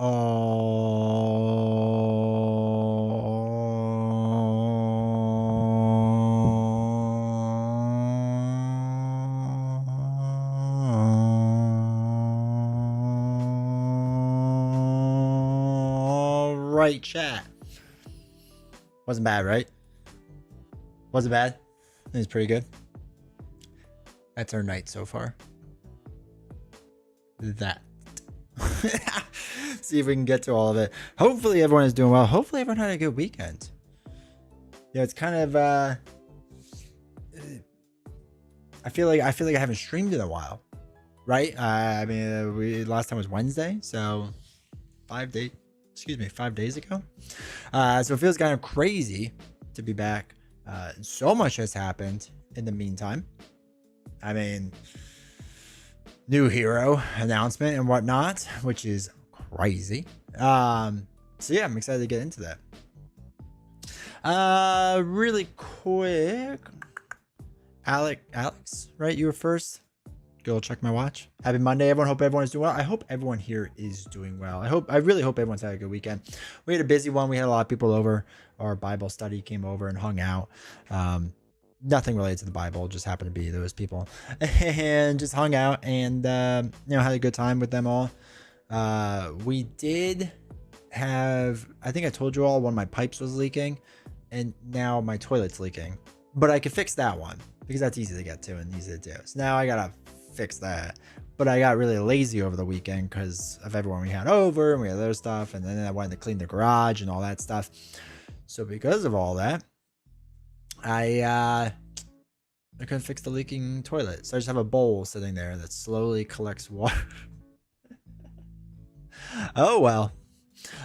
All right, chat. Wasn't bad, right? Wasn't bad. It was pretty good. That's our night so far. That. See if we can get to all of it. Hopefully everyone is doing well. Hopefully everyone had a good weekend. Yeah, it's kind of I feel like I haven't streamed in a while. Right? I mean, last time was Wednesday, so 5 days ago. So it feels kind of crazy to be back. So much has happened in the meantime. I mean, new hero announcement and whatnot, which is crazy. So yeah, I'm excited to get into that. Really quick, Alex, right? You were first. Go check my watch. Happy Monday, everyone. Hope everyone is doing well. I hope everyone here is doing well. I really hope everyone's had a good weekend. We had a busy one. We had a lot of people over. Our Bible study came over and hung out. Nothing related to the Bible, just happened to be those people, and just hung out and had a good time with them all. We did have, I think I told you all, one of my pipes was leaking, and now my toilet's leaking, but I could fix that one because that's easy to get to and easy to do. So now I gotta fix that. But I got really lazy over the weekend because of everyone we had over, and we had other stuff, and then I wanted to clean the garage and all that stuff. So because of all that, I couldn't fix the leaking toilet. So I just have a bowl sitting there that slowly collects water. Oh, well.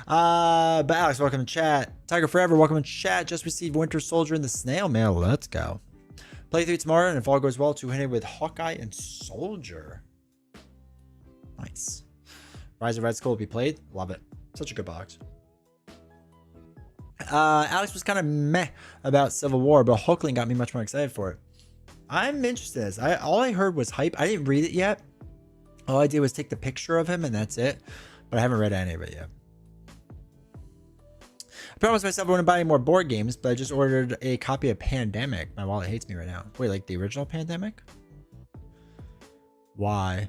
But Alex, welcome to chat. Tiger Forever, welcome to chat. Just received Winter Soldier in the snail mail. Let's go. Playthrough tomorrow, and if all goes well, 200 with Hawkeye and Soldier. Nice. Rise of Red Skull will be played. Love it. Such a good box. Alex was kind of meh about Civil War, but Hulkling got me much more excited for it. I'm interested in this. All I heard was hype. I didn't read it yet. All I did was take the picture of him, and that's it. But I haven't read any of it yet. I promised myself I wouldn't buy any more board games, but I just ordered a copy of Pandemic. My wallet hates me right now. Wait, like the original Pandemic? Why?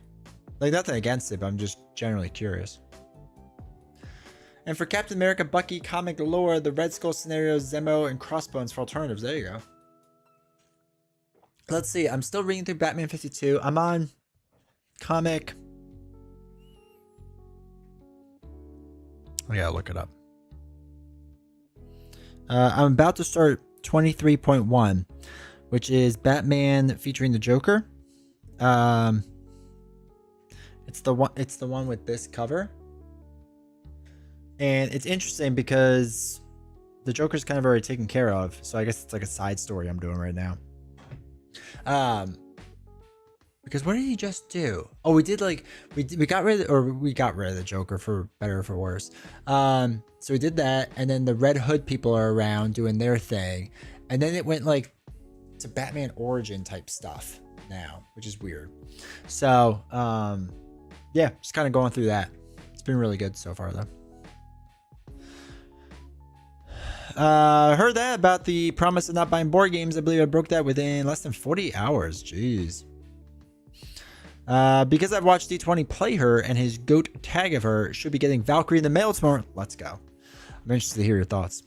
Like, nothing against it, but I'm just generally curious. And for Captain America, Bucky, comic lore, the Red Skull scenarios, Zemo, and Crossbones for alternatives. There you go. Let's see. I'm still reading through Batman 52. I'm on comic. I gotta look it up. I'm about to start 23.1, which is Batman featuring the Joker. It's the one with this cover. And it's interesting because the Joker's kind of already taken care of. So I guess it's like a side story I'm doing right now. Because what did he just do? Oh, we did like, we got rid of the Joker, for better or for worse. So we did that. And then the Red Hood people are around doing their thing. And then it went like to Batman origin type stuff now, which is weird. So, yeah, just kind of going through that. It's been really good so far though. Heard that about the promise of not buying board games. I believe I broke that within less than 40 hours. Jeez. Because I've watched D20 play her, and his goat tag of her should be getting Valkyrie in the mail tomorrow. Let's go. I'm interested to hear your thoughts.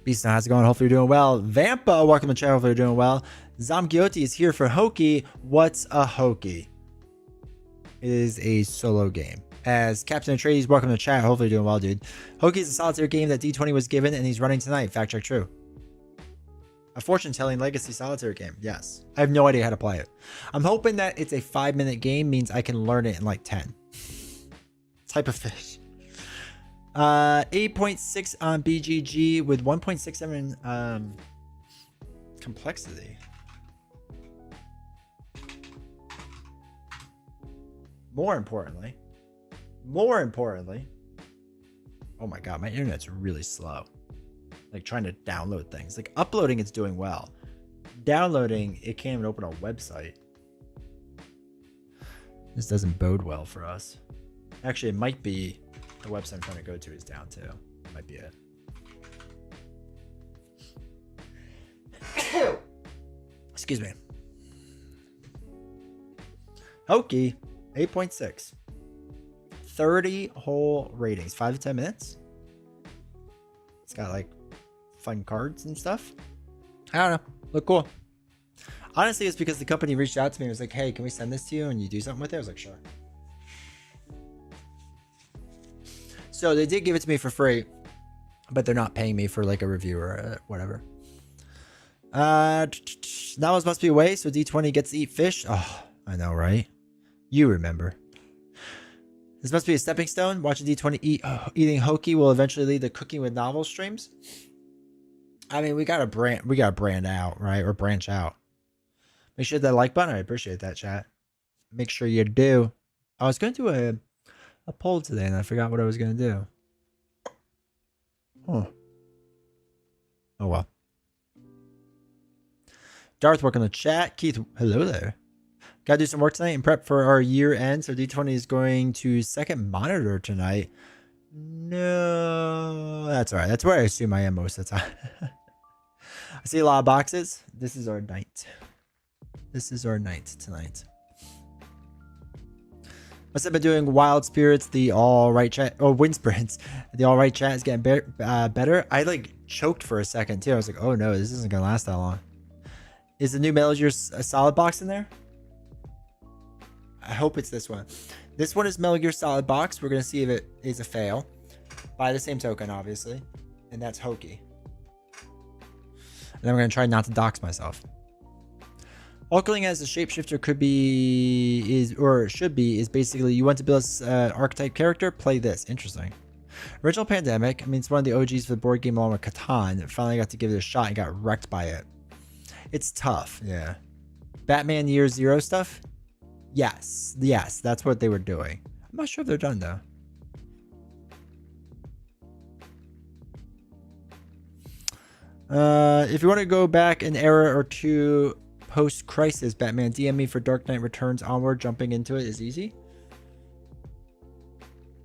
Beast, how's it going? Hopefully you're doing well. Vampa, welcome to the channel. Hopefully you're doing well. Zamgioti is here for Hoki. What's a Hoki? It is a solo game. As Captain Atreides, welcome to the chat. Hopefully you're doing well, dude. Hoki is a solitaire game that D20 was given, and he's running tonight. Fact check true. A fortune-telling legacy solitaire game. Yes. I have no idea how to play it. I'm hoping that it's a 5-minute game means I can learn it in like 10. Type of fish. 8.6 on BGG with 1.67 complexity. More importantly, oh my god, my internet's really slow. Like trying to download things. Like uploading, it's doing well. Downloading, it can't even open a website. This doesn't bode well for us. Actually, it might be The website I'm trying to go to is down too. Might be it. Excuse me. Hoki, 8.6. 30 whole ratings. 5 to 10 minutes. It's got like fun cards and stuff. I don't know. Look cool. Honestly, it's because the company reached out to me and was like, hey, can we send this to you and you do something with it? I was like, sure. So they did give it to me for free, but they're not paying me for like a review or whatever. That was must be away, so D20 gets to eat fish. Oh, I know, right? You remember. This must be a stepping stone. Watching D20 eating Hoki will eventually lead to cooking with novel streams. I mean, we gotta brand out, right? Or branch out. Make sure that like button. I appreciate that, chat. Make sure you do. I was going to do a poll today, and I forgot what I was going to do. Oh well. Darth, welcome to chat. Keith, hello there. Gotta do some work tonight and prep for our year end. So D20 is going to second monitor tonight. No, that's all right. That's where I assume I am most of the time. I see a lot of boxes. This is our night. This is our night tonight. Must have been doing Wild Spirits, the all right chat. Oh, Wind Sprints. The all right chat is getting better. I like choked for a second too. I was like, oh no, this isn't going to last that long. Is the new Metal Gear Solid box in there? I hope it's this one. This one is Metal Gear Solid box. We're going to see if it is a fail. By the same token, obviously. And that's Hoki. And then we're going to try not to dox myself. Hulkling as a shapeshifter should be, is basically you want to build an archetype character, play this. Interesting. Original Pandemic, I mean, it's one of the OGs for the board game along with Catan. Finally got to give it a shot and got wrecked by it. It's tough, yeah. Batman Year Zero stuff? Yes, that's what they were doing. I'm not sure if they're done though. If you want to go back an era or two post-crisis, Batman, DM me for Dark Knight Returns onward. Jumping into it is easy.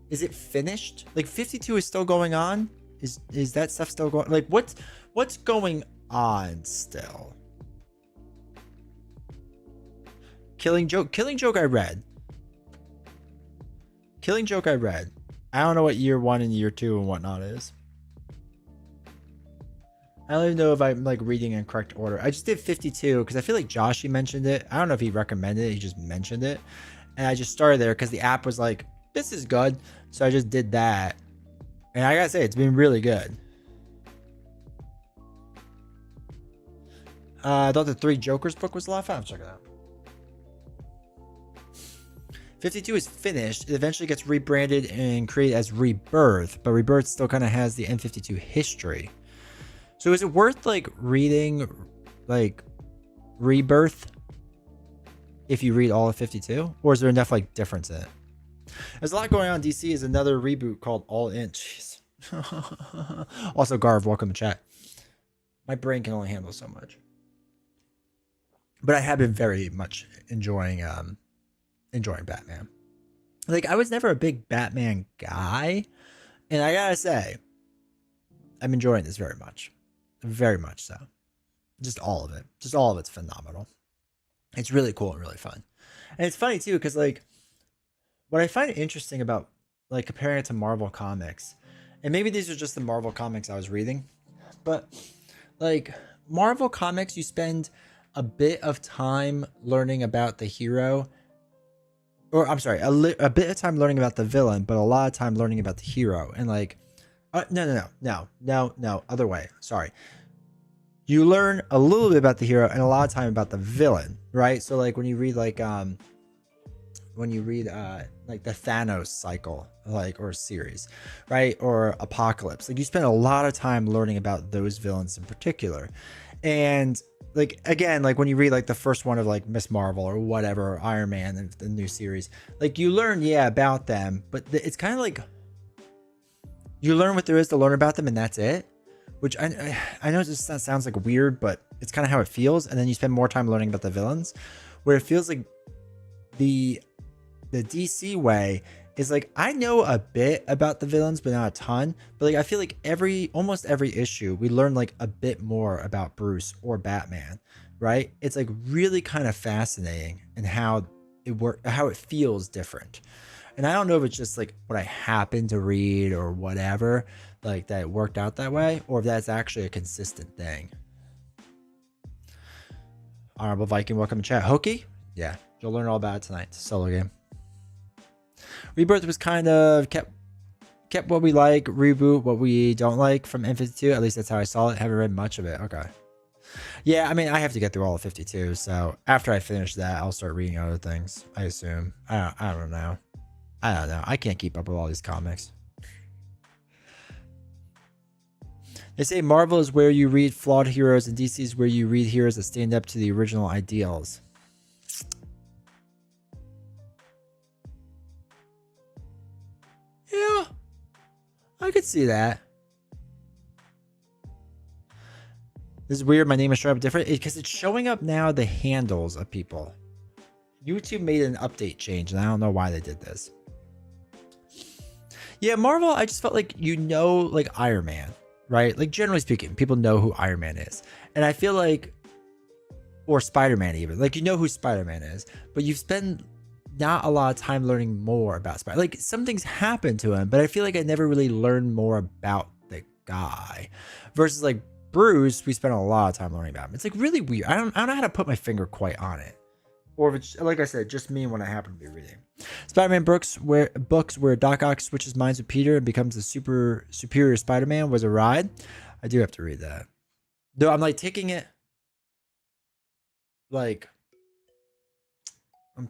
Is it finished? Like 52 is still going on? Is that stuff still going? Like what's going on still? Killing Joke I read. I don't know what year 1 and year 2 and whatnot is. I don't even know if I'm like reading in correct order. I just did 52 because I feel like Joshy mentioned it. I don't know if he recommended it. He just mentioned it. And I just started there because the app was like, this is good. So I just did that. And I gotta say, it's been really good. I thought the Three Jokers book was a lot of fun. Check it out. 52 is finished. It eventually gets rebranded and created as Rebirth. But Rebirth still kind of has the N52 history. So is it worth like reading like Rebirth if you read all of 52? Or is there enough like difference in it? There's a lot going on. DC is another reboot called All In. Jeez. Also, Garv, welcome to chat. My brain can only handle so much. But I have been very much enjoying Batman. Like, I was never a big Batman guy. And I gotta say, I'm enjoying this very much. Very much so. Just all of it. Just all of it's phenomenal. It's really cool and really fun. And it's funny too, because like what I find interesting about like comparing it to Marvel Comics, and maybe these are just the Marvel Comics I was reading, but like Marvel Comics, you spend a bit of time learning about the hero, or I'm sorry, a bit of time learning about the villain, but a lot of time learning about the hero. And like, no, other way. Sorry. You learn a little bit about the hero and a lot of time about the villain, right? So like when you read like the Thanos cycle, like, or series, right? Or Apocalypse, like you spend a lot of time learning about those villains in particular. And like, again, like when you read like the first one of like Miss Marvel or whatever, or Iron Man and the new series, like you learn, about them, but it's kind of like you learn what there is to learn about them and that's it. Which I know that sounds like weird, but it's kind of how it feels. And then you spend more time learning about the villains, where it feels like the DC way is like I know a bit about the villains, but not a ton. But like I feel like almost every issue we learn like a bit more about Bruce or Batman, right? It's like really kind of fascinating and how it feels different. And I don't know if it's just like what I happened to read or whatever, like that it worked out that way, or if that's actually a consistent thing. Honorable Viking, welcome to chat. Hoki? Yeah, you'll learn all about it tonight. It's a solo game. Rebirth was kind of kept what we like, reboot what we don't like from N52. At least that's how I saw it. Haven't read much of it. Okay. Yeah, I mean, I have to get through all of 52. So after I finish that, I'll start reading other things, I assume. I don't know. I don't know. I can't keep up with all these comics. They say Marvel is where you read flawed heroes and DC is where you read heroes that stand up to the original ideals. Yeah, I could see that. This is weird. My name is showing up different because it's showing up now the handles of people. YouTube made an update change, and I don't know why they did this. Yeah, Marvel, I just felt like like Iron Man, right? Like generally speaking, people know who Iron Man is. And I feel like, or Spider-Man even, like who Spider-Man is, but you've spent not a lot of time learning more about Spider. Like some things happen to him, but I feel like I never really learned more about the guy. Versus like Bruce, we spent a lot of time learning about him. It's like really weird. I don't know how to put my finger quite on it. Or if it's, like I said, just me when I happen to be reading. Spider-Man books where Doc Ock switches minds with Peter and becomes the superior Spider-Man was a ride. I do have to read that. Though I'm like taking it like I'll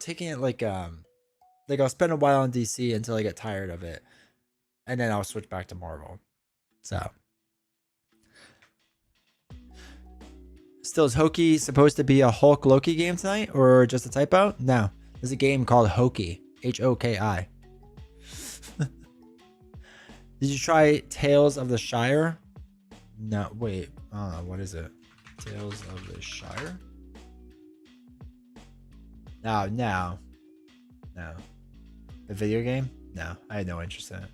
spend a while on DC until I get tired of it. And then I'll switch back to Marvel. So still, is Hoki supposed to be a Hulk Loki game tonight or just a typo? No. There's a game called Hoki. Hoki. Did you try Tales of the Shire? No, wait. What is it? Tales of the Shire? No. The video game? No, I had no interest in it.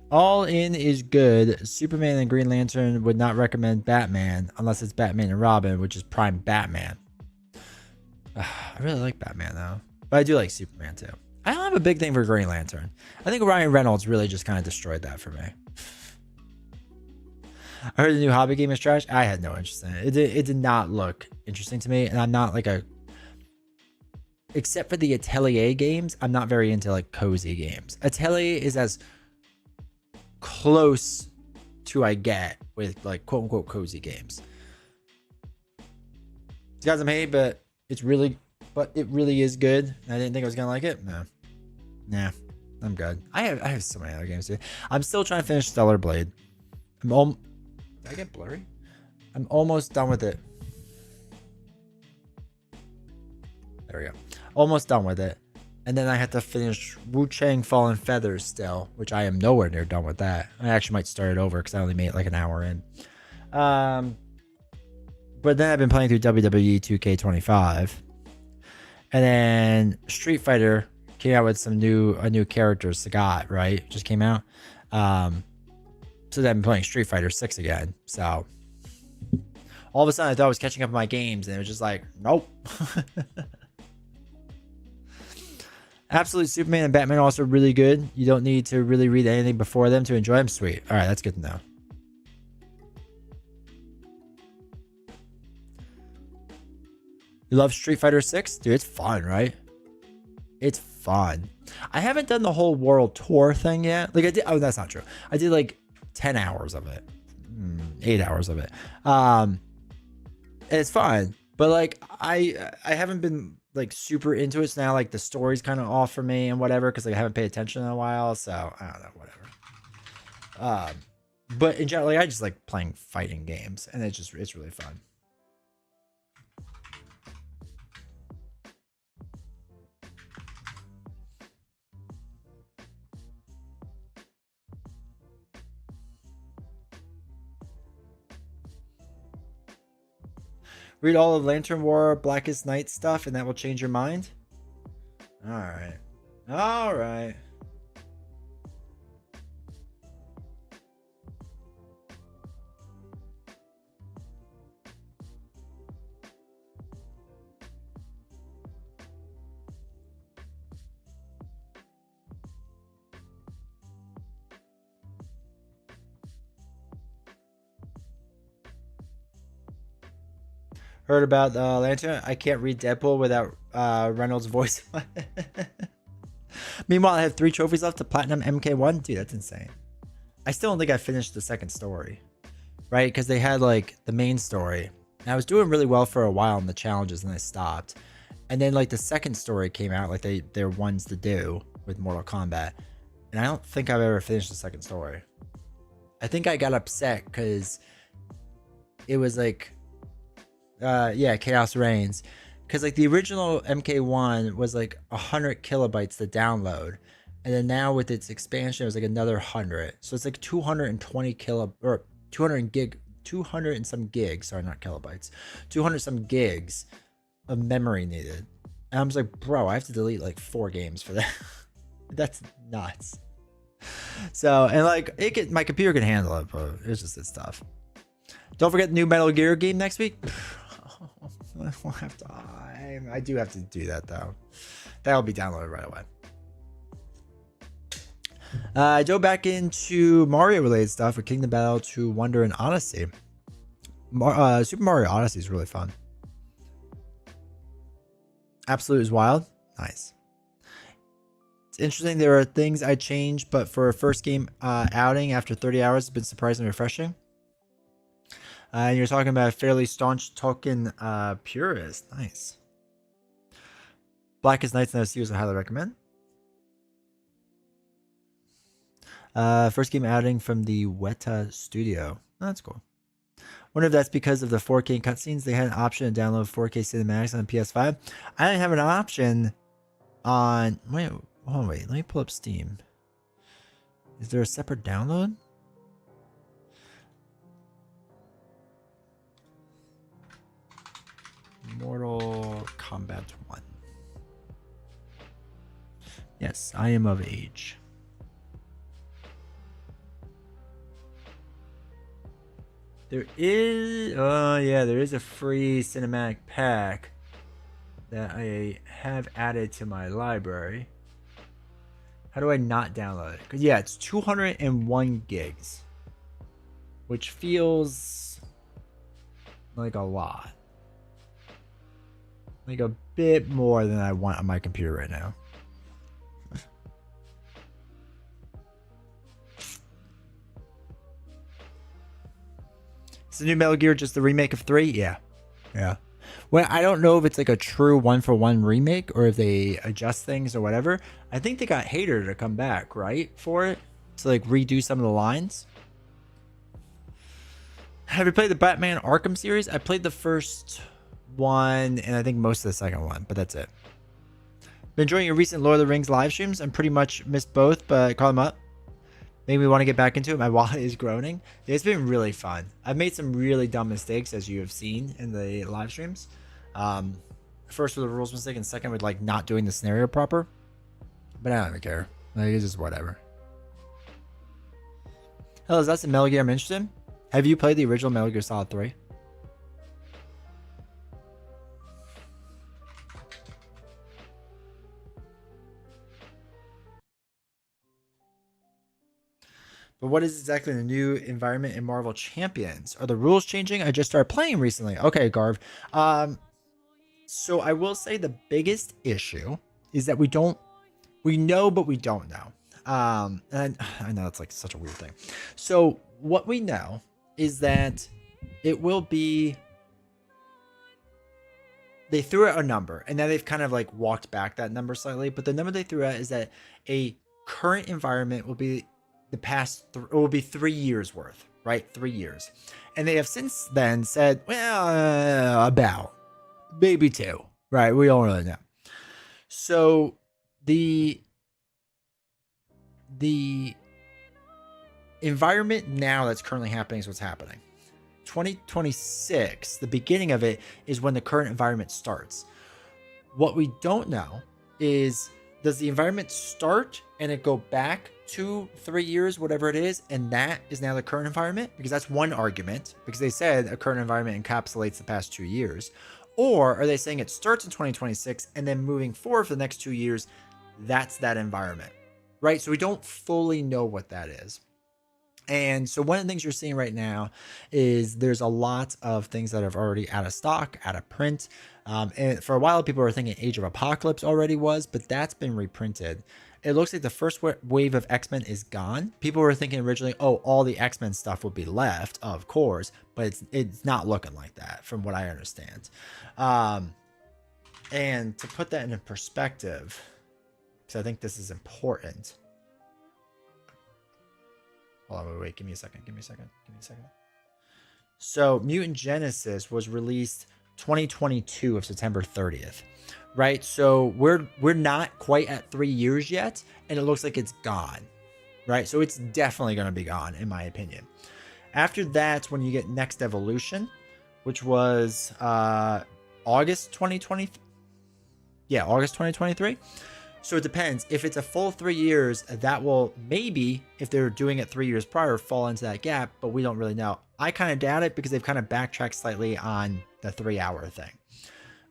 All In is good. Superman and Green Lantern would not recommend Batman unless it's Batman and Robin, which is prime Batman. I really like Batman though, but I do like Superman too. I don't have a big thing for Green Lantern. I think Ryan Reynolds really just kind of destroyed that for me. I heard the new hobby game is trash. I had no interest in it. It did not look interesting to me, and I'm not like except for the Atelier games, I'm not very into like cozy games. Atelier is as close to I get with like quote unquote cozy games. It's got some hate, but it really is good. I didn't think I was gonna like it. No. Nah. I'm good. I have so many other games too. I'm still trying to finish Stellar Blade. Did I get blurry? I'm almost done with it. There we go. Almost done with it. And then I have to finish Wu Chang Fallen Feathers still, which I am nowhere near done with that. I actually might start it over because I only made it like an hour in. But then I've been playing through WWE 2K25. And then Street Fighter came out with a new character, Sagat, right? Just came out. So then I've been playing Street Fighter 6 again. So all of a sudden I thought I was catching up on my games, and it was just like, nope. Absolute Superman and Batman are also really good. You don't need to really read anything before them to enjoy them. Sweet. All right, that's good to know. You love Street Fighter 6? Dude, it's fun, right? It's fun. I haven't done the whole world tour thing yet. Like I did. Oh, that's not true. I did like 10 hours of it. 8 hours of it. And it's fun. But like I haven't been like super into it. So now like the story's kind of off for me and whatever, because like, I haven't paid attention in a while. So I don't know, whatever. But in general, like, I just like playing fighting games, and it's really fun. Read all of Lantern War, Blackest Night stuff, and that will change your mind. All right. All right. Heard about Lantern? I can't read Deadpool without Reynolds' voice. Meanwhile, I have 3 trophies left to Platinum MK1. Dude, that's insane. I still don't think I finished the second story, right? Because they had like the main story. And I was doing really well for a while in the challenges and I stopped. And then like the second story came out, like they're ones to do with Mortal Kombat. And I don't think I've ever finished the second story. I think I got upset because it was like, yeah, Chaos Reigns. Because like the original MK1 was like 100 kilobytes to download. And then now with its expansion, it was like another 100. So it's like 220 or 200 and some gigs. Sorry, not kilobytes. 200 some gigs of memory needed. And I was like, bro, I have to delete like 4 games for that. That's nuts. So, and like my computer can handle it, but it's just it's tough. Don't forget the new Metal Gear game next week. I won't have time. I do have to do that though. That'll be downloaded right away. I dove back into Mario related stuff with Kingdom Battle to Wonder and Odyssey. Super Mario Odyssey is really fun. Absolute is wild. Nice. It's interesting. There are things I changed, but for a first game outing after 30 hours, it's been surprisingly refreshing. And you're talking about a fairly staunch Tolkien purist. Nice. Blackest Nights and OC I highly recommend. First game outing from the Weta studio. Oh, that's cool. Wonder if that's because of the 4K cutscenes. They had an option to download 4K cinematics on the PS5. I didn't have an option on. Wait, let me pull up Steam. Is there a separate download? Mortal Kombat 1. Yes, I am of age. There is, there is a free cinematic pack that I have added to my library. How do I not download it? Because yeah, it's 201 gigs, which feels like a lot. Like a bit more than I want on my computer right now. Is the new Metal Gear just the remake of 3? Yeah. Yeah. Well, I don't know if it's like a true one-for-one remake or if they adjust things or whatever. I think they got Hater to come back, right? For it. To like redo some of the lines. Have you played the Batman Arkham series? I played the first one and I think most of the second one, but that's it. Been enjoying your recent Lord of the Rings live streams. I'm pretty much missed both, but call them up. Made me want to get back into it. My wallet is groaning. It's been really fun. I've made some really dumb mistakes, as you have seen in the live streams. First with a rules mistake, and second with like not doing the scenario proper. But I don't even care. Like, it's just whatever. Hell, is that the Metal Gear I'm interested in? Have you played the original Metal Gear Solid 3? But what is exactly the new environment in Marvel Champions? Are the rules changing? I just started playing recently. Okay, Garv. So I will say the biggest issue is that we know, but we don't know. And I know it's like such a weird thing. So what we know is that it will be, they threw out a number and now they've kind of like walked back that number slightly, but the number they threw out is that a current environment will be it will be 3 years worth, right? 3 years. And they have since then said, well, about maybe 2, right? We don't really know. So the environment now that's currently happening is what's happening. 2026, the beginning of it is when the current environment starts. What we don't know is, does the environment start and it go back 2-3 years, whatever it is, and that is now the current environment? Because that's one argument, because they said a current environment encapsulates the past 2 years. Or are they saying it starts in 2026 and then moving forward for the next 2 years, that's that environment, right? So we don't fully know what that is. And so one of the things you're seeing right now is there's a lot of things that are already out of stock, out of print. And for a while, people were thinking Age of Apocalypse already was, but that's been reprinted. It looks like the first wave of X-Men is gone. People were thinking originally, oh, all the X-Men stuff will be left, of course, but it's not looking like that from what I understand. And to put that into perspective, because I think this is important. Hold on, wait, give me a second. So Mutant Genesis was released 2022 of September 30th, right? So we're not quite at 3 years yet, and it looks like it's gone, right? So it's definitely going to be gone, in my opinion. After that, when you get Next Evolution, which was August 2020, yeah, August 2023. So it depends. If it's a full 3 years, that will maybe, if they're doing it 3 years prior, fall into that gap, but we don't really know. I kind of doubt it because they've kind of backtracked slightly on the 3 hour thing.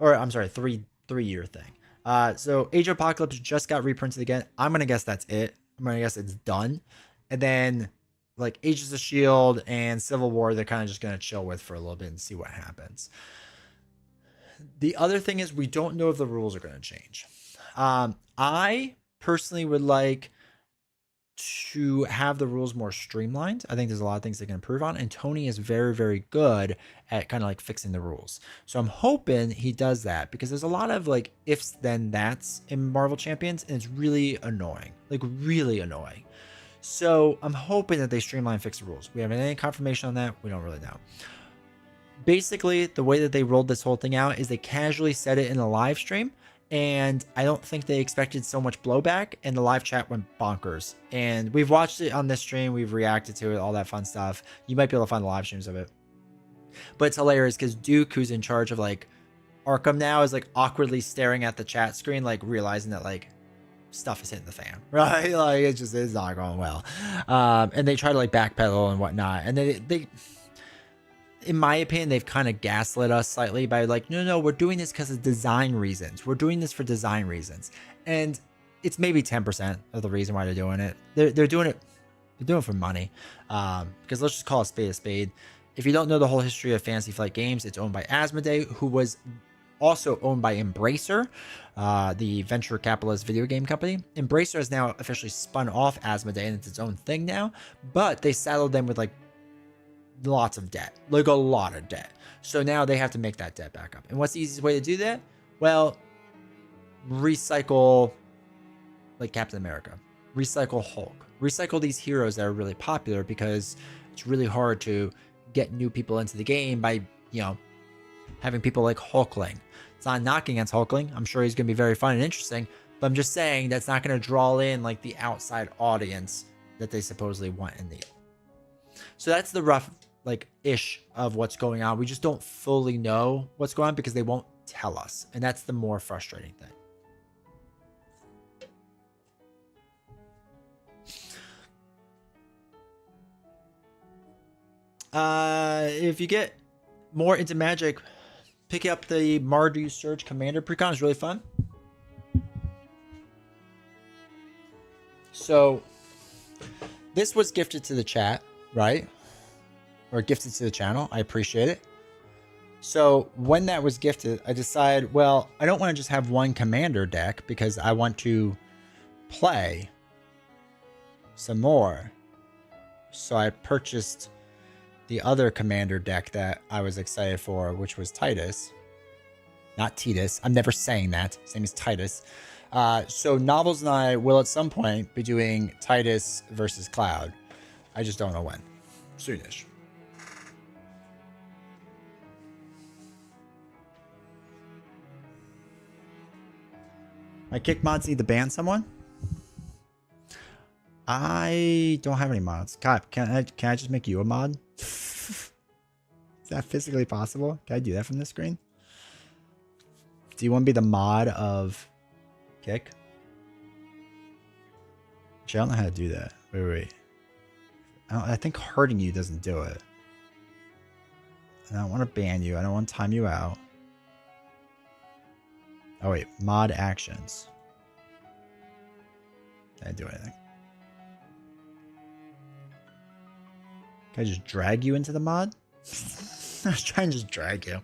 Or I'm sorry, three year thing. So Age of Apocalypse just got reprinted again. I'm going to guess that's it. I'm going to guess it's done. And then like Ages of S.H.I.E.L.D. and Civil War, they're kind of just going to chill with for a little bit and see what happens. The other thing is we don't know if the rules are going to change. I personally would like to have the rules more streamlined. I think there's a lot of things they can improve on, and Tony is very, very good at kind of like fixing the rules. So I'm hoping he does that, because there's a lot of like ifs then that's in Marvel Champions, and it's really annoying, like really annoying. So I'm hoping that they streamline and fix the rules. We haven't any confirmation on that. We don't really know. Basically, the way that they rolled this whole thing out is they casually said it in a live stream. And I don't think they expected so much blowback, and the live chat went bonkers. And we've watched it on this stream. We've reacted to it, all that fun stuff. You might be able to find the live streams of it. But it's hilarious because Duke, who's in charge of like Arkham now, is like awkwardly staring at the chat screen, like realizing that like stuff is hitting the fan, right? Like it's not going well. And they try to like backpedal and whatnot. And they in my opinion, they've kind of gaslit us slightly by like, no, we're doing this because of design reasons. We're doing this for design reasons. And it's maybe 10% of the reason why they're doing it. They're doing it for money. Because let's just call a spade a spade. If you don't know the whole history of Fantasy Flight Games, it's owned by Asmodee, who was also owned by Embracer, the venture capitalist video game company. Embracer has now officially spun off Asmodee, and it's its own thing now. But they saddled them with like lots of debt, like a lot of debt. So now they have to make that debt back up. And what's the easiest way to do that? Well, recycle like Captain America, recycle Hulk, recycle these heroes that are really popular, because it's really hard to get new people into the game by, you know, having people like Hulkling. It's not knocking against Hulkling. I'm sure he's going to be very fun and interesting, but I'm just saying that's not going to draw in like the outside audience that they supposedly want and need. So that's the rough like ish of what's going on. We just don't fully know what's going on because they won't tell us, and that's the more frustrating thing. If you get more into Magic, pick up the Mardu Surge Commander precon. It's really fun. So this was gifted to the chat, right? Or gifted to the channel. I appreciate it. So when that was gifted, I decided, well, I don't want to just have one commander deck because I want to play some more. So I purchased the other commander deck that I was excited for, which was Titus. Not Titus. I'm never saying that. His name is Titus. So Novels and I will at some point be doing Titus versus Cloud. I just don't know when. Soonish. My kick mods need to ban someone? I don't have any mods. God, can I just make you a mod? Is that physically possible? Can I do that from this screen? Do you want to be the mod of Kick. Actually, I don't know how to do that. Wait. I think hurting you doesn't do it. And I don't want to ban you. I don't want to time you out. Oh, wait. Mod actions. Didn't do anything. Can I just drag you into the mod? I was trying to just drag you.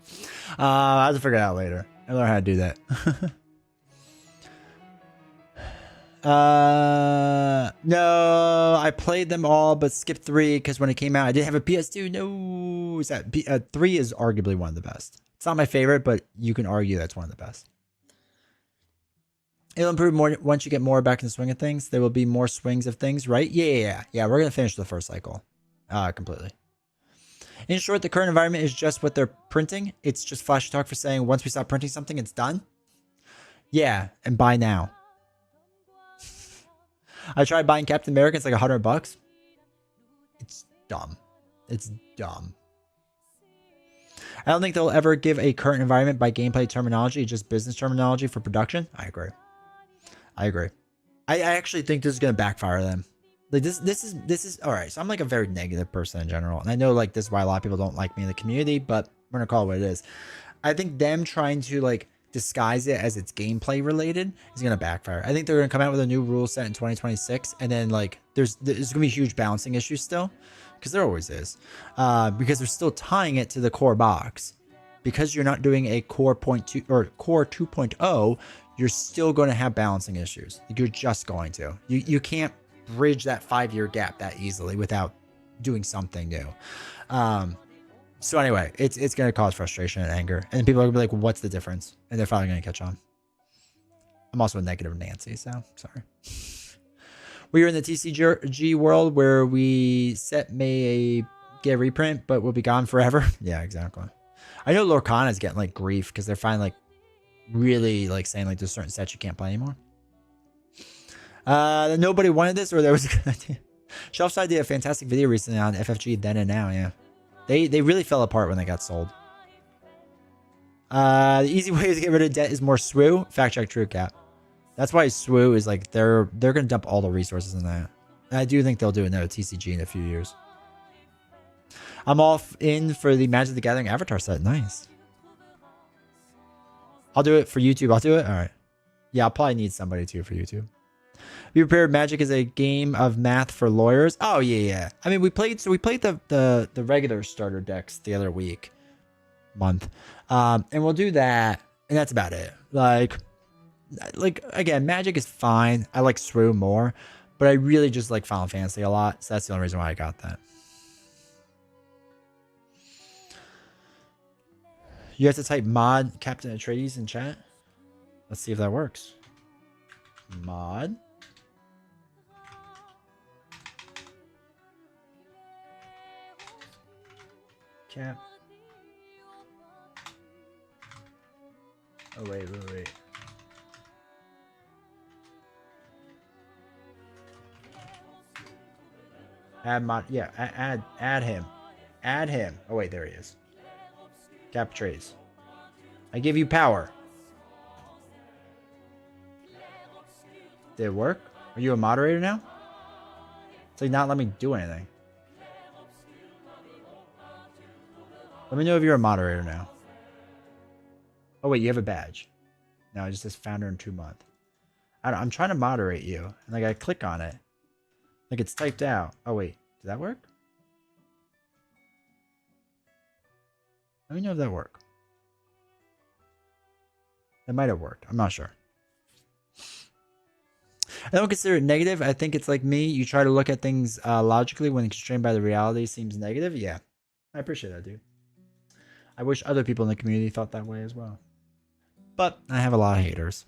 I'll have to figure it out later. I learn how to do that. No, I played them all, but skipped 3 because when it came out, I didn't have a PS2. No, is that 3 is arguably one of the best. It's not my favorite, but you can argue that's one of the best. It'll improve more once you get more back in the swing of things. There will be more swings of things, right? Yeah. We're gonna finish the first cycle, completely. In short, the current environment is just what they're printing. It's just flashy talk for saying once we stop printing something, it's done. Yeah, and buy now. I tried buying Captain America. It's like $100. It's dumb. It's dumb. I don't think they'll ever give a current environment by gameplay terminology, just business terminology for production. I agree. I actually think this is gonna backfire them. Like this is all right. So I'm like a very negative person in general, and I know like this is why a lot of people don't like me in the community, but we're gonna call it what it is. I think them trying to like disguise it as it's gameplay related is gonna backfire. I think they're gonna come out with a new rule set in 2026, and then like there's gonna be huge balancing issues still, because there always is, because they're still tying it to the core box. Because you're not doing a core 0.2 or core 2.0, you're still going to have balancing issues. Like you're just going to. You can't bridge that 5-year gap that easily without doing something new. So anyway, it's going to cause frustration and anger, and people are going to be like, well, what's the difference? And they're finally going to catch on. I'm also a negative Nancy, so sorry. We are in the TCG world where we set may get a reprint, but will be gone forever. Yeah, exactly. I know Lorcana is getting like grief because they're finally like really like saying like there's certain sets you can't play anymore. Nobody wanted this, or there was a good idea. Shelfside did a fantastic video recently on FFG then and now. Yeah, they really fell apart when they got sold. The easy way to get rid of debt is more SWU. Fact check, true cap. That's why SWU is like they're gonna dump all the resources in that. And I do think they'll do another TCG in a few years. I'm off in for the Magic the Gathering Avatar set. Nice. I'll do it for YouTube. I'll do it. All right. Yeah, I'll probably need somebody too for YouTube. Be prepared. Magic is a game of math for lawyers. Oh yeah. I mean, we played the regular starter decks the other month, and we'll do that, and that's about it. Like again, Magic is fine. I like SWU more, but I really just like Final Fantasy a lot, so that's the only reason why I got that. You have to type mod Captain Atreides in chat. Let's see if that works. Mod. Cap. Oh, wait. Add mod. Yeah, add him. Add him. Oh, wait, there he is. Cap Atreides. I give you power. Did it work? Are you a moderator now? It's like not let me do anything. Let me know if you're a moderator now. Oh wait, you have a badge. No, it just says founder in 2 months. I'm trying to moderate you. And like I click on it. Like it's typed out. Oh wait, did that work? Let me know if that worked. That might have worked. I'm not sure. I don't consider it negative. I think it's like me. You try to look at things logically when constrained by the reality seems negative. Yeah, I appreciate that, dude. I wish other people in the community thought that way as well. But I have a lot of haters.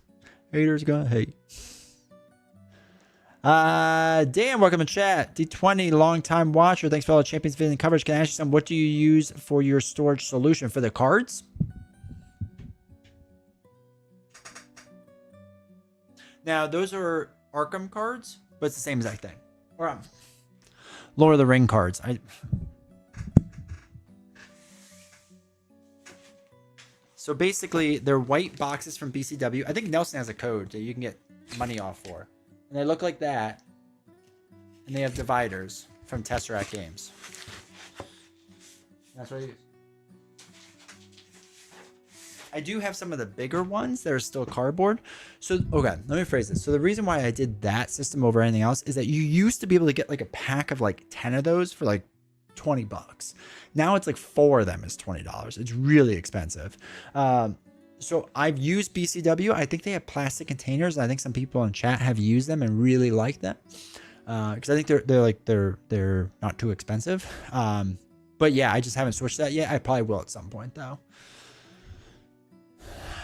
Haters gonna hate. Dan, welcome to chat. D20, long time watcher. Thanks for all the Champions video and coverage. Can I ask you something? What do you use for your storage solution for the cards? Now, those are Arkham cards, but it's the same exact thing. Or Lord of the Ring cards. So basically, they're white boxes from BCW. I think Nelson has a code that you can get money off for. And they look like that. And they have dividers from Tesseract Games. That's what I use. I do have some of the bigger ones that are still cardboard. So, okay, let me phrase this. So the reason why I did that system over anything else is that you used to be able to get like a pack of like 10 of those for like 20 bucks. Now it's like 4 of them is $20. It's really expensive. So I've used BCW. I think they have plastic containers. I think some people in chat have used them and really like them. Because I think they're not too expensive. But yeah, I just haven't switched that yet. I probably will at some point though.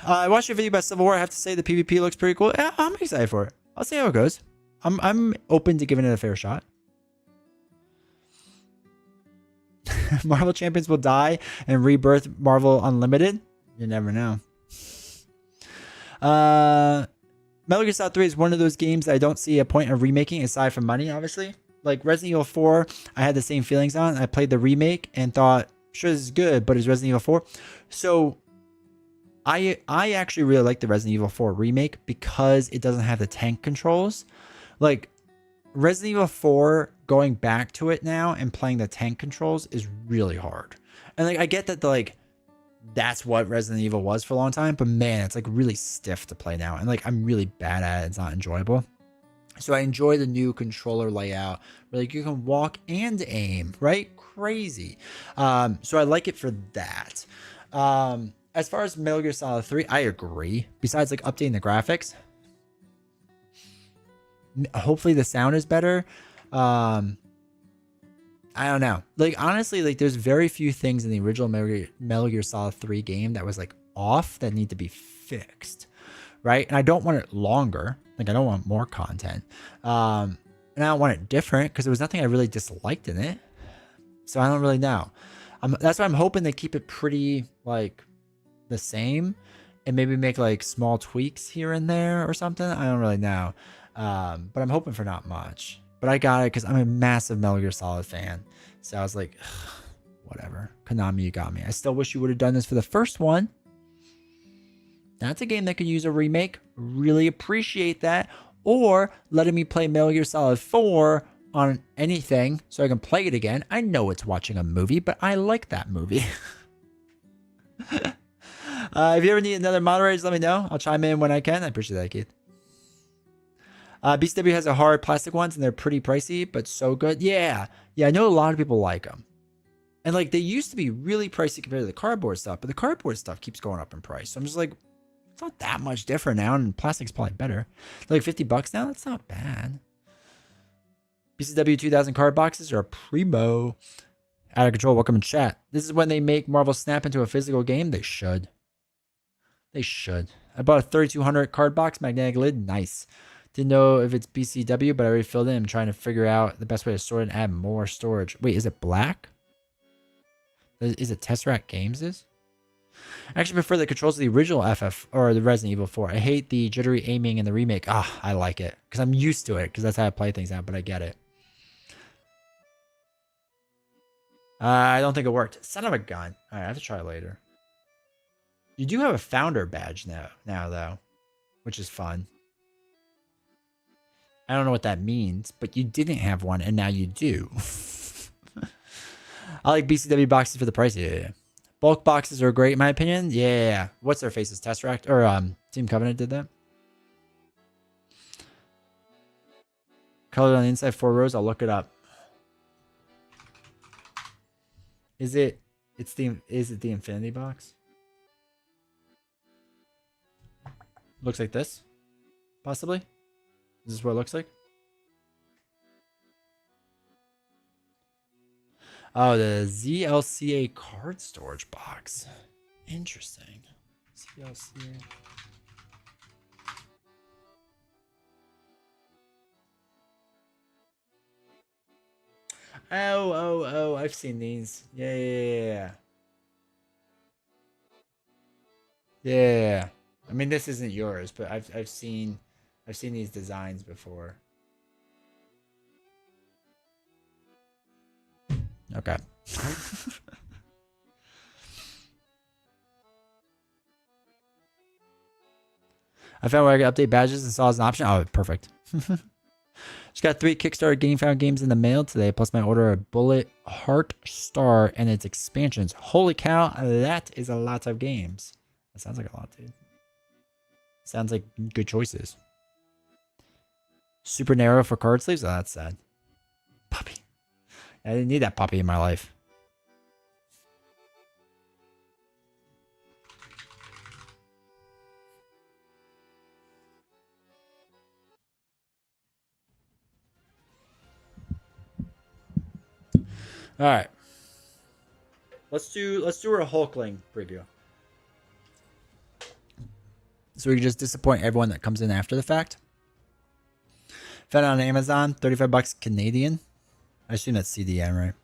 I watched your video about Civil War. I have to say the PvP looks pretty cool. Yeah, I'm excited for it. I'll see how it goes. I'm open to giving it a fair shot. Marvel Champions will die and rebirth Marvel Unlimited. You never know. Metal Gear Solid 3 is one of those games that I don't see a point of remaking aside from money, obviously. Like Resident Evil 4, I had the same feelings on. I played the remake and thought, sure, this is good, but it's Resident Evil 4. So I actually really like the Resident Evil 4 remake because it doesn't have the tank controls. Like Resident Evil 4, going back to it now and playing the tank controls is really hard. And like I get that that's what Resident Evil was for a long time, but man, it's like really stiff to play now. And like I'm really bad at it. It's not enjoyable. So I enjoy the new controller layout where like you can walk and aim, right? Crazy. So I like it for that. As far as Metal Gear Solid 3, I agree. Besides like updating the graphics, hopefully the sound is better. I don't know. Like honestly, like there's very few things in the original Metal Gear Solid 3 game that was like off that need to be fixed, right? And I don't want it longer. Like I don't want more content. And I don't want it different because there was nothing I really disliked in it. So I don't really know. That's why I'm hoping they keep it pretty like the same and maybe make like small tweaks here and there or something. I don't really know. But I'm hoping for not much. But I got it because I'm a massive Metal Gear Solid fan. So I was like, whatever. Konami, you got me. I still wish you would have done this for the first one. That's a game that could use a remake. Really appreciate that. Or letting me play Metal Gear Solid 4 on anything so I can play it again. I know it's watching a movie, but I like that movie. If you ever need another moderator, let me know. I'll chime in when I can. I appreciate that, Keith. BCW has a hard plastic ones, and they're pretty pricey, but so good. Yeah, I know a lot of people like them. And like they used to be really pricey compared to the cardboard stuff, but the cardboard stuff keeps going up in price. So I'm just like, it's not that much different now, and plastic's probably better. Like $50 now, that's not bad. BCW 2000 card boxes are primo. Out of control. Welcome in chat. This is when they make Marvel Snap into a physical game. They should. They should. I bought a 3200 card box, magnetic lid. Nice. Didn't know if it's BCW, but I already filled in. I'm trying to figure out the best way to store it and add more storage. Wait, is it black? Is it Tesseract Games? I actually prefer the controls of the original FF or the Resident Evil 4. I hate the jittery aiming in the remake. I like it because I'm used to it because that's how I play things out, but I get it. I don't think it worked. Son of a gun. All right, I have to try it later. You do have a founder badge now though, which is fun. I don't know what that means, but you didn't have one and now you do. I like BCW boxes for the price. Yeah. Bulk boxes are great in my opinion. Yeah. What's their faces? Tesseract or Team Covenant did that. Colored on the inside 4 rows. I'll look it up. Is it the Infinity box? Looks like this, possibly. Is this what it looks like? Oh, the ZLCA card storage box. Interesting. ZLCA. Oh, I've seen these. Yeah. Yeah. I mean, this isn't yours, but I've seen these designs before. Okay. I found where I could update badges and saw as an option. Oh, perfect. Just got 3 Kickstarter Game Found games in the mail today, plus my order of Bullet Heart Star and its expansions. Holy cow, that is a lot of games. That sounds like a lot, dude. Sounds like good choices. Super narrow for card sleeves? Oh, that's sad. Puppy. I didn't need that puppy in my life. All right. Let's do a Hulkling preview. So we can just disappoint everyone that comes in after the fact. Found it on Amazon, 35 bucks Canadian. I assume that's CDN, right?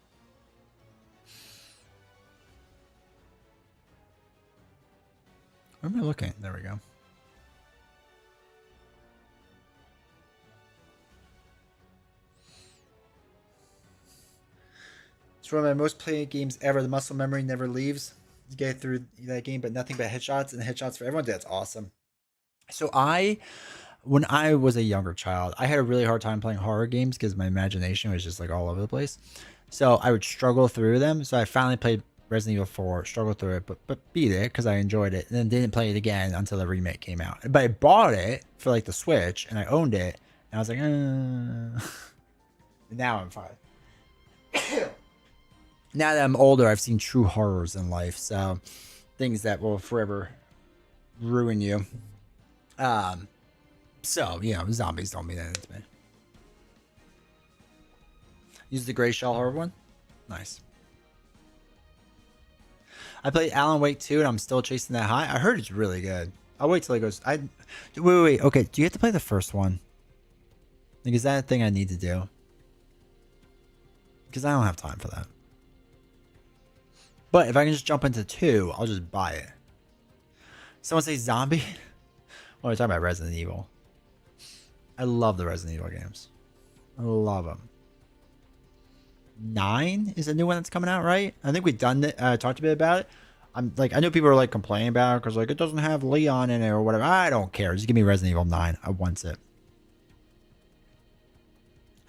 Where am I looking? There we go. It's one of my most played games ever. The muscle memory never leaves. You get through that game, but nothing but headshots and headshots for everyone. That's awesome. So when I was a younger child, I had a really hard time playing horror games because my imagination was just like all over the place. So I would struggle through them. So I finally played Resident Evil 4, struggled through it, but beat it because I enjoyed it. And then didn't play it again until the remake came out. But I bought it for like the Switch and I owned it. And I was like, now I'm fine. Now that I'm older, I've seen true horrors in life. So things that will forever ruin you. So, you know, zombies don't mean anything to me. Use the gray shell horror one. Nice. I played Alan Wake 2 and I'm still chasing that high. I heard it's really good. I'll wait till it goes. Wait. Okay, do you have to play the first one? Like, is that a thing I need to do? Because I don't have time for that. But if I can just jump into 2, I'll just buy it. Someone say zombie? Well, we're talking about Resident Evil. I love the Resident Evil games. I love them. 9 is a new one that's coming out, right? I think we've done it, talked a bit about it. I'm like, I know people are like complaining about it because like it doesn't have Leon in it or whatever. I don't care. Just give me Resident Evil 9. I want it.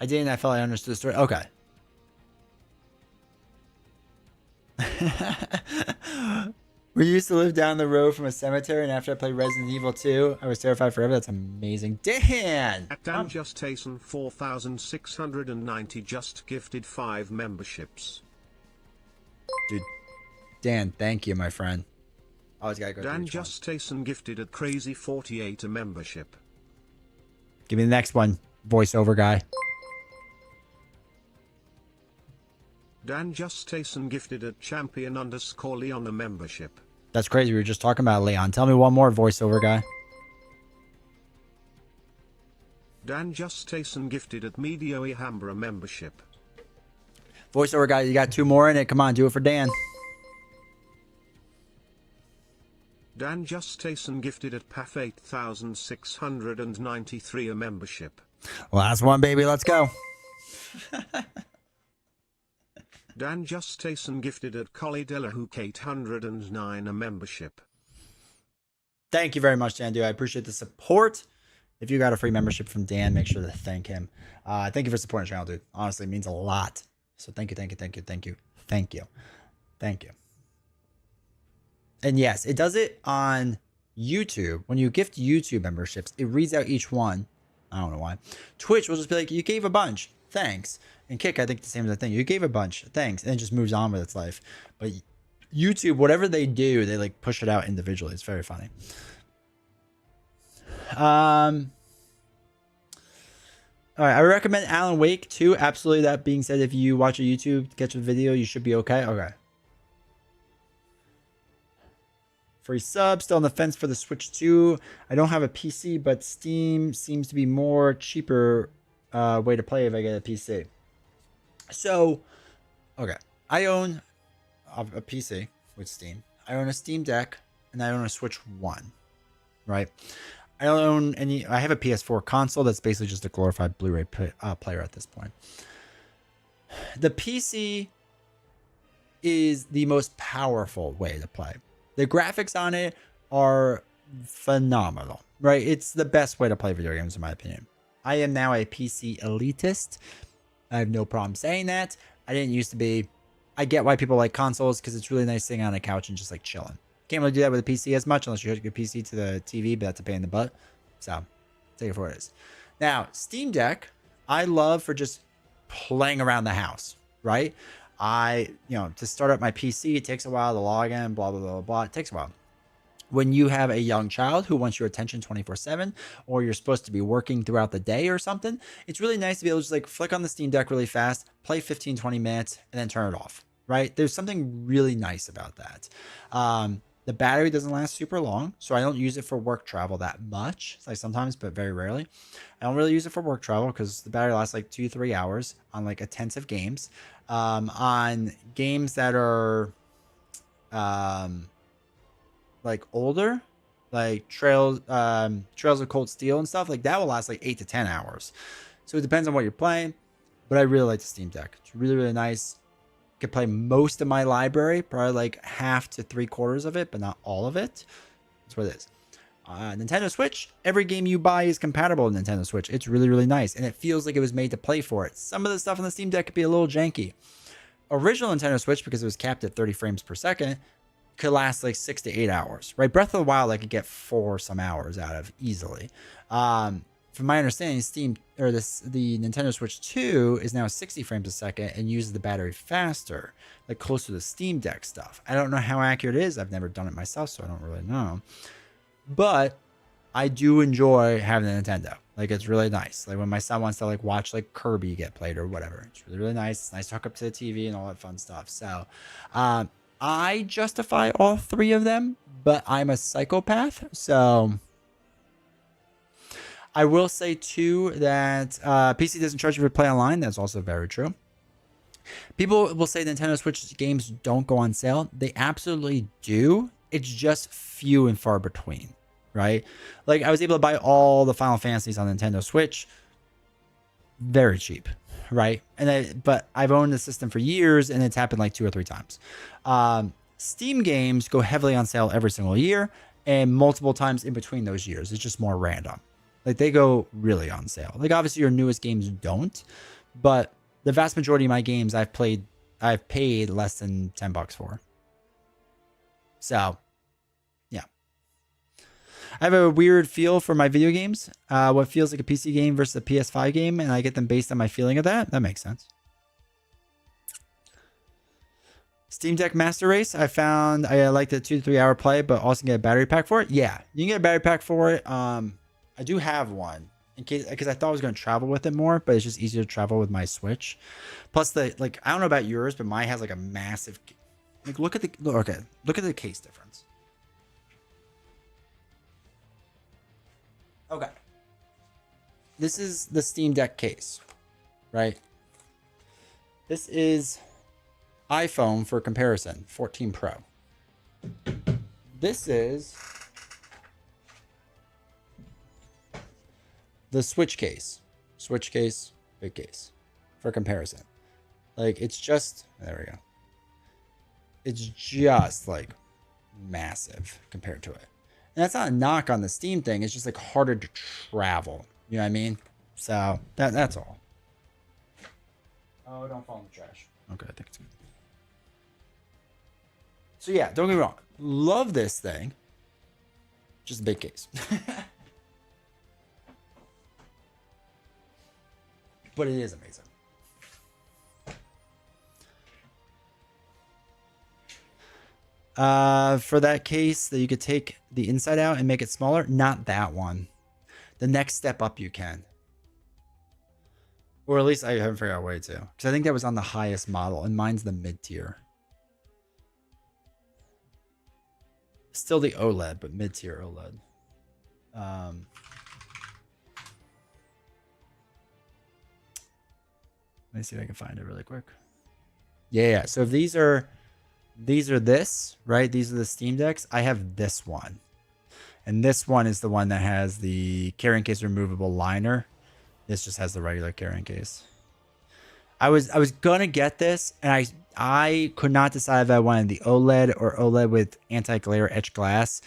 I didn't. I felt I understood the story. Okay. We used to live down the road from a cemetery, and after I played Resident Evil 2, I was terrified forever. That's amazing. Dan! Dan Justason 4690 just gifted 5 memberships. Dude, Dan, thank you, my friend. Always gotta go. Dan Justason gifted at Crazy 48 a membership. Give me the next one, voiceover guy. Dan Justason gifted at Champion_Leon a membership. That's crazy. We were just talking about Leon. Tell me one more, voiceover guy. Dan Justason gifted at Medio Ihambra a membership. Voiceover guy, you got 2 more in it. Come on, do it for Dan. Dan Justason gifted at Paf 8693 a membership. Last one, baby. Let's go. Dan Justason gifted at Collie Delahook 809 a membership. Thank you very much, Dan. Dude, I appreciate the support. If you got a free membership from Dan, make sure to thank him. Thank you for supporting the channel, dude. Honestly, it means a lot. So thank you. And yes, it does it on YouTube. When you gift YouTube memberships, it reads out each one. I don't know why. Twitch will just be like, you gave a bunch. Thanks. And Kick, I think the same thing. You gave a bunch. Thanks. And it just moves on with its life. But YouTube, whatever they do, they like push it out individually. It's very funny. All right. I recommend Alan Wake 2. Absolutely. That being said, if you watch a YouTube, catch a video, you should be okay. Okay. Free sub, still on the fence for the Switch 2. I don't have a PC, but Steam seems to be more cheaper way to play if I get a PC. So, okay. I own a PC with Steam. I own a Steam Deck, and I own a Switch 1, right? I don't own any. I have a PS4 console that's basically just a glorified Blu-ray player at this point. The PC is the most powerful way to play. The graphics on it are phenomenal. right? It's the best way to play video games, in my opinion. I am now a PC elitist. I have no problem saying that. I didn't used to be. I get why people like consoles because it's really nice sitting on a couch and just like chilling. Can't really do that with a PC as much unless you hook your PC to the TV, but that's a pain in the butt. So take it for what it is. Now, Steam Deck, I love for just playing around the house, right? To start up my PC, it takes a while to log in, blah, blah, blah, blah. It takes a while. When you have a young child who wants your attention 24/7, or you're supposed to be working throughout the day or something, it's really nice to be able to just like flick on the Steam Deck really fast, play 15, 20 minutes, and then turn it off, right? There's something really nice about that. The battery doesn't last super long, so I don't use it for work travel that much. It's like sometimes, but very rarely. I don't really use it for work travel because the battery lasts like 2-3 hours on like intensive games. On games that are like older, like Trails of Cold Steel and stuff, like that will last like 8 to 10 hours. So it depends on what you're playing, but I really like the Steam Deck. It's really, really nice. Could play most of my library, probably like half to 3/4 of it, but not all of it. That's what it is. Nintendo Switch, every game you buy is compatible with Nintendo Switch. It's really, really nice, and it feels like it was made to play for it. Some of the stuff on the Steam Deck could be a little janky. Original Nintendo Switch, because it was capped at 30 frames per second, could last like 6 to 8 hours, right? Breath of the Wild, I could get 4 some hours out of easily. From my understanding, the Nintendo Switch 2 is now 60 frames a second and uses the battery faster, like close to the Steam Deck stuff. I don't know how accurate it is. I've never done it myself, so I don't really know. But I do enjoy having a Nintendo. Like, it's really nice. Like when my son wants to like watch like Kirby get played or whatever, it's really, really nice. It's nice to hook up to the TV and all that fun stuff. So, I justify all 3 of them, but I'm a psychopath, so I will say too that PC doesn't charge you for play online. That's also very true. People will say Nintendo Switch games don't go on sale. They absolutely do. It's just few and far between, right? Like I was able to buy all the Final Fantasies on Nintendo Switch very cheap, right? But I've owned the system for years, and it's happened like 2 or 3 times. Steam games go heavily on sale every single year, and multiple times in between those years. It's just more random. Like they go really on sale. Like obviously your newest games don't, but the vast majority of my games I've paid less than $10 for. So, yeah. I have a weird feel for my video games. What feels like a PC game versus a PS5 game, and I get them based on my feeling of that. That makes sense. Steam Deck Master Race, I found I like the 2 to 3 hour play, but also get a battery pack for it. Yeah, you can get a battery pack for it. I do have one in case, because I thought I was going to travel with it more, but it's just easier to travel with my Switch. Plus I don't know about yours, but mine has like a massive, like look at the case difference. Okay. This is the Steam Deck case, right? This is iPhone for comparison, 14 Pro. This is the Switch case, big case for comparison. Like it's just, there we go. It's just like massive compared to it. And that's not a knock on the Steam thing. It's just like harder to travel. You know what I mean? So that's all. Oh, don't fall in the trash. Okay, I think it's good. So yeah, don't get me wrong. Love this thing. Just a big case. But it is amazing. For that case that you could take the inside out and make it smaller, not that one. The next step up you can. Or at least I haven't figured out a way to. Because I think that was on the highest model, and mine's the mid-tier. Still the OLED, but mid-tier OLED. Let me see if I can find it really quick. Yeah. So if these are this, right? These are the Steam Decks. I have this one. And this one is the one that has the carrying case removable liner. This just has the regular carrying case. I was gonna get this, and I could not decide if I wanted the OLED or OLED with anti-glare etched glass.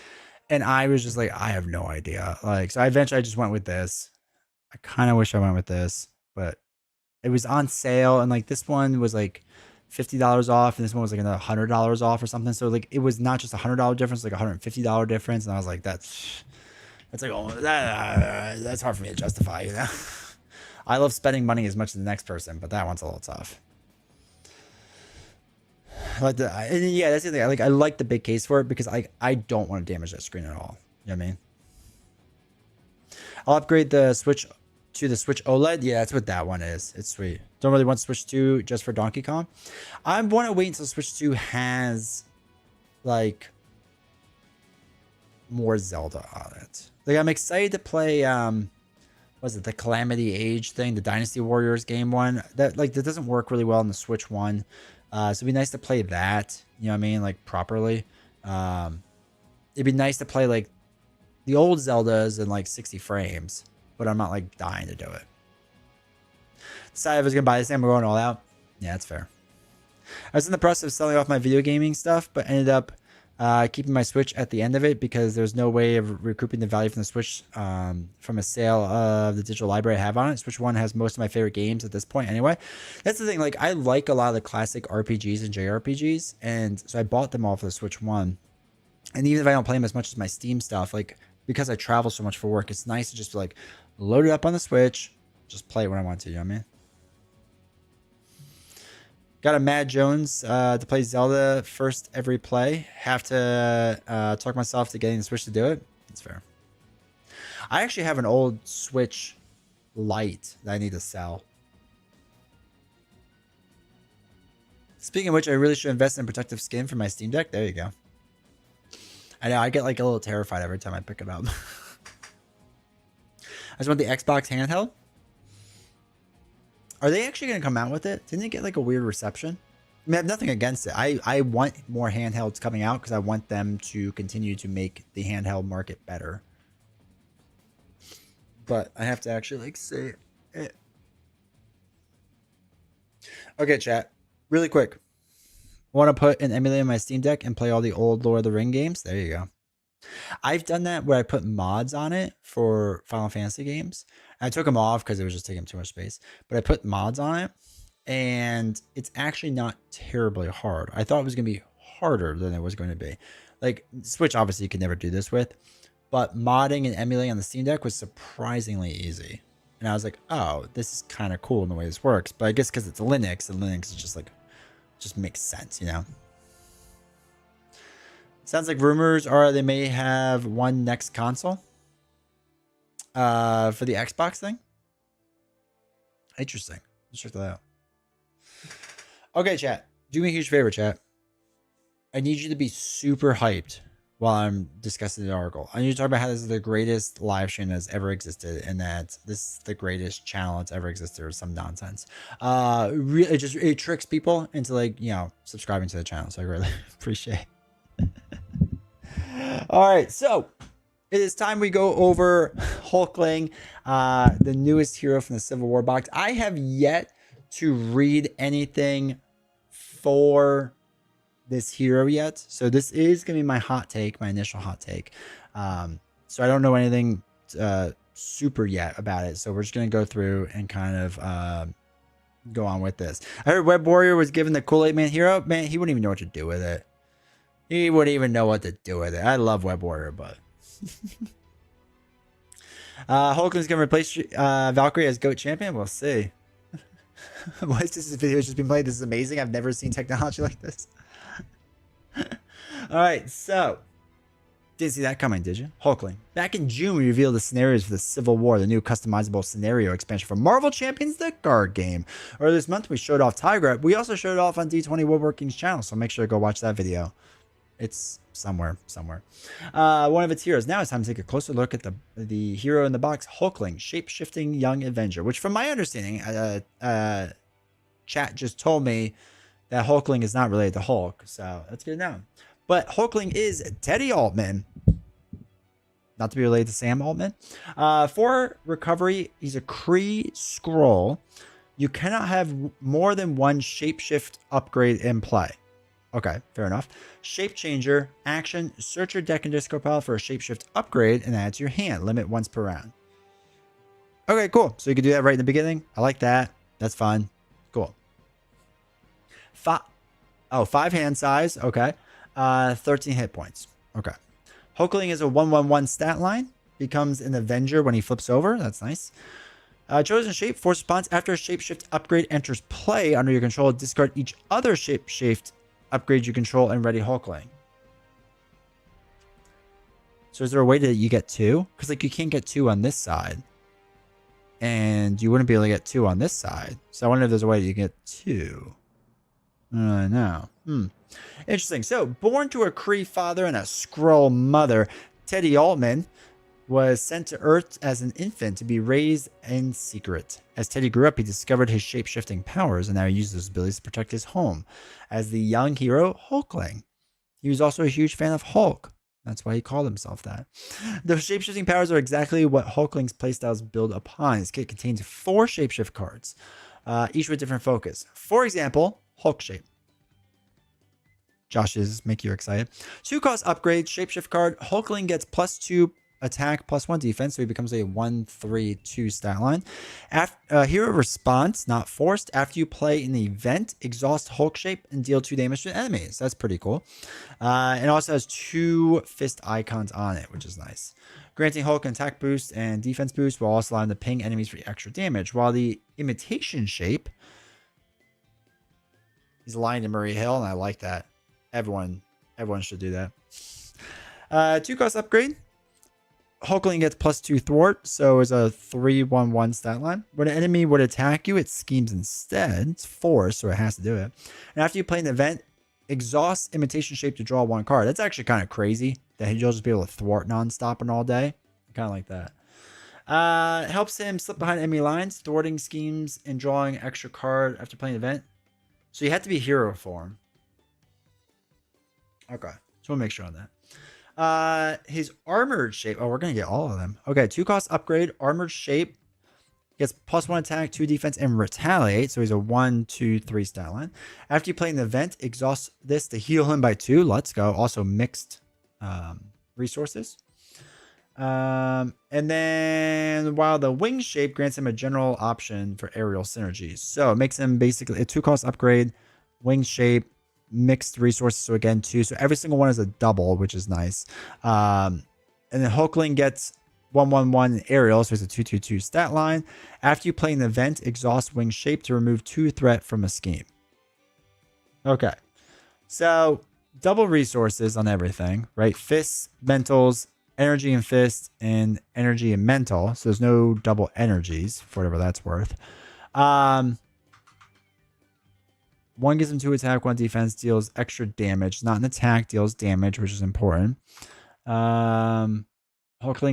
And I was just like, I have no idea. Like, so I just went with this. I kind of wish I went with this, but it was on sale, and like this one was like $50 off, and this one was like another $100 off or something. So like it was not just $100 difference, like $150 difference, and I was like, that's like, oh, that's hard for me to justify, you know. I love spending money as much as the next person, but that one's a little tough. Like yeah, that's the thing. I like the big case for it because I don't want to damage that screen at all. You know what I mean? I'll upgrade the Switch to the Switch OLED. Yeah, that's what that one is. It's sweet. Don't really want Switch 2 just for Donkey Kong. I want to wait until Switch 2 has like more Zelda on it. Like I'm excited to play was it the Calamity Age thing, the Dynasty Warriors game one? That doesn't work really well on the Switch one. So it'd be nice to play that, you know what I mean, like properly. It'd be nice to play like the old Zeldas in like 60 frames, but I'm not like dying to do it. Decided I was gonna buy this thing, we're going all out. Yeah, that's fair. I was in the process of selling off my video gaming stuff, but ended up keeping my Switch at the end of it because there's no way of recouping the value from the Switch from a sale of the digital library I have on it. Switch 1 has most of my favorite games at this point anyway. That's the thing, like I like a lot of the classic RPGs and JRPGs, and so I bought them all for the Switch 1. And even if I don't play them as much as my Steam stuff, like because I travel so much for work, it's nice to just like load it up on the Switch, just play it when I want to, you know what I mean? Got a Mad Jones to play Zelda first every play. Have to talk myself to getting the Switch to do it. That's fair. I actually have an old Switch Lite that I need to sell. Speaking of which, I really should invest in protective skin for my Steam Deck. There you go. I know, I get like a little terrified every time I pick it up. I just want the Xbox handheld. Are they actually going to come out with it? Didn't it get like a weird reception? I mean, I have nothing against it. I want more handhelds coming out because I want them to continue to make the handheld market better. But I have to actually like say it. Okay, chat. Really quick. I want to put an emulator in my Steam Deck and play all the old Lord of the Ring games. There you go. I've done that where I put mods on it for Final Fantasy games. I took them off because it was just taking too much space. But I put mods on it, and it's actually not terribly hard. I thought it was going to be harder than it was going to be. Like, Switch, obviously, you could never do this with. But modding and emulating on the Steam Deck was surprisingly easy. And I was like, oh, this is kind of cool in the way this works. But I guess because it's Linux, and Linux is just like, just makes sense, you know? Sounds like rumors are they may have one next console for the Xbox thing. Interesting. Let's check that out. Okay, chat. Do me a huge favor, chat. I need you to be super hyped while I'm discussing the article. I need to talk about how this is the greatest live stream that's ever existed, and that this is the greatest channel that's ever existed, or some nonsense. Really, it tricks people into like, you know, subscribing to the channel. So I really appreciate it. All right, so it is time we go over Hulkling, the newest hero from the Civil War box. I have yet to read anything for this hero yet, so this is gonna be my hot take, my initial hot take. So I don't know anything super yet about it, so we're just gonna go through and kind of go on with this. I heard Web Warrior was given the Kool-Aid Man hero. Man, he wouldn't even know what to do with it. He wouldn't even know what to do with it. I love Web Warrior, but Hulkling's gonna replace Valkyrie as GOAT champion. We'll see. Why is this video just been played? This is amazing. I've never seen technology like this. All right, so didn't see that coming, did you? Hulkling. Back in June, we revealed the scenarios for the Civil War, the new customizable scenario expansion for Marvel Champions, the card game. Earlier this month, we showed off Tigra. We also showed it off on D20 Woodworking's channel, so make sure to go watch that video. It's somewhere. One of its heroes. Now it's time to take a closer look at the hero in the box, Hulkling, shape-shifting young Avenger, which from my understanding, chat just told me that Hulkling is not related to Hulk, so that's good now. But Hulkling is Teddy Altman, not to be related to Sam Altman. For recovery, he's a Kree Skrull. You cannot have more than one shapeshift upgrade in play. Okay, fair enough. Shape changer, action, search your deck and discard pile for a shapeshift upgrade and add to your hand. Limit once per round. Okay, cool. So you can do that right in the beginning. I like that. That's fun. Cool. 5 hand size. Okay. 13 hit points. Okay. Hulkling is a 1/1/1 stat line. Becomes an Avenger when he flips over. That's nice. Chosen shape, force response. After a shapeshift upgrade enters play under your control, discard each other shapeshift upgrade you control and ready Hulkling. So is there a way that you get 2? Because like you can't get 2 on this side. And you wouldn't be able to get 2 on this side. So I wonder if there's a way that you can get 2. No. Interesting. So, born to a Kree father and a Skrull mother, Teddy Altman was sent to Earth as an infant to be raised in secret. As Teddy grew up, he discovered his shape-shifting powers and now he uses those abilities to protect his home as the young hero Hulkling. He was also a huge fan of Hulk. That's why he called himself that. The shape-shifting powers are exactly what Hulkling's playstyles build upon. His kit contains 4 shapeshift cards, each with different focus. For example, Hulk shape. Josh's make you excited. 2 cost upgrade, shapeshift card. Hulkling gets +2 attack, +1 defense, so he becomes a 1/3/2 stat line. Hero response, not forced. After you play an event, exhaust Hulk shape and deal 2 damage to enemies. That's pretty cool. It also has 2 fist icons on it, which is nice. Granting Hulk an attack boost and defense boost while also allowing to ping enemies for extra damage. While the imitation shape, he's aligned to Murray Hill, and I like that. Everyone should do that. 2 cost upgrade. Hulkling gets +2 thwart, so it's a 3/1/1 stat line. When an enemy would attack you, it schemes instead. It's force, so it has to do it. And after you play an event, exhaust imitation shape to draw 1 card. That's actually kind of crazy that you'll just be able to thwart nonstop and all day. Kind of like that. Helps him slip behind enemy lines, thwarting schemes and drawing extra card after playing an event. So you have to be hero form. Okay, so we'll make sure on that. His armored shape. Oh, we're gonna get all of them. Okay, 2 cost upgrade. Armored shape gets +1 attack, 2 defense, and retaliate. So he's a 1/2/3 stat line. After you play an event, exhaust this to heal him by 2. Let's go. Also mixed resources. And then while the wing shape grants him a general option for aerial synergies. So it makes him basically a 2 cost upgrade, wing shape, mixed resources. So again, 2. So every single one is a double, which is nice. And then Hulkling gets 1/1/1 aerial. So it's a 2/2/2 stat line. After you play an event, exhaust wing shape to remove 2 threat from a scheme. Okay. So double resources on everything, right? Fists, mentals, energy and fist, and energy and mental. So there's no double energies for whatever that's worth. 1 gives him 2 attack, 1 defense, deals extra damage. Not an attack, deals damage, which is important. Hulkling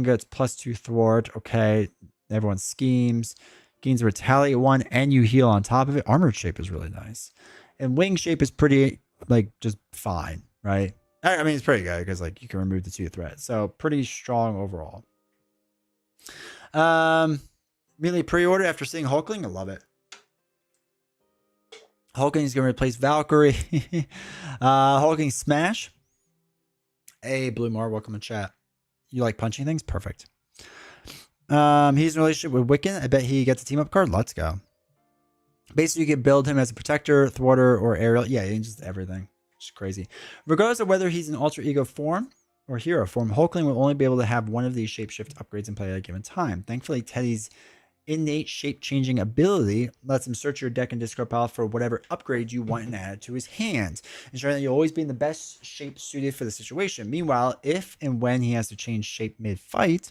gets +2 thwart. Okay. Everyone schemes. Gains a retaliate 1, and you heal on top of it. Armored shape is really nice. And wing shape is pretty, like, just fine, right? I mean, it's pretty good because, like, you can remove the 2 threat. So pretty strong overall. Immediately pre-order after seeing Hulkling. I love it. Hulkling is going to replace Valkyrie. Hulkling Smash. Hey, Blue Mar, welcome to chat. You like punching things? Perfect. He's in a relationship with Wiccan. I bet he gets a team up card. Let's go. Basically, you can build him as a protector, thwarter, or aerial. Yeah, just everything. It's crazy. Regardless of whether he's in alter ego form or hero form, Hulkling will only be able to have one of these shapeshift upgrades in play at a given time. Thankfully, Teddy's innate shape-changing ability lets him search your deck and discard pile for whatever upgrade you want and add to his hand, ensuring that you'll always be in the best shape suited for the situation. Meanwhile, if and when he has to change shape mid-fight,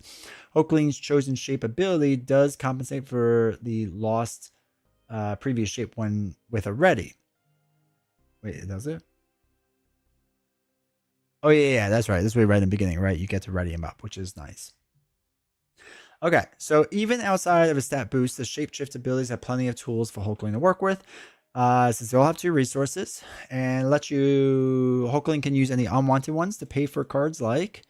Hulkling's chosen shape ability does compensate for the lost previous shape when with a ready. Wait, does it? Oh, yeah, that's right. This way right in the beginning, right? You get to ready him up, which is nice. Okay, so even outside of a stat boost, the shapeshift abilities have plenty of tools for Hulkling to work with. Since they all have 2 resources, and Hulkling can use any unwanted ones to pay for cards like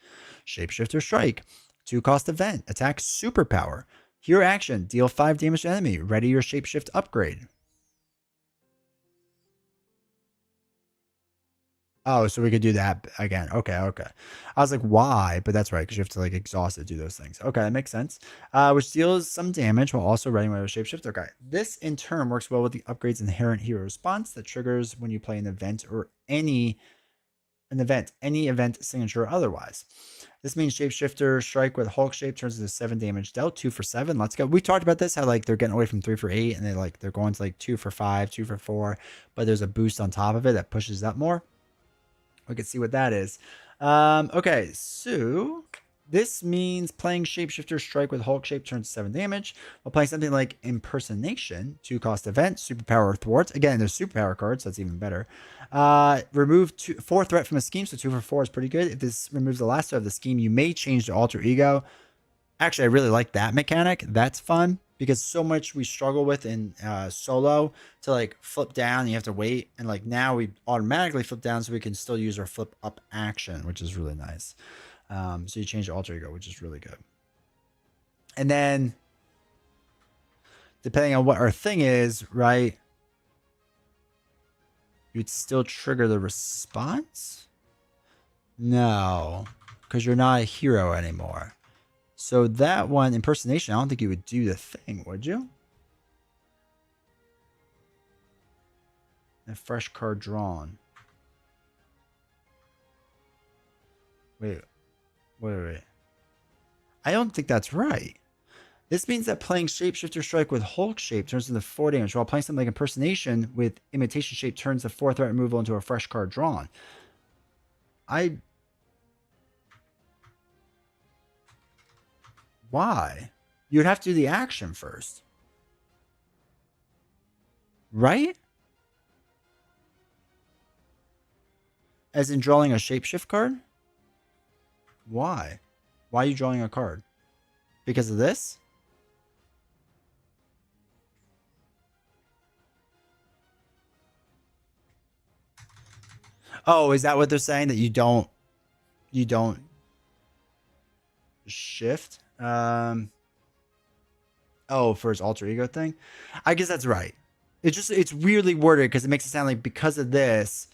Shapeshift or Strike, 2 cost event, attack superpower, hero action, deal 5 damage to enemy, ready your shapeshift upgrade. Oh, so we could do that again. Okay, okay. I was like, why? But that's right, because you have to like exhaust it, do those things. Okay, that makes sense. Which deals some damage while also running with a shapeshift. Okay. This in turn works well with the upgrade's inherent hero response that triggers when you play an event or any event signature or otherwise. This means shapeshifter strike with Hulk shape turns into 7 damage dealt, 2 for 7. Let's go. We talked about this, how like they're getting away from 3 for 8 and they're going to like 2 for 5, 2 for 4, but there's a boost on top of it that pushes up more. We can see what that is. Okay, so this means playing Shapeshifter Strike with Hulk Shape turns 7 damage. While playing something like Impersonation, 2-cost event, Superpower Thwart. Again, there's Superpower cards, so that's even better. Remove 4 threat from a scheme, so 2 for 4 is pretty good. If this removes the last threat of the scheme, you may change to Alter Ego. Actually, I really like that mechanic. That's fun because so much we struggle with in solo to like flip down and you have to wait. And like now we automatically flip down so we can still use our flip up action, which is really nice. So you change the alter ego, which is really good. And then depending on what our thing is, right, you'd still trigger the response? No, because you're not a hero anymore. So that one, impersonation, I don't think you would do the thing, would you? A fresh card drawn. Wait. I don't think that's right. This means that playing Shapeshifter Strike with Hulk Shape turns into 4 damage, while playing something like Impersonation with Imitation Shape turns the 4 threat removal into a fresh card drawn. Why? You'd have to do the action first. Right? As in drawing a shapeshift card? Why? Why are you drawing a card? Because of this? Oh, is that what they're saying? That you don't shift? Oh, for his alter ego thing? I guess that's right. It's weirdly worded because it makes it sound like because of this,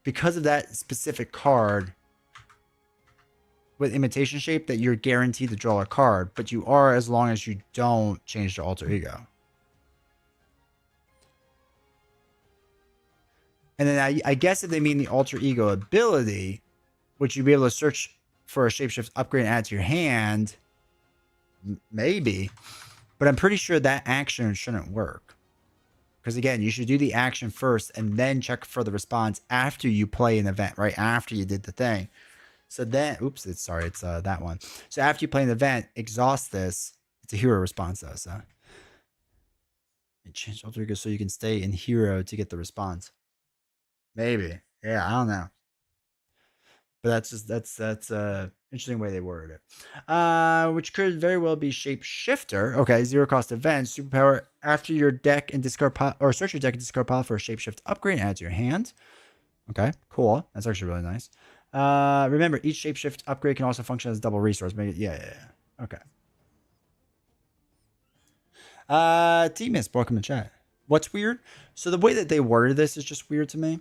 because of that specific card with imitation shape, that you're guaranteed to draw a card, but you are as long as you don't change the alter ego. And then I guess if they mean the alter ego ability, which you'd be able to search for a shapeshift upgrade and add to your hand, maybe. But I'm pretty sure that action shouldn't work. Because again, you should do the action first and then check for the response after you play an event, right? After you did the thing. So then, oops, it's that one. So after you play an event, exhaust this. It's a hero response though, so. And change alter ego so you can stay in hero to get the response. Maybe. Yeah, I don't know. But that's interesting way they worded it. Which could very well be shapeshifter. Okay, 0 cost event, superpower after your deck and discard pile, or search your deck and discard pile for a shapeshift upgrade and add to your hand. Okay, cool. That's actually really nice. Remember, each shapeshift upgrade can also function as a double resource. Make it, yeah. Okay. T-Miss, welcome to chat. What's weird? So the way that they worded this is just weird to me.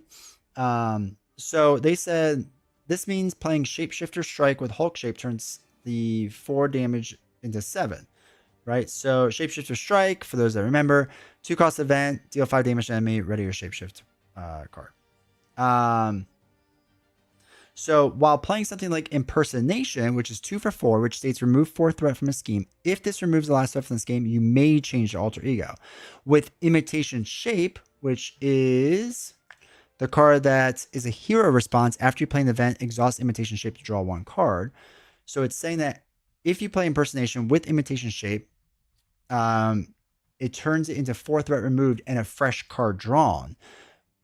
So they said this means playing Shapeshifter Strike with Hulk Shape turns the 4 damage into 7, right? So Shapeshifter Strike, for those that remember, 2-cost event, deal 5 damage to enemy, ready your Shapeshift card. So while playing something like Impersonation, which is 2 for 4, which states remove 4 threat from a scheme, if this removes the last threat from this game, you may change the alter ego. With Imitation Shape, which is the card that is a hero response after you play an event, exhaust Imitation Shape to draw 1 card. So it's saying that if you play Impersonation with Imitation Shape, it turns it into 4 threat removed and a fresh card drawn.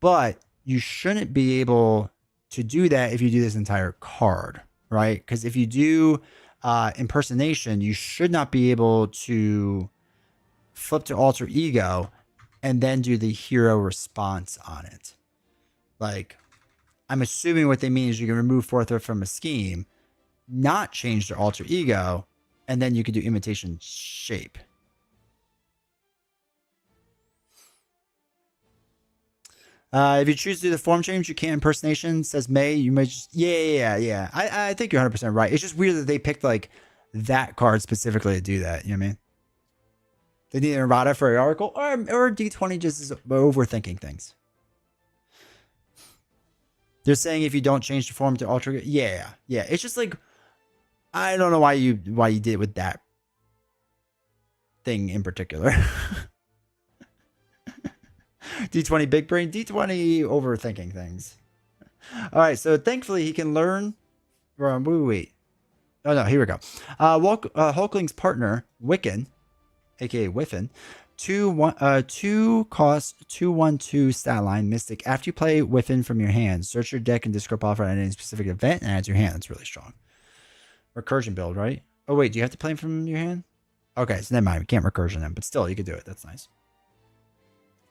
But you shouldn't be able to do that if you do this entire card, right? Because if you do Impersonation, you should not be able to flip to alter ego and then do the hero response on it. Like, I'm assuming what they mean is you can remove 4 threat from a scheme, not change the alter ego, and then you can do Imitation Shape. If you choose to do the form change, you can't impersonation, says May. You may just, yeah. I think you're 100% right. It's just weird that they picked like that card specifically to do that. You know what I mean? They need an errata for an article, or D20 just is overthinking things. They're saying if you don't change the form to alter, yeah. It's just like, I don't know why you did it with that thing in particular. D20 big brain, D20 overthinking things. All right, so thankfully he can learn. Wait. Oh no, here we go. Hulkling's partner, Wiccan, aka Whiffin, 2 cost 2/1/2 stat line Mystic. After you play Whiffin from your hand, search your deck and discard off at any specific event and add to your hand. That's really strong. Recursion build, right? Oh wait, do you have to play him from your hand? Okay, so never mind. We can't recursion him, but still, you could do it. That's nice.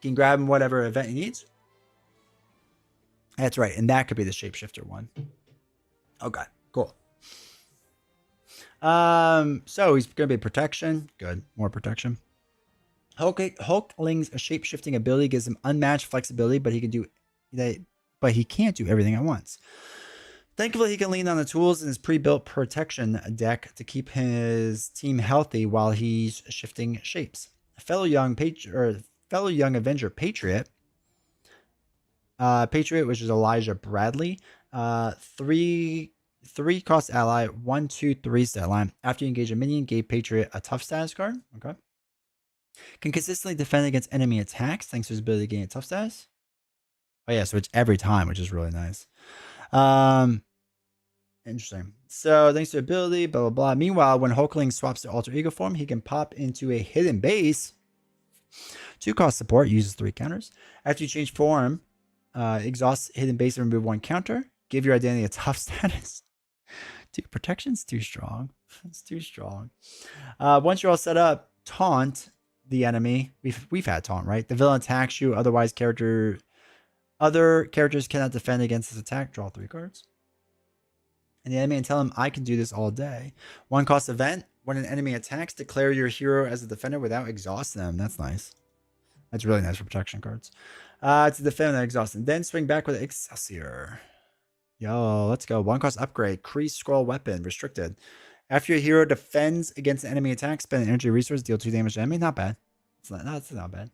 You can grab him whatever event he needs. That's right, and that could be the shapeshifter one. Okay, cool. So he's gonna be protection. Good, more protection. Hulkling's shape-shifting ability gives him unmatched flexibility, but he can do that. But he can't do everything at once. Thankfully, he can lean on the tools in his pre-built protection deck to keep his team healthy while he's shifting shapes. Fellow young Avenger Patriot. Patriot, which is Elijah Bradley. 3 cost ally, 1, 2, 3 stat line. After you engage a minion, gave Patriot a tough status card. Okay. Can consistently defend against enemy attacks thanks to his ability to gain a tough status. Oh yeah, so it's every time, which is really nice. Interesting. So thanks to ability, blah blah blah. Meanwhile, when Hulkling swaps to alter ego form, he can pop into a hidden base. 2 cost support, uses 3 counters. After you change form, exhaust hidden base and remove 1 counter. Give your identity a tough status. Dude, protection's too strong. It's too strong. Once you're all set up, taunt the enemy. We've had taunt, right? The villain attacks you. Other characters cannot defend against this attack. Draw 3 cards. And the enemy, and tell him I can do this all day. 1 cost event. When an enemy attacks, declare your hero as a defender without exhausting them. That's nice. That's really nice for protection cards. To defend without exhausting. Then swing back with accessory. Yo, let's go. 1 cost upgrade. Kree scroll weapon. Restricted. After your hero defends against an enemy attack, spend an energy resource, deal 2 damage to enemy. Not bad. That's not bad.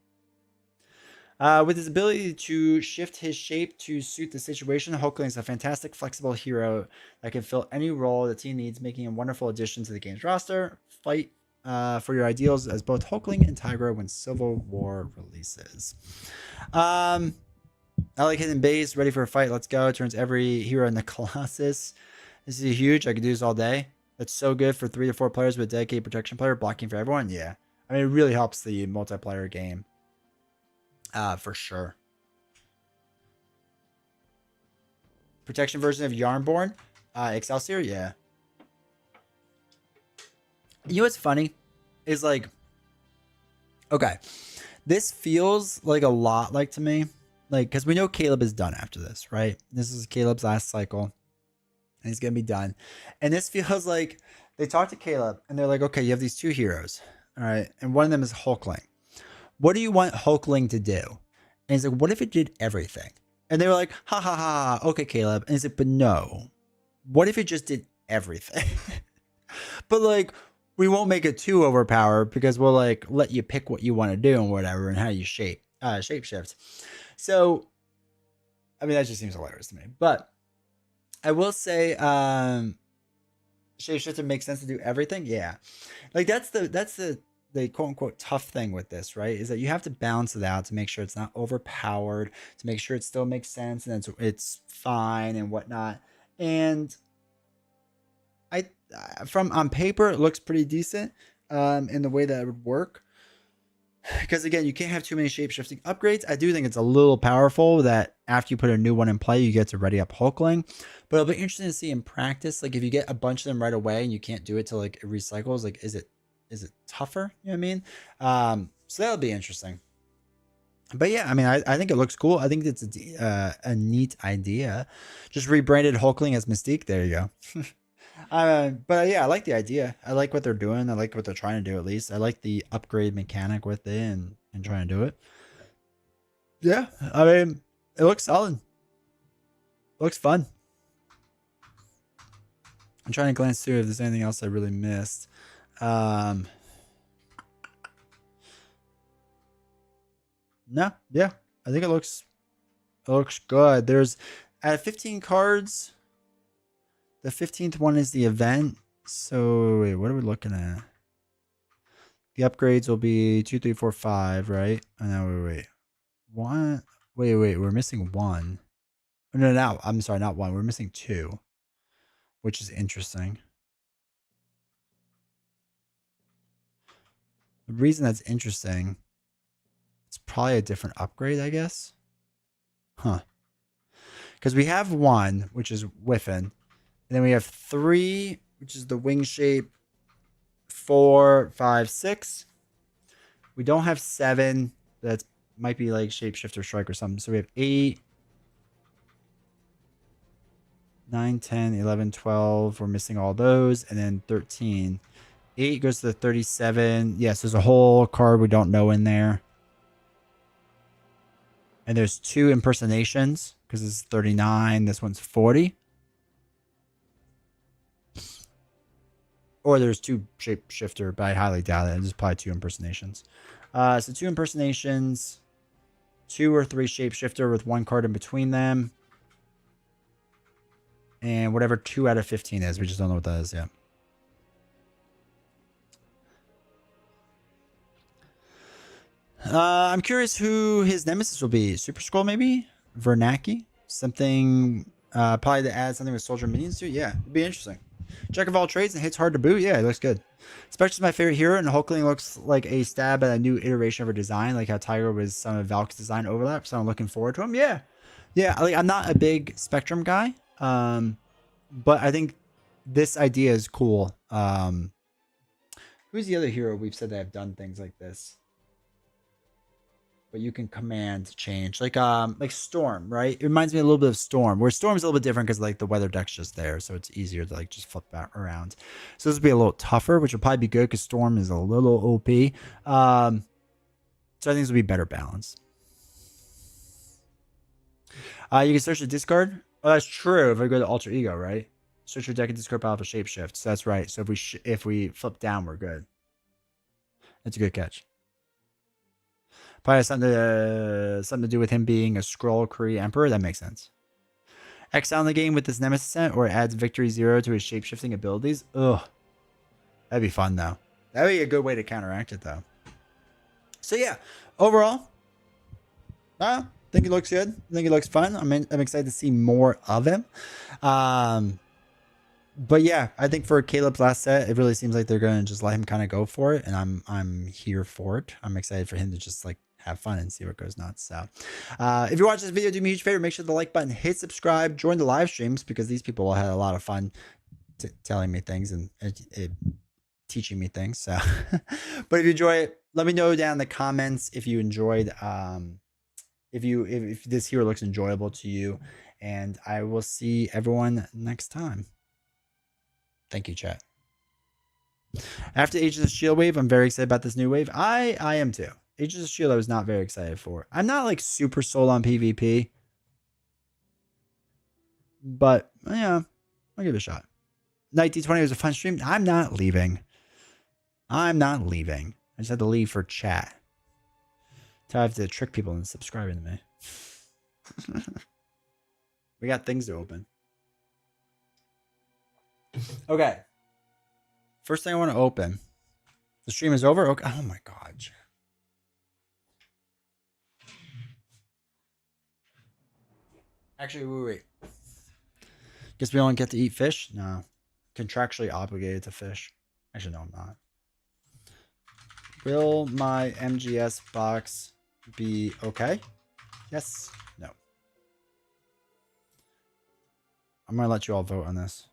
With his ability to shift his shape to suit the situation, Hulkling is a fantastic, flexible hero that can fill any role the team needs, making a wonderful addition to the game's roster. Fight for your ideals as both Hulkling and Tigra when Civil War releases. I like hidden base, ready for a fight. Let's go. Turns every hero into Colossus. This is huge. I could do this all day. That's so good for 3 to 4 players with a dedicated protection player, blocking for everyone. Yeah. I mean, it really helps the multiplayer game. For sure. Protection version of Yarnborn. Excelsior, yeah. You know what's funny? Is like, okay, this feels like a lot like to me. Like, because we know Caleb is done after this, right? This is Caleb's last cycle. And he's going to be done. And this feels like they talked to Caleb and they're like, okay, you have these 2 heroes. All right. And one of them is Hulkling. What do you want Hulkling to do? And he's like, what if it did everything? And they were like, ha ha ha. Okay, Caleb. And he's like, but no. What if it just did everything? But like, we won't make it too overpowered because we'll like let you pick what you want to do and whatever and how you shapeshift. So, I mean, that just seems hilarious to me. But I will say, shapeshifter makes sense to do everything. Yeah, like that's the quote unquote tough thing with this, right? Is that you have to balance it out to make sure it's not overpowered, to make sure it still makes sense and it's fine and whatnot. And from on paper, it looks pretty decent in the way that it would work. Because again, you can't have too many shape-shifting upgrades. I do think it's a little powerful that after you put a new one in play, you get to ready up Hulkling. But it'll be interesting to see in practice. Like if you get a bunch of them right away and you can't do it till like it recycles, like is it tougher? You know what I mean? So that'll be interesting. But yeah, I mean, I think it looks cool. I think it's a neat idea. Just rebranded Hulkling as Mystique. There you go. But yeah, I like the idea. I like what they're doing. I like what they're trying to do, at least. I like the upgrade mechanic with it and trying to do it. Yeah, I mean, It looks solid. It looks fun. I'm trying to glance through if there's anything else I really missed. No, yeah, I think it looks good. There's at 15 cards. The 15th one is the event. So wait, what are we looking at? The upgrades will be 2, 3, 4, 5, right? Oh, no, wait. One. Wait, we're missing one. No, I'm sorry, not one. We're missing 2, which is interesting. The reason that's interesting, it's probably a different upgrade, I guess. Huh. Because we have 1, which is Whiffin. And then we have 3, which is the wing shape. 4, 5, 6. We don't have 7. That might be like shapeshifter strike or something. So we have 8, 9, 10, 11, 12. We're missing all those. And then 13. 8 goes to the 37. Yes, there's a whole card we don't know in there. And there's 2 impersonations because this is 39. This one's 40. Or there's 2 shapeshifter, but I highly doubt it. There's probably 2 impersonations. So 2 impersonations, 2 or 3 shapeshifter with 1 card in between them. And whatever 2 out of 15 is. We just don't know what that is yet. I'm curious who his nemesis will be. Super Scroll, maybe? Vernaki? Something, probably to add something with soldier minions to? Yeah, it'd be interesting. Jack of all trades and hits hard to boot. Yeah, it looks good. Especially my favorite hero, and Hulkling looks like a stab at a new iteration of her design, like how Tiger was some of Valk's design overlap. So I'm looking forward to him. Yeah. Like I'm not a big Spectrum guy, but I think this idea is cool. Who's the other hero we've said that have done things like this? But you can command to change, like Storm, right? It reminds me a little bit of Storm, where Storm's a little bit different because like the weather deck's just there, so it's easier to like just flip that around. So this will be a little tougher, which will probably be good because Storm is a little OP. So I think this will be better balanced. You can search the discard. Oh, that's true. If I go to Alter Ego, right? Search your deck and discard pile for shapeshift. So that's right. So if we flip down, we're good. That's a good catch. Probably has something to do with him being a Skrull Kree Emperor. That makes sense. Exile the game with this Nemesis set, or adds victory 0 to his shapeshifting abilities. Ugh. That'd be fun, though. That'd be a good way to counteract it, though. So, yeah. Overall, I think he looks good. I think he looks fun. I'm excited to see more of him. But yeah, I think for Caleb's last set, it really seems like they're going to just let him kind of go for it. And I'm here for it. I'm excited for him to just like have fun and see what goes nuts. So if you watch this video, do me a huge favor, make sure the like button, hit subscribe, join the live streams, because these people had a lot of fun telling me things and teaching me things. So but if you enjoy it, let me know down in the comments if you enjoyed, if this hero looks enjoyable to you, and I will see everyone next time. Thank you, chat. After Ages of Shield wave, I'm very excited about this new wave. I am too. Ages of Shield I was not very excited for. I'm not like super sold on PvP. But yeah, I'll give it a shot. Night D20 was a fun stream. I'm not leaving. I just had to leave for chat. So I have to trick people into subscribing to me. We got things to open. Okay. First thing I want to open. The stream is over? Okay. Oh my god. Actually, wait. Guess we don't get to eat fish? No. Contractually obligated to fish. Actually, no, I'm not. Will my MGS box be okay? Yes. No. I'm going to let you all vote on this.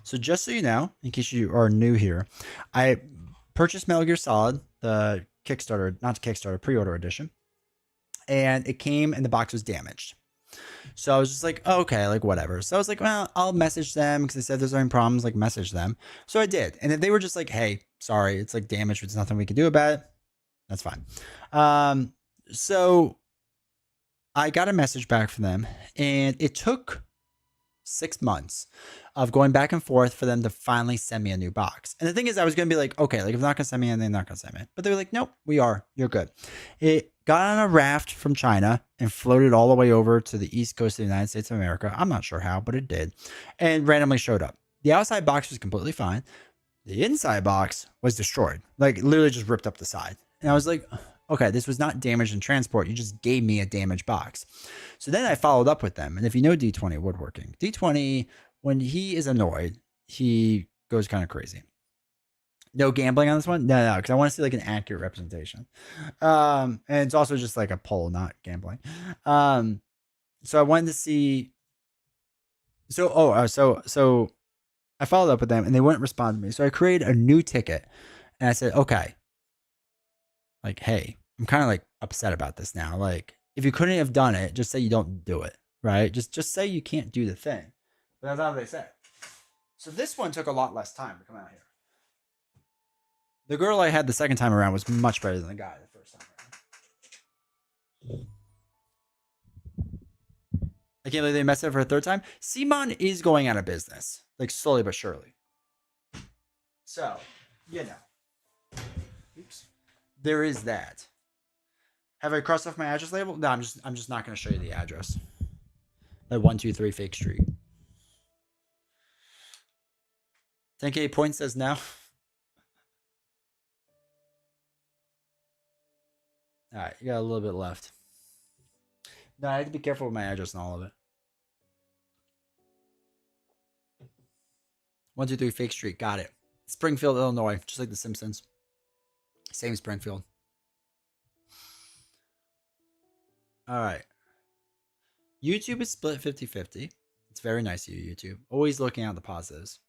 So just so you know, in case you are new here, I purchased Metal Gear Solid, the Kickstarter, not Kickstarter, pre-order edition. And it came and the box was damaged. So I was just like, oh, okay, like whatever. So I was like, well, I'll message them because they said there's any problems, like message them. So I did. And then they were just like, hey, sorry, it's like damaged. There's nothing we can do about it. That's fine. So I got a message back from them, and it took 6 months of going back and forth for them to finally send me a new box. And the thing is, I was going to be like, okay, like if they're not going to send me anything, they're not going to send me. But they were like, nope, we are. You're good. It got on a raft from China and floated all the way over to the east coast of the United States of America. I'm not sure how, but it did. And randomly showed up. The outside box was completely fine. The inside box was destroyed. Like literally just ripped up the side. And I was like, okay, this was not damaged in transport. You just gave me a damaged box. So then I followed up with them. And if you know D20 woodworking, D20, when he is annoyed, he goes kind of crazy. No gambling on this one? No, because I want to see like an accurate representation. And it's also just like a poll, not gambling. So I wanted to see. So I followed up with them and they wouldn't respond to me. So I created a new ticket and I said, okay, like, hey, I'm kind of like upset about this now. Like, if you couldn't have done it, just say you don't do it, right? Just say you can't do the thing. But that's not what they said. So this one took a lot less time to come out here. The girl I had the second time around was much better than the guy the first time around. I can't believe they messed up for a third time. Simon is going out of business, like slowly but surely. So, you know. Oops. There is that. Have I crossed off my address label? No, I'm just not going to show you the address. Like 123 Fake Street. 10K point says no. All right, you got a little bit left. No, I have to be careful with my address and all of it. 123 Fake Street, got it. Springfield, Illinois, just like The Simpsons. Same Springfield. All right. YouTube is split 50-50. It's very nice of you, YouTube. Always looking at the positives.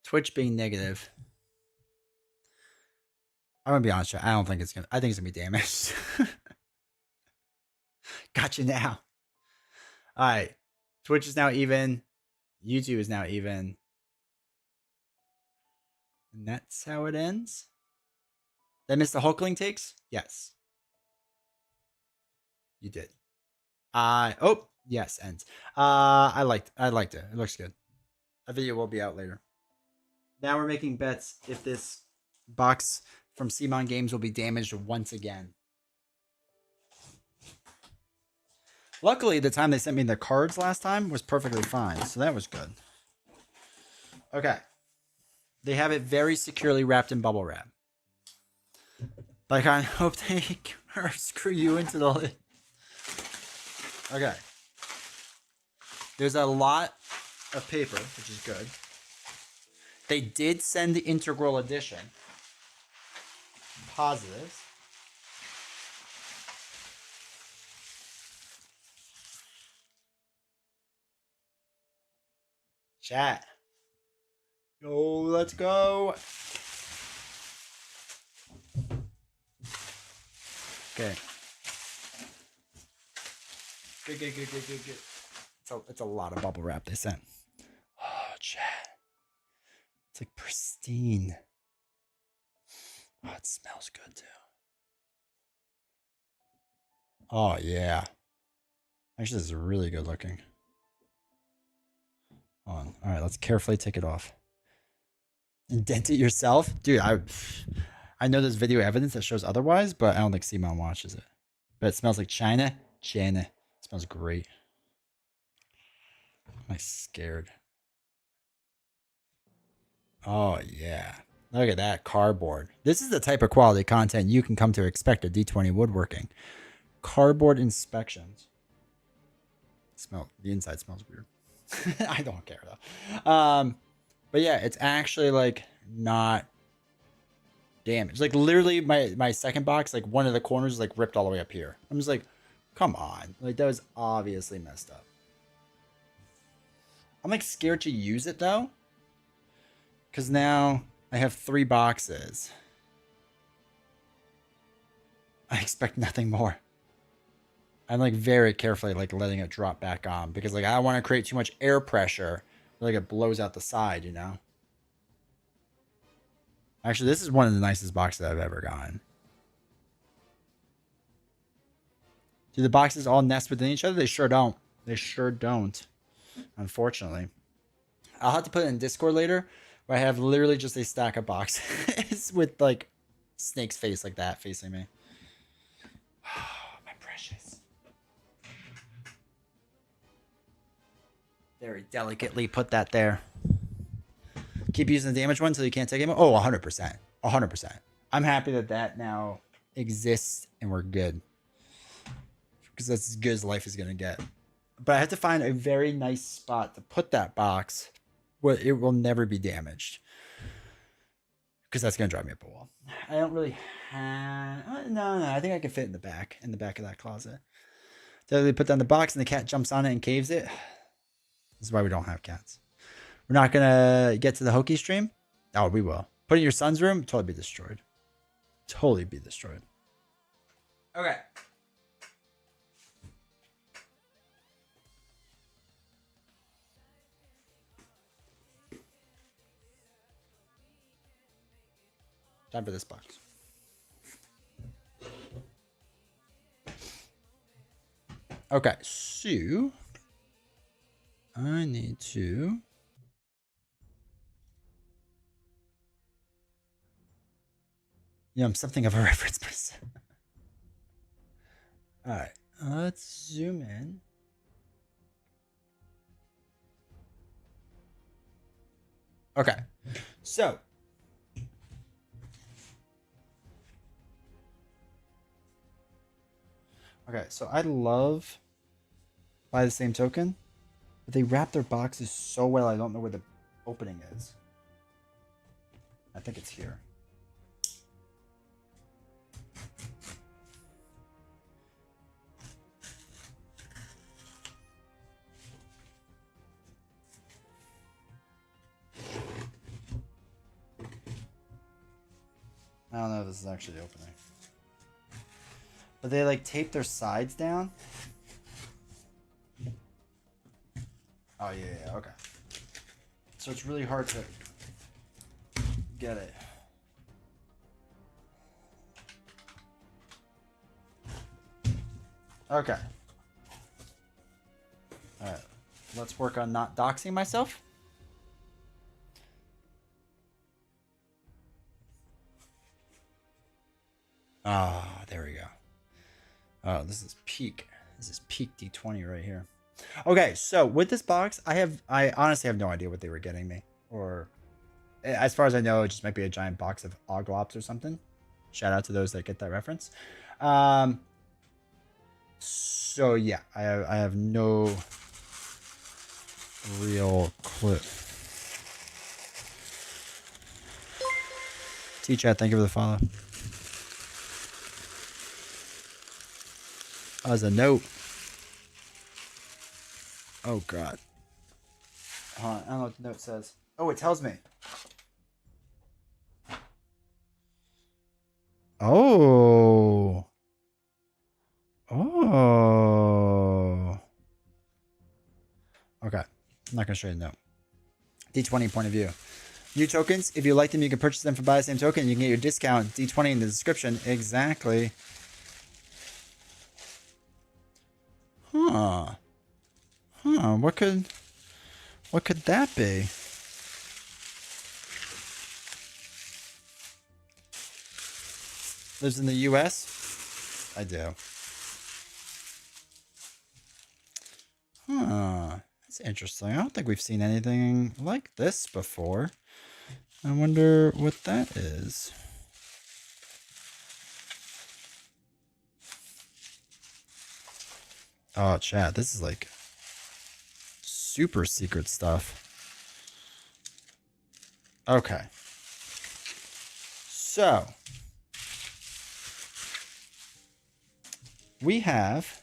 Twitch being negative. I'm going to be honest with you. I think it's going to be damaged. Gotcha now. All right. Twitch is now even. YouTube is now even. And that's how it ends. Did I miss the Hulkling takes? Yes. You did. Oh, yes, ends. I liked it. It looks good. A video will be out later. Now we're making bets if this box from Simon Games will be damaged once again. Luckily, the time they sent me the cards last time was perfectly fine, so that was good. Okay. They have it very securely wrapped in bubble wrap. Like, I hope they screw you into the lid. Okay. There's a lot of paper, which is good. They did send the integral edition. Positives. Chat. Yo, let's go. Okay. Good. It's a lot of bubble wrap they sent. Oh, chat. It's like pristine. Oh, it smells good too. Oh, yeah. Actually, this is really good looking. Hold on. All right, let's carefully take it off. Indent it yourself? Dude, I know there's video evidence that shows otherwise, but I don't think Simon watches it. But it smells like China. It smells great. I'm scared. Oh, yeah. Look at that cardboard. This is the type of quality content you can come to expect at D20 Woodworking. Cardboard inspections. The inside smells weird. I don't care though. But yeah, it's actually like not damaged. Like literally my second box, like one of the corners is like ripped all the way up here. I'm just like, come on. Like that was obviously messed up. I'm like scared to use it though. Cause now I have 3 boxes. I expect nothing more. I'm like very carefully like letting it drop back on because like I don't want to create too much air pressure. Like it blows out the side, you know? Actually, this is one of the nicest boxes I've ever gotten. Do the boxes all nest within each other? They sure don't. They sure don't. Unfortunately. I'll have to put it in Discord later where I have literally just a stack of boxes with like Snake's face like that facing me. Oh, my precious. Very delicately put that there. Keep using the damage one so you can't take him. Oh, 100%. 100%. I'm happy that that now exists and we're good. Because that's as good as life is going to get. But I have to find a very nice spot to put that box where it will never be damaged. Because that's going to drive me up a wall. I don't really have... No. I think I can fit in the back of that closet. So they put down the box and the cat jumps on it and caves it. This is why we don't have cats. We're not going to get to the Hoki stream. Oh, we will. Put it in your son's room. Totally be destroyed. Totally be destroyed. Okay. Time for this box. Okay, so I need to I'm something of a reference person. All right, let's zoom in. Okay, so I love Buy the Same Token, but they wrap their boxes so well. I don't know where the opening is. I think it's here. I don't know if this is actually opening. But they like tape their sides down. Oh yeah, okay. So it's really hard to get it. Okay. Alright. Let's work on not doxing myself. Ah, there we go. Oh, this is peak. This is peak D20 right here. Okay, so with this box, I honestly have no idea what they were getting me. Or as far as I know, it just might be a giant box of Oglops or something. Shout out to those that get that reference. So yeah, I have no real clue. T-Chat, thank you for the follow. As a note. Oh god. Hold on, I don't know what the note says. Oh, it tells me. Oh. Oh. Okay. I'm not gonna show you the note. D20 point of view. New tokens. If you like them, you can purchase them for Buy the Same Token. You can get your discount D20 in the description. Exactly. Huh. Huh. What could that be? Lives in the US? I do. Huh. That's interesting. I don't think we've seen anything like this before. I wonder what that is. Oh, chat. This is like super secret stuff. Okay. So we have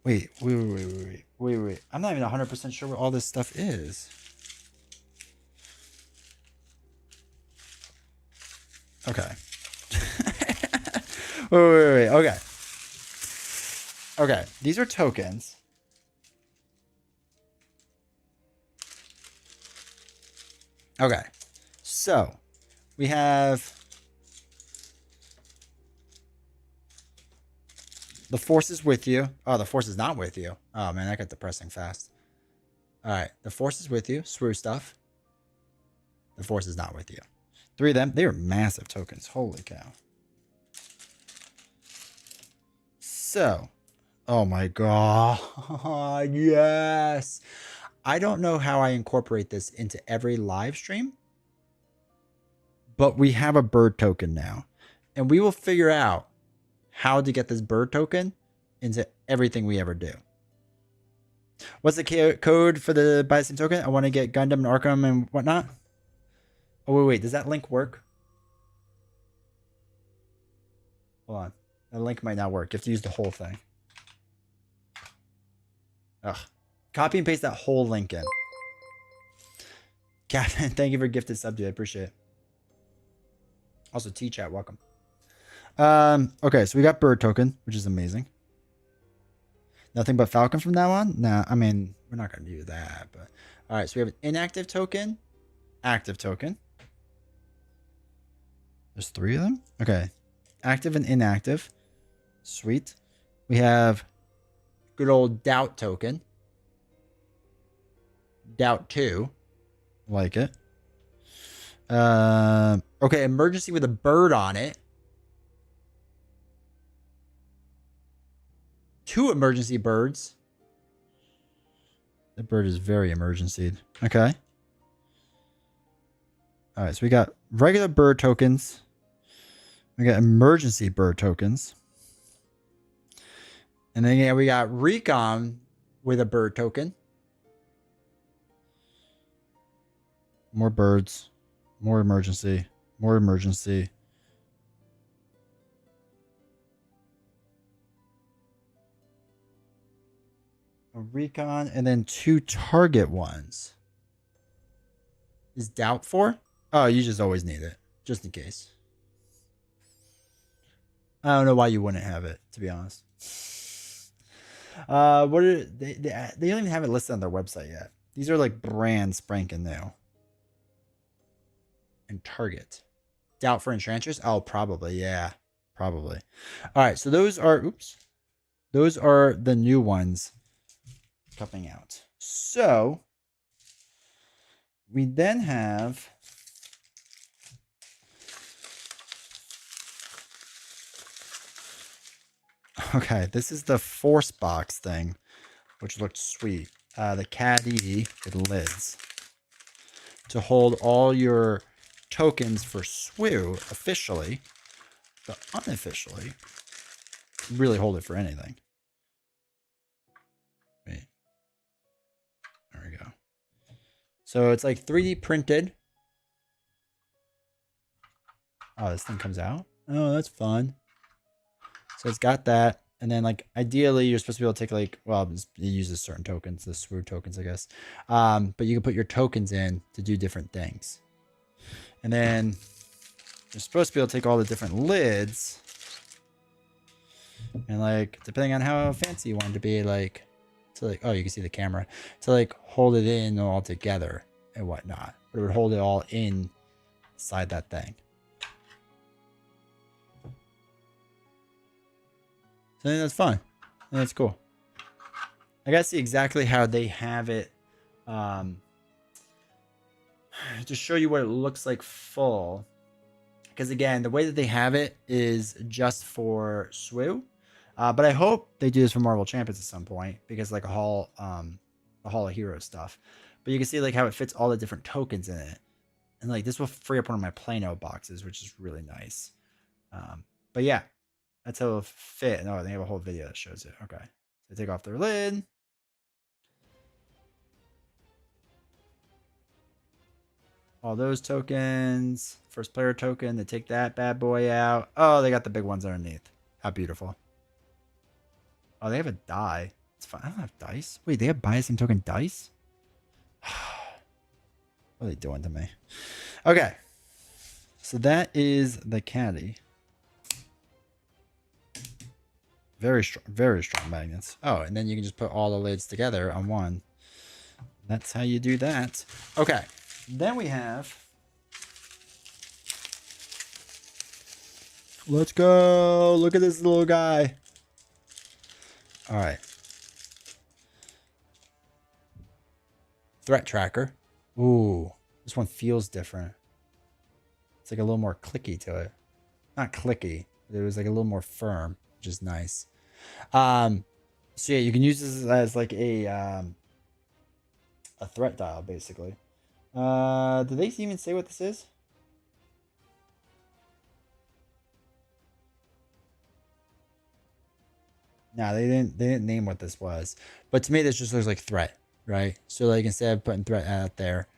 wait. I'm not even 100% sure what all this stuff is. Okay. wait. Okay. Okay. These are tokens. Okay. So we have The force is with you. Oh, the force is not with you. Oh, man, that got depressing fast. All right. The force is with you. Swoo stuff. The force is not with you. 3 of them. They are massive tokens. Holy cow. So, oh my god. Yes. I don't know how I incorporate this into every live stream, but we have a bird token now. And we will figure out how to get this bird token into everything we ever do. What's the code for the buy the same token? I want to get Gundam and Arkham and whatnot. Oh, wait. Does that link work? Hold on. The link might not work. You have to use the whole thing. Ugh. Copy and paste that whole link in. Captain, thank you for gifted sub, dude. I appreciate it. Also, T-Chat, welcome. Okay, so we got bird token, which is amazing. Nothing but Falcon from now on? Nah, I mean, we're not going to do that. But all right, so we have an inactive token, active token. There's 3 of them? Okay. Active and inactive. Sweet. We have good old doubt token. Doubt 2. Like it. Okay, emergency with a bird on it. 2 emergency birds. The bird is very emergency. Okay. All right, so we got regular bird tokens. We got emergency bird tokens. And then yeah, we got recon with a bird token. More birds. More emergency. More emergency. A recon and then 2 target ones. Is doubt 4? Oh, you just always need it. Just in case. I don't know why you wouldn't have it, to be honest. What are they don't even have it listed on their website yet. These are like brand spanking new. And target. Doubt for entrenchers? Oh, probably, yeah. Probably. Alright, so those are those are the new ones coming out. So we then have okay, this is the force box thing, which looked sweet. The caddy with lids to hold all your tokens for SWU officially, but unofficially, really hold it for anything. Wait. There we go. So it's like 3D printed. Oh, this thing comes out? Oh, that's fun. So it's got that. And then, like, ideally, you're supposed to be able to take, like, well, it uses certain tokens, the SWU tokens, I guess. But you can put your tokens in to do different things. And then you're supposed to be able to take all the different lids. And, like, depending on how fancy you want it to be, like, to, like, oh, you can see the camera. To, like, hold it in all together and whatnot. But it would hold it all inside that thing. So I think that's fun. I think that's cool. I gotta see exactly how they have it. To show you what it looks like full. Because again, the way that they have it is just for SWU. But I hope they do this for Marvel Champions at some point. Because like a Hall of Heroes stuff. But you can see like how it fits all the different tokens in it. And like this will free up one of my Plano boxes, which is really nice. But yeah. That's how it'll fit. No, they have a whole video that shows it. Okay. So they take off their lid. All those tokens. First player token. They take that bad boy out. Oh, they got the big ones underneath. How beautiful. Oh, they have a die. It's fine. I don't have dice. Wait, they have buy the same token dice? What are they doing to me? Okay. So that is the caddy. Very strong magnets. Oh, and then you can just put all the lids together on one. That's how you do that. Okay. Then we have... Let's go. Look at this little guy. All right. Threat tracker. Ooh, this one feels different. It's like a little more clicky to it. Not clicky, but it was like a little more firm, which is nice. So yeah, you can use this as like a threat dial, basically. Did they even say what this is? No, they didn't. They didn't name what this was. But to me, this just looks like threat, right? So like instead of putting threat out there,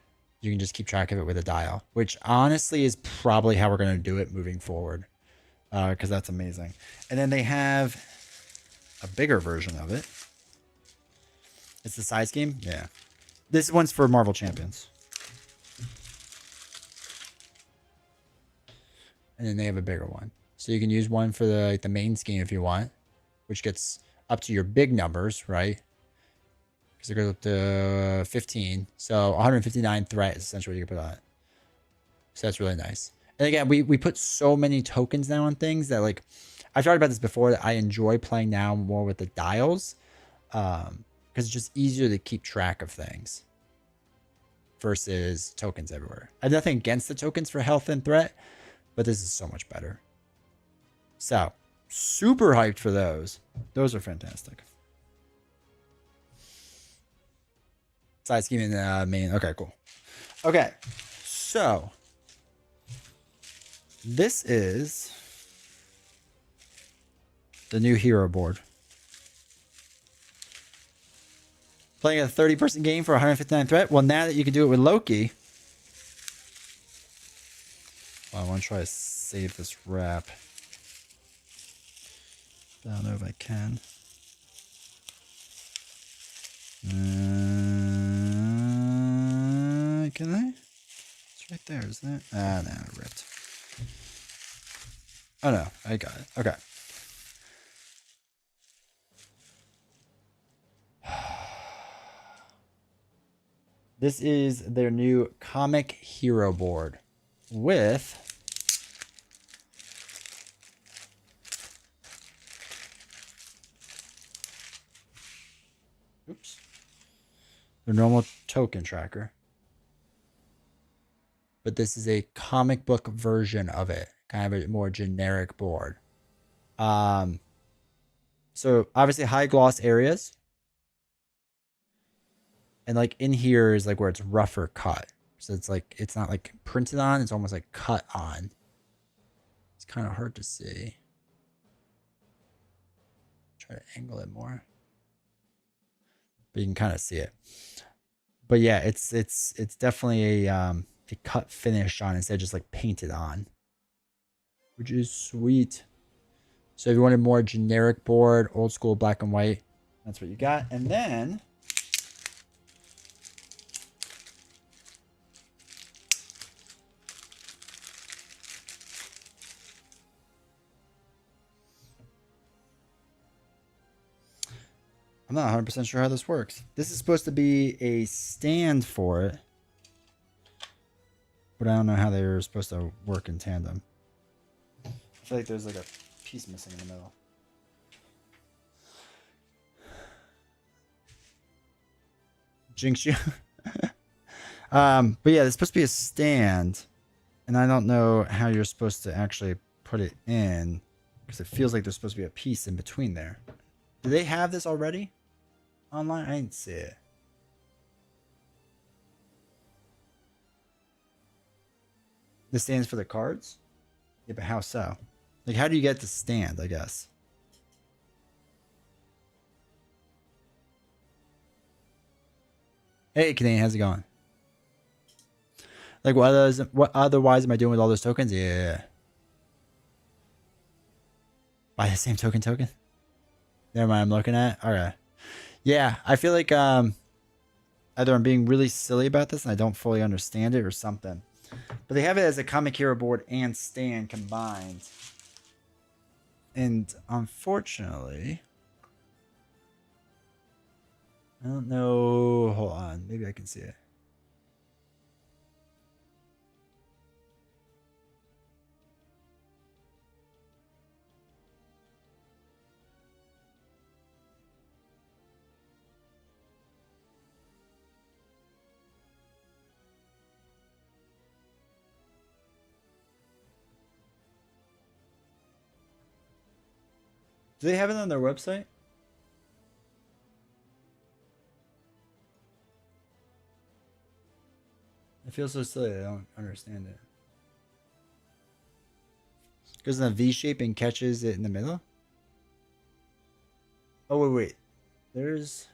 you can just keep track of it with a dial, which honestly is probably how we're gonna do it moving forward, because that's amazing. And then they have a bigger version of it. It's the size game. Yeah, this one's for Marvel Champions. And then they have a bigger one, so you can use one for the main scheme if you want, which gets up to your big numbers, right? Because it goes up to 15. So 159 threat is essentially what you can put on it. So that's really nice. And again, we put so many tokens now on things that, like, I've talked about this before, that I enjoy playing now more with the dials, because it's just easier to keep track of things versus tokens everywhere. I have nothing against the tokens for health and threat, but this is so much better. So super hyped for those. Those are fantastic. Side scheme in the main. Okay, cool. Okay, so this is the new hero board. Playing a 30-person game for 159 threat. Well, now that you can do it with Loki. Well, I want to try to save this wrap. I don't know if I can. Can I? It's right there, isn't it? Ah, no, it ripped. Oh no, I got it. Okay. This is their new comic hero board with their normal token tracker. But this is a comic book version of it, kind of a more generic board. So obviously high gloss areas. And like in here is like where it's rougher cut. So it's like, it's not like printed on, it's almost like cut on. It's kind of hard to see. Try to angle it more. But you can kind of see it. But yeah, it's definitely a cut finish on instead of just like painted on, which is sweet. So if you want a more generic board, old school black and white, that's what you got. And then I'm not 100% sure how this works. This is supposed to be a stand for it, but I don't know how they're supposed to work in tandem. I feel like there's like a piece missing in the middle. Jinx you. But yeah, it's supposed to be a stand, and I don't know how you're supposed to actually put it in, because it feels like there's supposed to be a piece in between there. Do they have this already online? I didn't see it. This stands for the cards? Yeah, but how so? Like, how do you get to stand, I guess? Hey, Canadian, how's it going? Like, what otherwise am I doing with all those tokens? Yeah. Buy the same token? Never mind, I'm looking at. Okay. Yeah, I feel like either I'm being really silly about this and I don't fully understand it or something. But they have it as a comic hero board and stand combined. And unfortunately, I don't know. Hold on. Maybe I can see it. Do they have it on their website? I feel so silly. I don't understand it. Goes in a V shape and catches it in the middle. Oh wait. There's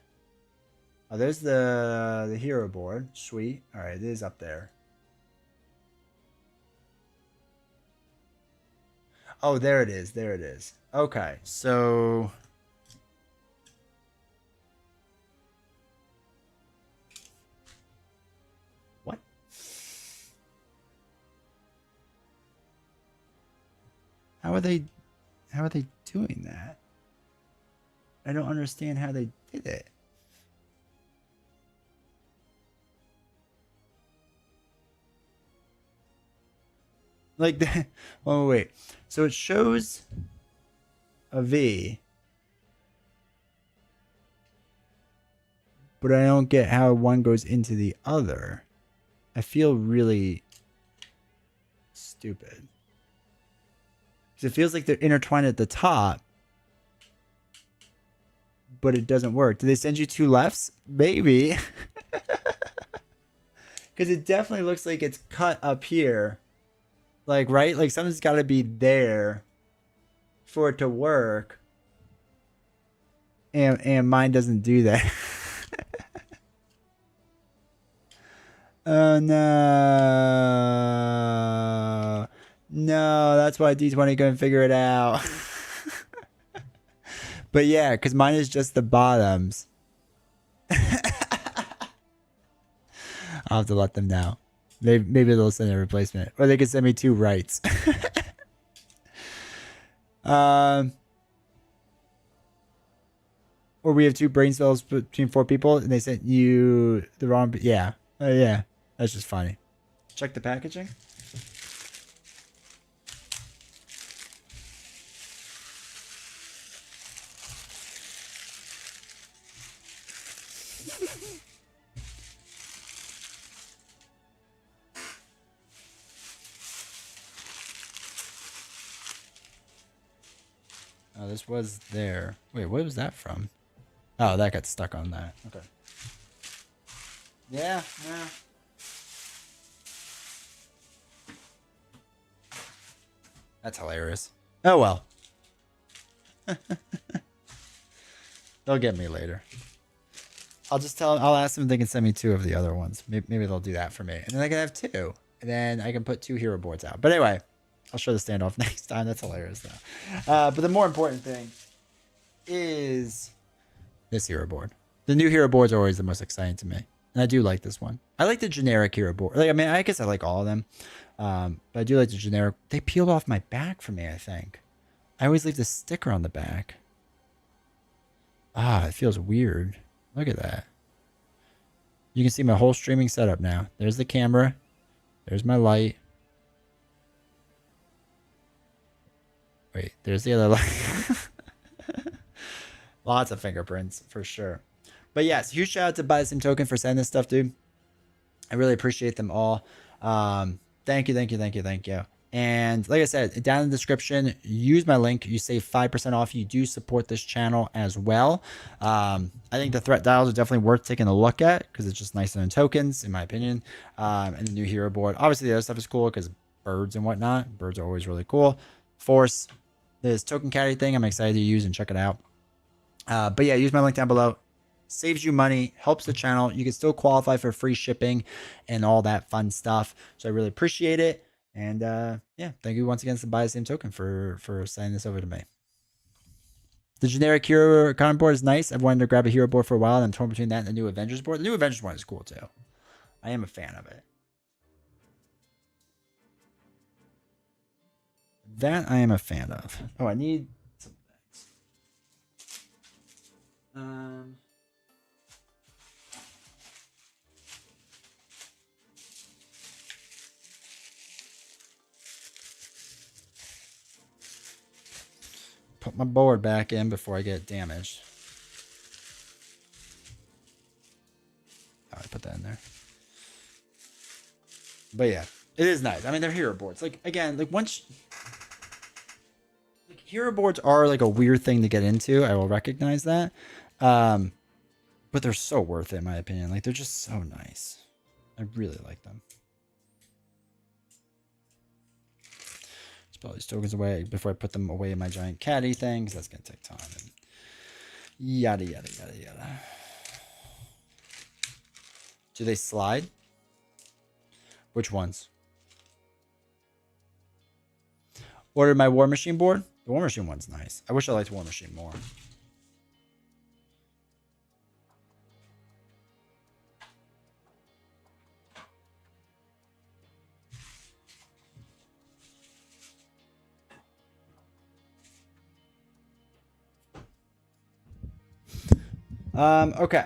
the hero board. Sweet. All right, it is up there. Oh, there it is. There it is. Okay, so what? How are they doing that? I don't understand how they did it. Like that. Oh wait. So it shows a V, but I don't get how one goes into the other. I feel really stupid. Because it feels like they're intertwined at the top, but it doesn't work. Did they send you two lefts? Maybe. Because it definitely looks like it's cut up here. Like, right? Like something's got to be there for it to work. And mine doesn't do that. Oh no. No, that's why D20 couldn't figure it out. But yeah, because mine is just the bottoms. I'll have to let them know. Maybe they'll send a replacement. Or they could send me two rights. Or we have two brain cells between four people and they sent you the wrong... Yeah. Yeah. That's just funny. Check the packaging. Oh, this was there. Wait, what was that from? Oh, that got stuck on that. Okay. Yeah, yeah. That's hilarious. Oh, well. They'll get me later. I'll just tell them, I'll ask them if they can send me two of the other ones. Maybe they'll do that for me. And then I can have two. And then I can put two hero boards out. But anyway, I'll show the standoff next time. That's hilarious, though. But the more important thing is this hero board. The new hero boards are always the most exciting to me. And I do like this one. I like the generic hero board. Like, I mean, I guess I like all of them. But I do like the generic. They peeled off my back for me, I think. I always leave the sticker on the back. Ah, it feels weird. Look at that. You can see my whole streaming setup now. There's the camera. There's my light. Wait, there's the other light. Lots of fingerprints, for sure. But yes, huge shout out to Buy the Same Token for sending this stuff, dude. I really appreciate them all. Thank you. And like I said, down in the description, use my link. You save 5% off. You do support this channel as well. I think the threat dials are definitely worth taking a look at because it's just nicer than tokens, in my opinion. And the new hero board. Obviously, the other stuff is cool because birds and whatnot. Birds are always really cool. Force, this token caddy thing, I'm excited to use and check it out. But yeah, use my link down below. Saves you money, helps the channel. You can still qualify for free shipping and all that fun stuff. So I really appreciate it. And yeah, thank you once again to Buy the Same Token for sending this over to me. The generic hero common board is nice. I've wanted to grab a hero board for a while, and I'm torn between that and the new Avengers board. The new Avengers one is cool too. I am a fan of it. That I am a fan of. Oh, I need some bags. Put my board back in before I get damaged. Oh, I put that in there. But yeah, it is nice. I mean, they're hero boards. Like, again, like once... Like, hero boards are like a weird thing to get into. I will recognize that. But they're so worth it, in my opinion. Like, they're just so nice. I really like them. Let's put all these tokens away before I put them away in my giant caddy thing, because that's going to take time. And yada, yada, yada, yada. Do they slide? Which ones? Ordered my War Machine board. The War Machine one's nice. I wish I liked War Machine more. Okay.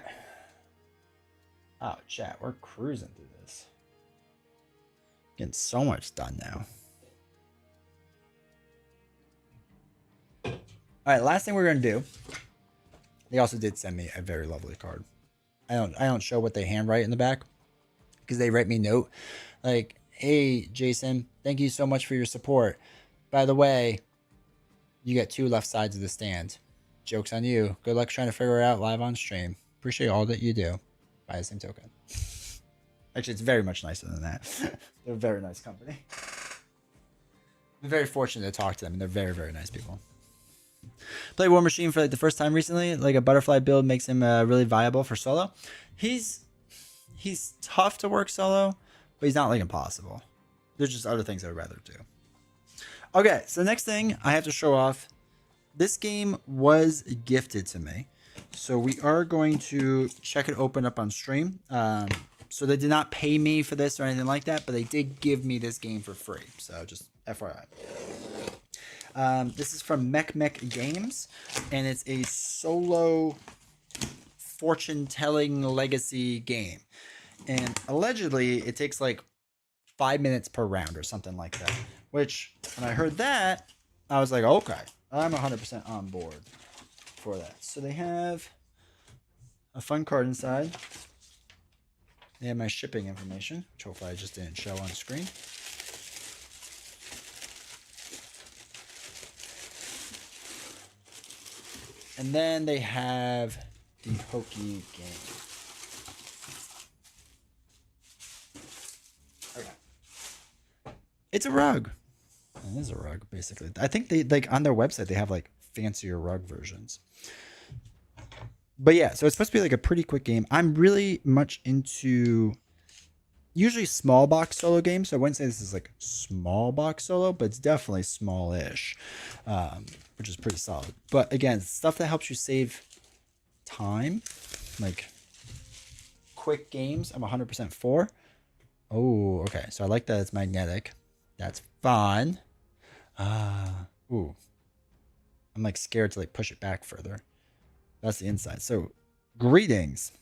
Oh, chat, we're cruising through this. Getting so much done now. All right, last thing we're gonna do. They also did send me a very lovely card. I don't show what they handwrite in the back because they write me a note like, "Hey, Jason, thank you so much for your support. By the way, you get 2 left sides of the stand. Joke's on you. Good luck trying to figure it out live on stream. Appreciate all that you do." By the same token. Actually, it's very much nicer than that. They're a very nice company. I'm very fortunate to talk to them, and they're very, very nice people. Played War Machine for like the first time recently. Like, a butterfly build makes him really viable for solo. He's tough to work solo, but he's not like impossible. There's just other things I would rather do. Okay, so the next thing I have to show off. This game was gifted to me. So we are going to check it open up on stream. So they did not pay me for this or anything like that, but they did give me this game for free. So just FYI. This is from Mech Games, and it's a solo fortune-telling legacy game. And allegedly, it takes like 5 minutes per round or something like that. Which, when I heard that, I was like, okay, I'm 100% on board for that. So they have a fun card inside. They have my shipping information, which hopefully I just didn't show on screen. And then they have the Hoki game. Okay. It's a rug. It is a rug, basically. I think they, like, on their website, they have like fancier rug versions. But yeah, so it's supposed to be like a pretty quick game. I'm really much into usually small box solo games. So I wouldn't say this is like small box solo, but it's definitely smallish, which is pretty solid. But again, stuff that helps you save time, like quick games, I'm 100% for. Oh, okay. So I like that it's magnetic. That's fun. Ooh. I'm like scared to like push it back further. That's the inside. So, greetings.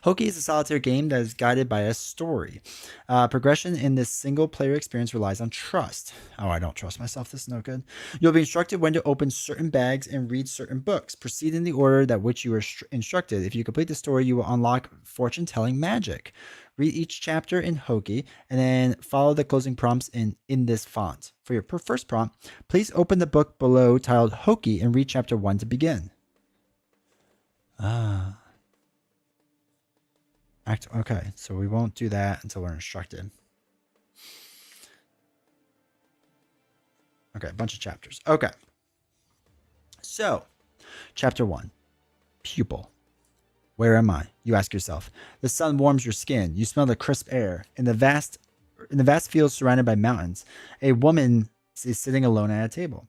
Hoki is a solitaire game that is guided by a story. Progression in this single-player experience relies on trust. Oh, I don't trust myself. This is no good. You'll be instructed when to open certain bags and read certain books. Proceed in the order that which you were instructed. If you complete the story, you will unlock fortune-telling magic. Read each chapter in Hoki, and then follow the closing prompts in this font. For your first prompt, please open the book below titled Hoki and read chapter 1 to begin. Okay, so we won't do that until we're instructed. Okay, a bunch of chapters. Okay. So, chapter 1. Pupil. Where am I? You ask yourself. The sun warms your skin. You smell the crisp air. In the vast fields surrounded by mountains, a woman is sitting alone at a table.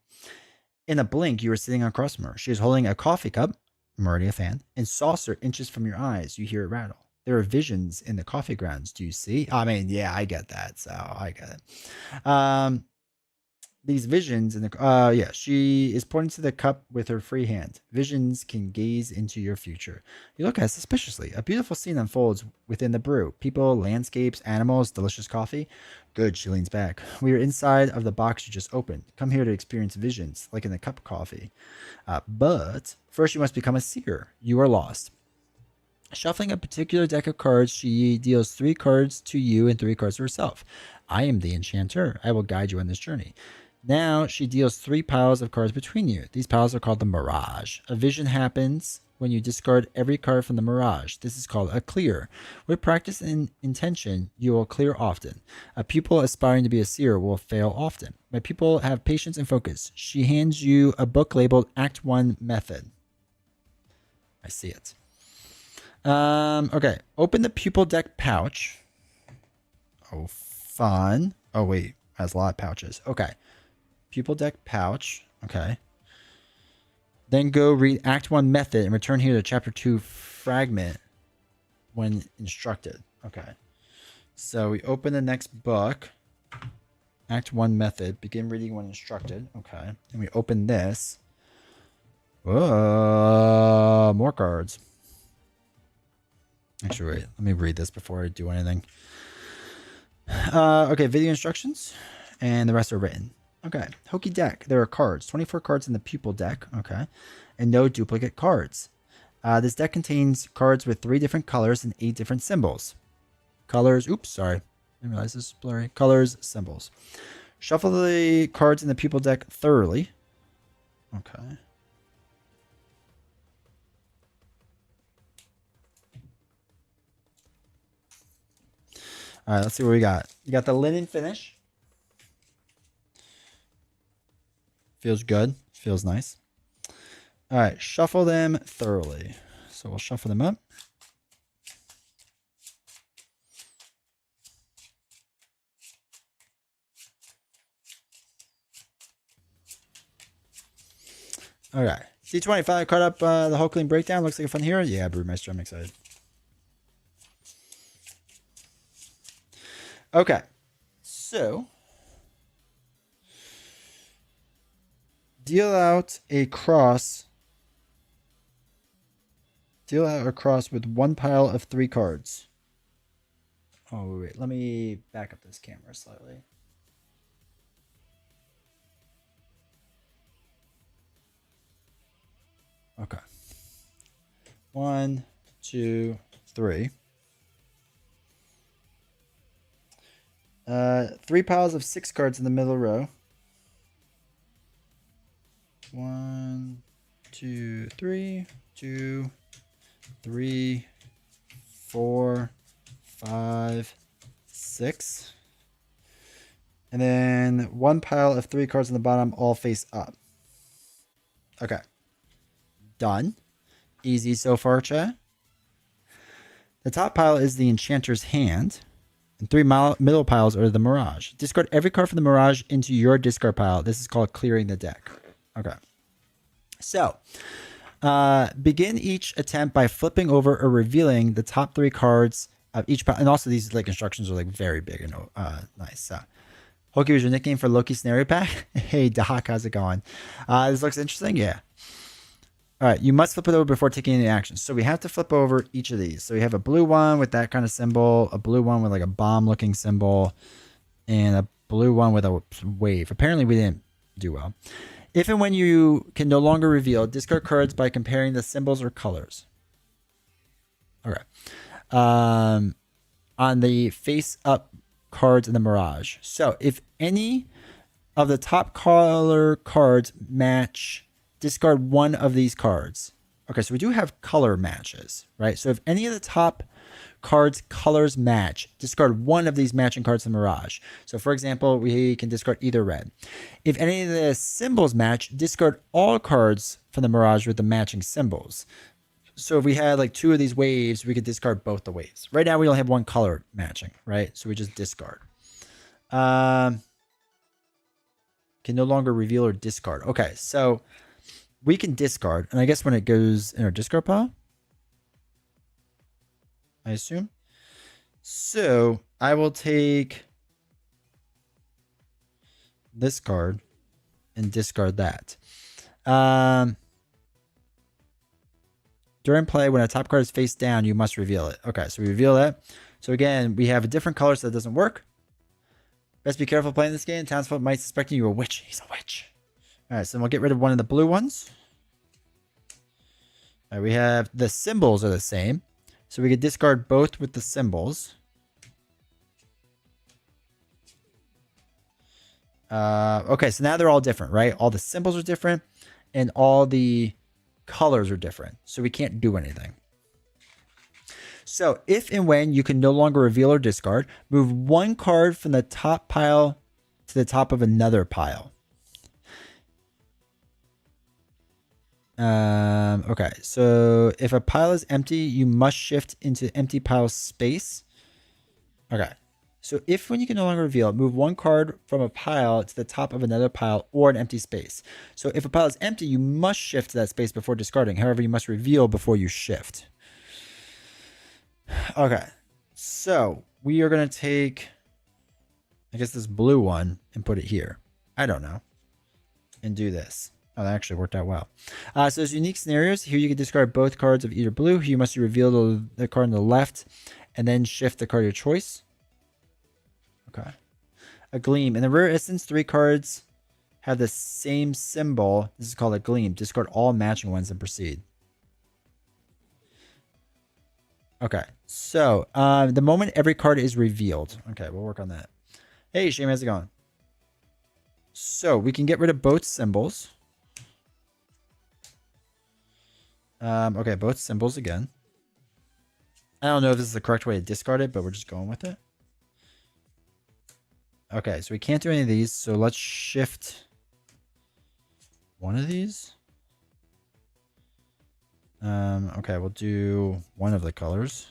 In a blink, you are sitting across from her. She is holding a coffee cup, I'm already a fan, and saucer inches from your eyes. You hear it rattle. There are visions in the coffee grounds. Do you see? I mean, yeah, I get that. So I get it. These visions in the she is pointing to the cup with her free hand. Visions can gaze into your future. You look at it suspiciously. A beautiful scene unfolds within the brew. People, landscapes, animals, delicious coffee. Good, she leans back. We are inside of the box you just opened. Come here to experience visions, like in the cup of coffee. But first you must become a seer. You are lost. Shuffling a particular deck of cards, she deals 3 cards to you and 3 cards to herself. I am the enchanter. I will guide you on this journey. Now she deals 3 piles of cards between you. These piles are called the Mirage. A vision happens when you discard every card from the Mirage. This is called a clear. With practice and intention, you will clear often. A pupil aspiring to be a seer will fail often. My pupil have patience and focus. She hands you a book labeled Act 1 Method. I see it. Okay. Open the pupil deck pouch. Oh, fun. Oh, wait. Has a lot of pouches. Okay. Pupil deck pouch. Okay. Then go read Act 1 Method and return here to Chapter 2 Fragment when instructed. Okay. So we open the next book. Act 1 Method. Begin reading when instructed. Okay. And we open this. Whoa. More cards. Actually, wait. Let me read this before I do anything. Okay. Video instructions. And the rest are written. Okay, Hoki deck. There are cards. 24 cards in the pupil deck. Okay, and no duplicate cards. This deck contains cards with 3 different colors and 8 different symbols. Colors. Oops, sorry. I didn't realize this is blurry. Colors, symbols. Shuffle the cards in the pupil deck thoroughly. Okay. All right, let's see what we got. You got the linen finish. Feels good. Feels nice. All right. Shuffle them thoroughly. So we'll shuffle them up. All right. C25 caught up the Hulkling breakdown. Looks like a fun hero. Yeah, Brewmeister. I'm excited. Okay. So deal out a cross with 1 pile of 3 cards. Oh, wait. Let me back up this camera slightly. Okay. 1, 2, 3. 3 piles of 6 cards in the middle row. 1, 2, 3, 2, 3, 4, 5, 6. And then 1 pile of 3 cards on the bottom, all face up. Okay. Done. Easy so far, chat. The top pile is the Enchanter's Hand. And 3 middle piles are the Mirage. Discard every card from the Mirage into your discard pile. This is called clearing the deck. Okay. So, begin each attempt by flipping over or revealing the top 3 cards of each pile. And also these like instructions are like very big and nice. Hoki was your nickname for Loki Scenario Pack? Hey, Doc, how's it going? This looks interesting. Yeah. All right. You must flip it over before taking any actions. So we have to flip over each of these. So we have a blue one with that kind of symbol, a blue one with like a bomb looking symbol, and a blue one with a wave. Apparently we didn't do well. If and when you can no longer reveal, discard cards by comparing the symbols or colors. Okay. On the face-up cards in the Mirage. So if any of the top color cards match, discard one of these cards. Okay, so we do have color matches, right? So if any of the top cards colors match, discard one of these matching cards in the Mirage. So for example, we can discard either red. If any of the symbols match, discard all cards from the Mirage with the matching symbols. So if we had like 2 of these waves, we could discard both the waves. Right now we only have 1 color matching, right? So we just discard. Can no longer reveal or discard. Okay, so we can discard, and I guess when it goes in our discard pile, I assume. So I will take this card and discard that. During play, when a top card is face down, you must reveal it. Okay, so we reveal that. So again, we have a different color, so that doesn't work. Best be careful playing this game. Townsfolk might suspect you're a witch. He's a witch. All right, so we'll get rid of one of the blue ones. All right, we have the symbols are the same. So we could discard both with the symbols. Okay, so now they're all different, right? All the symbols are different and all the colors are different. So we can't do anything. So if and when you can no longer reveal or discard, move one card from the top pile to the top of another pile. Okay, so if a pile is empty, you must shift into empty pile space. Okay, so if when you can no longer reveal, move one card from a pile to the top of another pile or an empty space. So if a pile is empty, you must shift to that space before discarding. However, you must reveal before you shift. Okay, so we are going to take, I guess, this blue one and put it here. I don't know. And do this. Oh, that actually worked out well. So there's unique scenarios. Here you can discard both cards of either blue. Here you must reveal the card on the left and then shift the card of your choice. Okay. A gleam. In the rare instance, 3 cards have the same symbol. This is called a gleam. Discard all matching ones and proceed. Okay. So the moment every card is revealed. Okay, we'll work on that. Hey, Shame, how's it going? So we can get rid of both symbols. Okay, both symbols again. I don't know if this is the correct way to discard it, but we're just going with it. Okay, so we can't do any of these, so let's shift one of these. Okay, we'll do one of the colors.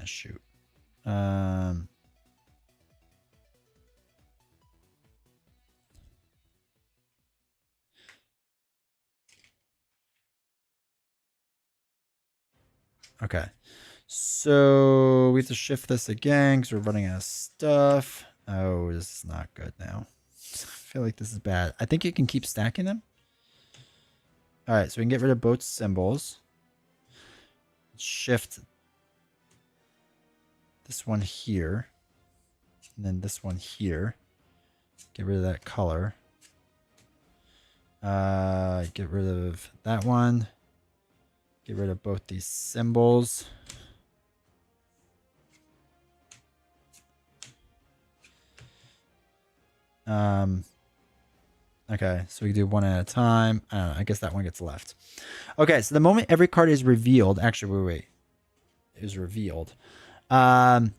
Shoot. Okay, so we have to shift this again because we're running out of stuff. Oh, this is not good now. I feel like this is bad. I think you can keep stacking them. All right, so we can get rid of both symbols. Shift this one here. And then this one here. Get rid of that color. Get rid of that one. Get rid of both these symbols. Okay, so we can do one at a time. I don't know, I guess that one gets left. Okay, so the moment every card is revealed, actually, wait. It was revealed. In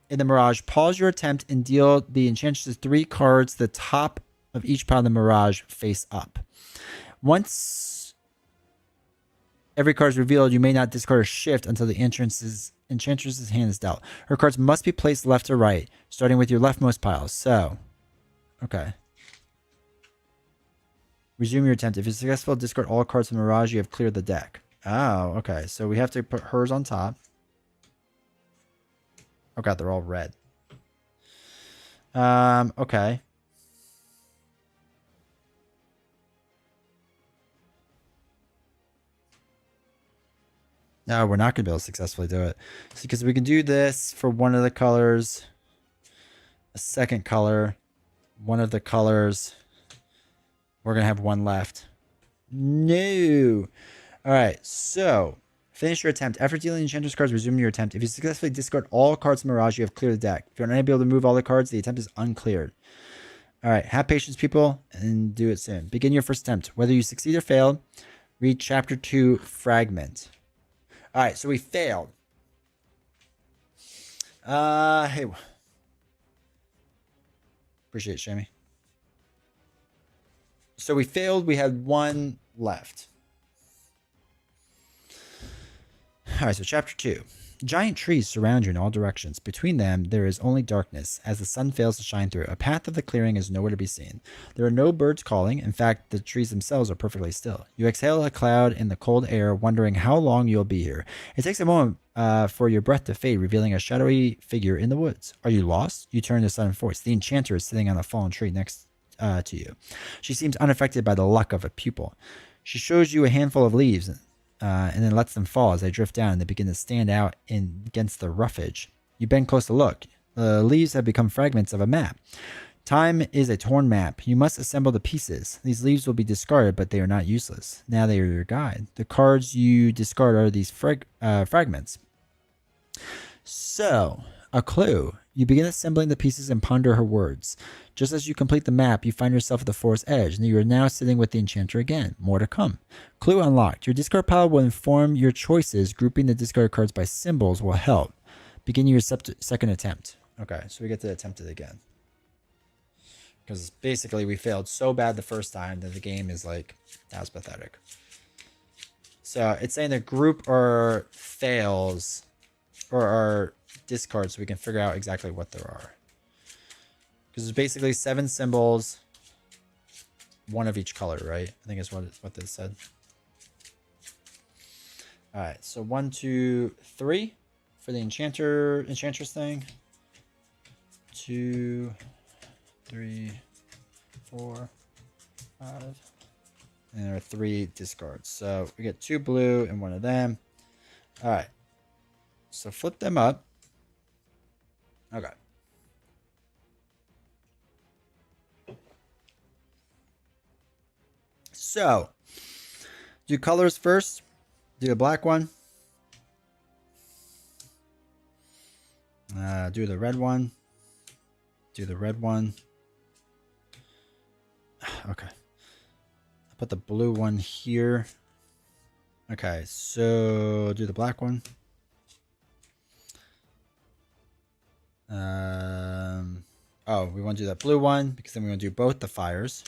the Mirage, pause your attempt and deal the Enchantress's 3 cards to the top of each pile of the Mirage face up. Once every card is revealed, you may not discard or shift until the Enchantress's hand is dealt. Her cards must be placed left to right, starting with your leftmost pile. So, okay. Resume your attempt. If you're successful, discard all cards from Mirage. You have cleared the deck. Oh, okay. So we have to put hers on top. Oh god, they're all red. Okay. No, we're not going to be able to successfully do it. Because we can do this for one of the colors. A second color. One of the colors. We're going to have one left. No. All right, so finish your attempt. After dealing Enchantress cards, resume your attempt. If you successfully discard all cards from Mirage, you have cleared the deck. If you're unable to move all the cards, the attempt is uncleared. All right, have patience, people, and do it soon. Begin your first attempt. Whether you succeed or fail, read Chapter 2, Fragment. All right, so we failed. Hey. Appreciate it, Shammy. So we failed. We had one left. All right, so Chapter 2. Giant trees surround you in all directions. Between them, there is only darkness, as the sun fails to shine through. A path of the clearing is nowhere to be seen. There are no birds calling. In fact, the trees themselves are perfectly still. You exhale a cloud in the cold air, wondering how long you'll be here. It takes a moment for your breath to fade, revealing a shadowy figure in the woods. Are you lost? You turn to sudden voice. The enchanter is sitting on a fallen tree next to you. She seems unaffected by the luck of a pupil. She shows you a handful of leaves, and then lets them fall as they drift down and they begin to stand out against the roughage. You bend close to look. The leaves have become fragments of a map. Time is a torn map. You must assemble the pieces. These leaves will be discarded, but they are not useless. Now they are your guide. The cards you discard are these fragments. So, a clue. You begin assembling the pieces and ponder her words. Just as you complete the map, you find yourself at the forest edge, and you are now sitting with the enchanter again. More to come. Clue unlocked. Your discard pile will inform your choices. Grouping the discarded cards by symbols will help. Begin your second attempt. Okay, so we get to attempt it again. Because basically we failed so bad the first time that the game is like, that was pathetic. So it's saying the group or fails or our discards so we can figure out exactly what there are. Because there's basically 7 symbols, 1 of each color, right? I think is what this said. All right, so 1, 2, 3 for the enchantress thing. 2, 3, 4, 5. And there are 3 discards. So we get 2 blue and 1 of them. All right. So flip them up. Okay. So do colors first. Do a black one. Do the red one. Do the red one. Okay. I'll put the blue one here. Okay, so do the black one. Oh, we want to do that blue one because then we want to do both the fires.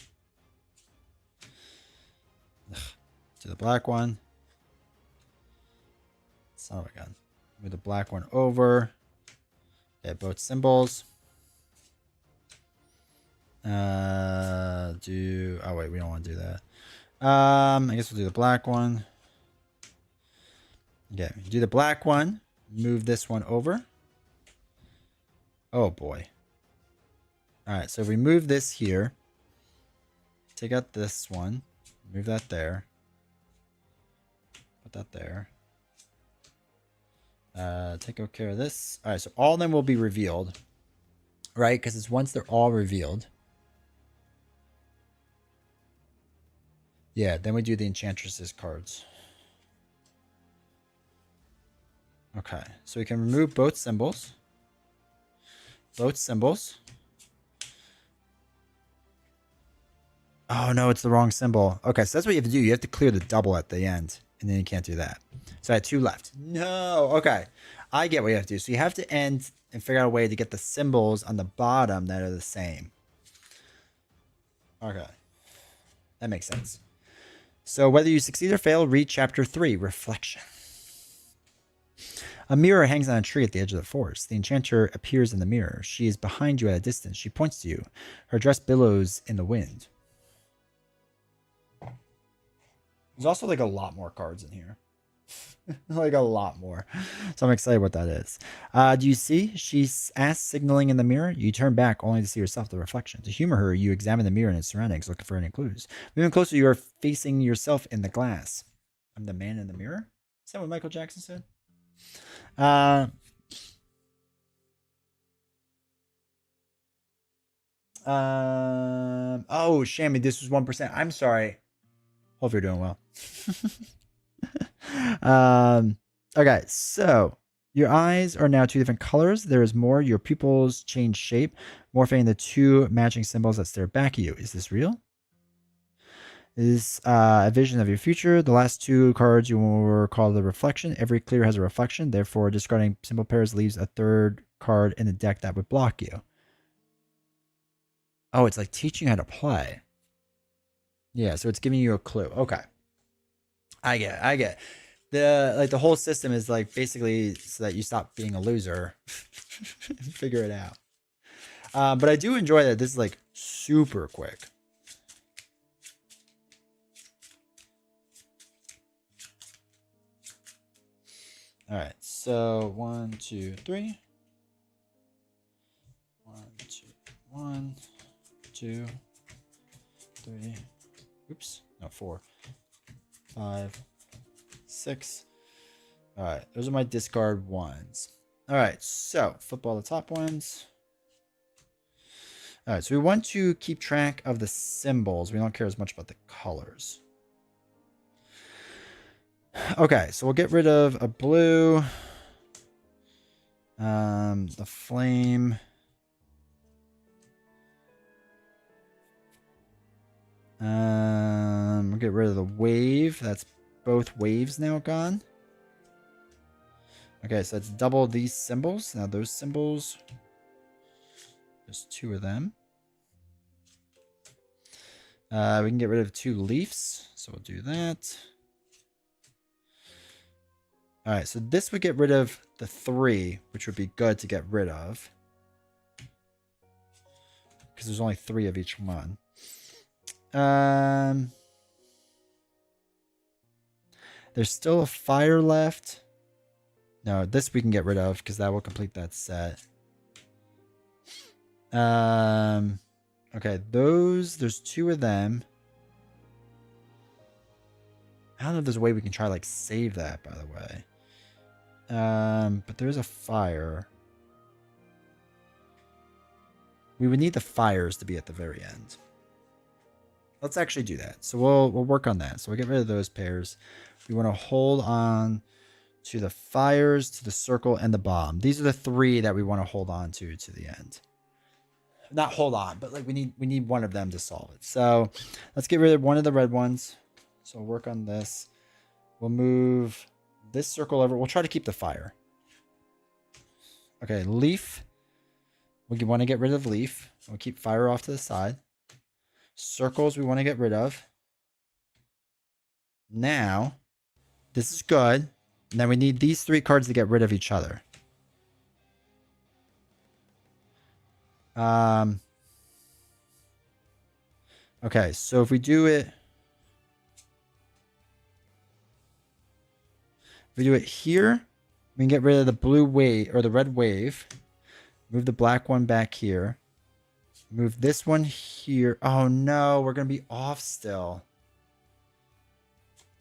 Do the black one. Son of a gun. Move the black one over. Get both symbols. Oh wait, we don't want to do that. I guess we'll do the black one. Okay, do the black one. Move this one over. Oh boy. All right, so if we move this here, take out this one, move that there, put that there. Take care of this. All right, so all of them will be revealed, right? Because it's once they're all revealed. Yeah, then we do the enchantress's cards. Okay, so we can remove both symbols. Both symbols. Oh no, it's the wrong symbol. Okay, so that's what you have to do. You have to clear the double at the end, and then you can't do that. So I had 2 left. No, okay. I get what you have to do. So you have to end and figure out a way to get the symbols on the bottom that are the same. Okay. That makes sense. So whether you succeed or fail, read chapter 3, Reflection. A mirror hangs on a tree at the edge of the forest. The enchanter appears in the mirror. She is behind you at a distance. She points to you. Her dress billows in the wind. There's also like a lot more cards in here. Like a lot more. So I'm excited what that is. Do you see? She asks, signaling in the mirror. You turn back only to see yourself, the reflection. To humor her, you examine the mirror and its surroundings, looking for any clues. Moving closer, you are facing yourself in the glass. I'm the man in the mirror? Is that what Michael Jackson said? Oh, Shammy, this was 1%. I'm sorry. Hope you're doing well. Okay, so your eyes are now 2 different colors. There is more. Your pupils change shape, morphing the 2 matching symbols that stare back at you. Is this real? Is a vision of your future. The last 2 cards you will call the reflection. Every clear has a reflection. Therefore, discarding symbol pairs leaves a 3rd card in the deck that would block you. Oh, it's like teaching you how to play. Yeah, so it's giving you a clue. Okay. I get it. The whole system is like basically so that you stop being a loser. Figure it out. But I do enjoy that this is like super quick. All right, so 1, 2, 3. 1, 2, 1, 2, 3. Oops, no, 4, 5, 6. All right, those are my discard ones. All right, so flip all the top ones. All right, so we want to keep track of the symbols. We don't care as much about the colors. Okay, so we'll get rid of a blue. The flame. We'll get rid of the wave. That's both waves now gone. Okay, so it's double these symbols. Now those symbols, there's 2 of them. We can get rid of 2 leaves, so we'll do that. All right, so this would get rid of the 3, which would be good to get rid of. Because there's only 3 of each one. There's still a fire left. No, this we can get rid of because that will complete that set. Okay, there's 2 of them. I don't know if there's a way we can try like save that, by the way. But there's a fire. We would need the fires to be at the very end. Let's actually do that. So we'll work on that. So we'll get rid of those pairs. We want to hold on to the fires, to the circle, and the bomb. These are the 3 that we want to hold on to the end. Not hold on, but like we need one of them to solve it. So let's get rid of one of the red ones. So we'll work on this. We'll move this circle over. We'll try to keep the fire. Okay, leaf. We want to get rid of leaf. We'll keep fire off to the side. Circles we want to get rid of. Now, this is good. And then we need these 3 cards to get rid of each other. Okay, so if we do it... If we do it here, we can get rid of the blue wave, or the red wave. Move the black one back here. Move this one here. Oh no, we're going to be off still.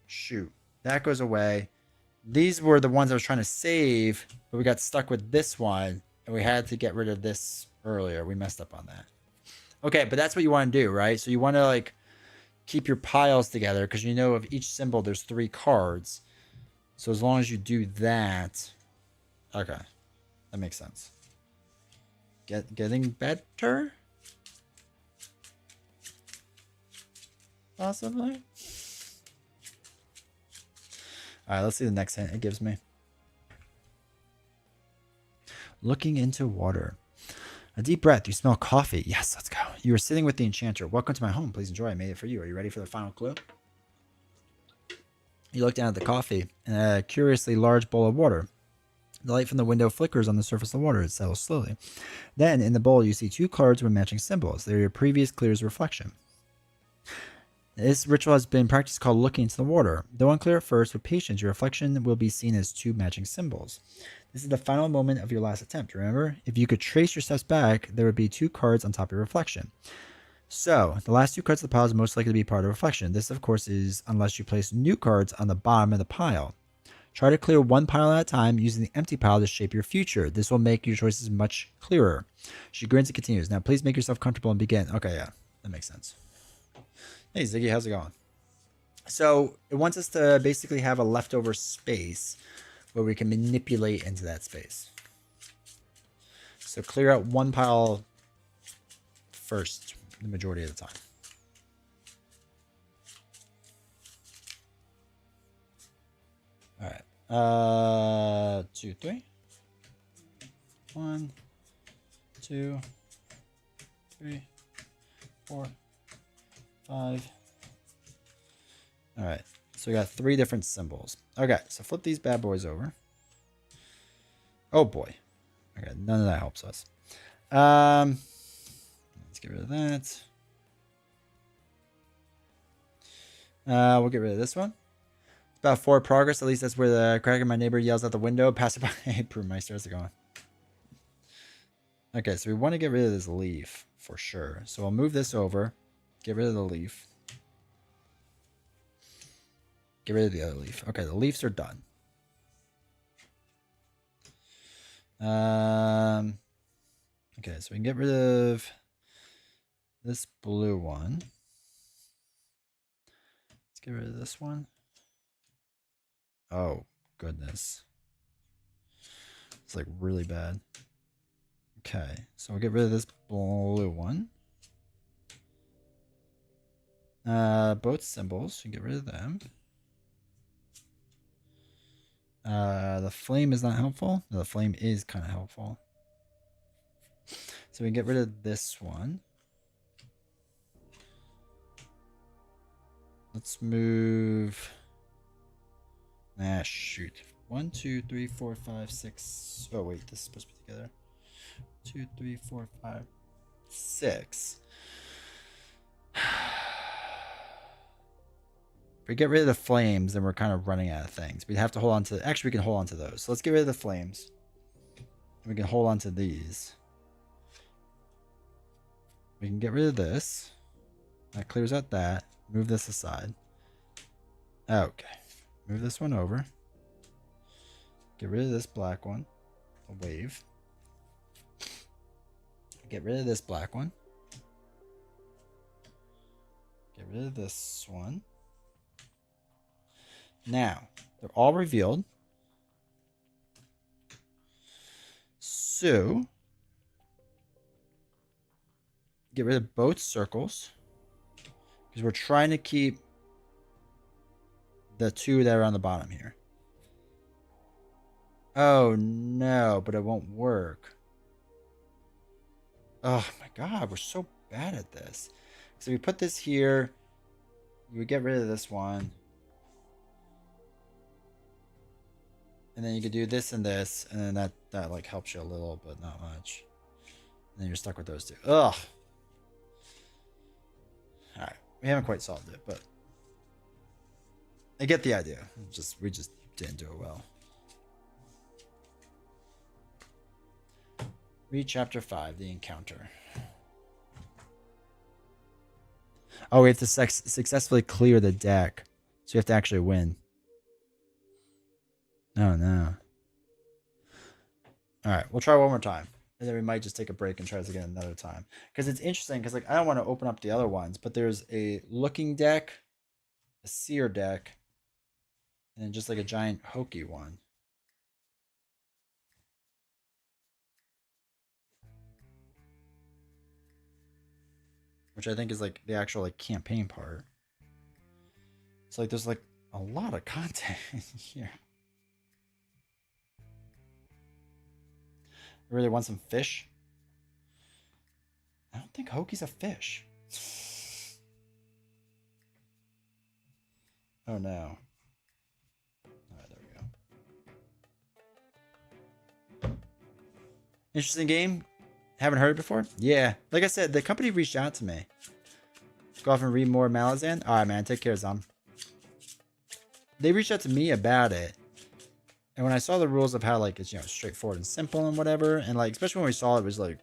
Shoot. That goes away. These were the ones I was trying to save, but we got stuck with this one, and we had to get rid of this earlier. We messed up on that. Okay, but that's what you want to do, right? So you want to like keep your piles together because you know of each symbol there's 3 cards. So as long as you do that, okay, that makes sense. Getting better, possibly. All right, let's see the next hint it gives me. Looking into water. A deep breath. You smell coffee. Yes, let's go. You are sitting with the enchanter. Welcome to my home. Please enjoy. I made it for you. Are you ready for the final clue? You look down at the coffee and a curiously large bowl of water. The light from the window flickers on the surface of the water. It settles slowly. Then, in the bowl, you see 2 cards with matching symbols. They're your previous clear's reflection. This ritual has been practiced called looking into the water. Though unclear at first, with patience, your reflection will be seen as 2 matching symbols. This is the final moment of your last attempt, remember? If you could trace your steps back, there would be 2 cards on top of your reflection. So, the last 2 cards of the pile is most likely to be part of reflection. This, of course, is unless you place new cards on the bottom of the pile. Try to clear 1 pile at a time using the empty pile to shape your future. This will make your choices much clearer. She grins and continues. Now, please make yourself comfortable and begin. Okay, yeah, that makes sense. Hey, Ziggy, how's it going? So, it wants us to basically have a leftover space where we can manipulate into that space. So, clear out 1 pile first, the majority of the time. All right. 2, 3. 1, 2, 3, 4, 5. All right. So we got 3 different symbols. Okay. So flip these bad boys over. Oh boy. Okay. None of that helps us. Let's get rid of that. We'll get rid of this one. About 4 progress. At least that's where the cracker my neighbor yells out the window. Pass it by. Hey, Brewmeister, how's it going? Okay, so we want to get rid of this leaf for sure. So I'll move this over. Get rid of the leaf. Get rid of the other leaf. Okay, the leaves are done. Okay, so we can get rid of this blue one. Let's get rid of this one. Oh, goodness. It's like really bad. Okay, so we'll get rid of this blue one. Both symbols, you get rid of them. The flame is not helpful. No, the flame is kind of helpful. So we get rid of this one. Let's move. Ah, shoot. 1, 2, 3, 4, 5, 6. Oh, wait, this is supposed to be together. 2, 3, 4, 5, 6. If we get rid of the flames, then we're kind of running out of things. We'd have to hold on to... Actually, we can hold on to those. So let's get rid of the flames. We can hold on to these. We can get rid of this. That clears out that. Move this aside. Okay. Move this one over. Get rid of this black one. A wave. Get rid of this black one. Get rid of this one. Now, they're all revealed. So, get rid of both circles. Because we're trying to keep the two that are on the bottom here. Oh, no, but it won't work. Oh, my God, we're so bad at this. So we put this here. You would get rid of this one. And then you could do this and this, and then that like helps you a little, but not much. And then you're stuck with those two. Ugh. Alright. We haven't quite solved it, but I get the idea. We just didn't do it well. Read chapter 5, the encounter. Oh, we have to successfully clear the deck. So we have to actually win. Oh, no. Alright, we'll try one more time. And then we might just take a break and try this again another time. Because it's interesting, because like I don't want to open up the other ones, but there's a looking deck, a seer deck, and then just like a giant Hoki one. Which I think is like the actual like campaign part. It's like there's like a lot of content here. I really want some fish. I don't think Hoki's a fish. Oh no. Alright, there we go. Interesting game. Haven't heard it before? Yeah. Like I said, the company reached out to me. Go off and read more Malazan. Alright, man. Take care, Zom. They reached out to me about it. And when I saw the rules of how, like, it's, you know, straightforward and simple and whatever, and, like, especially when we saw it was, like,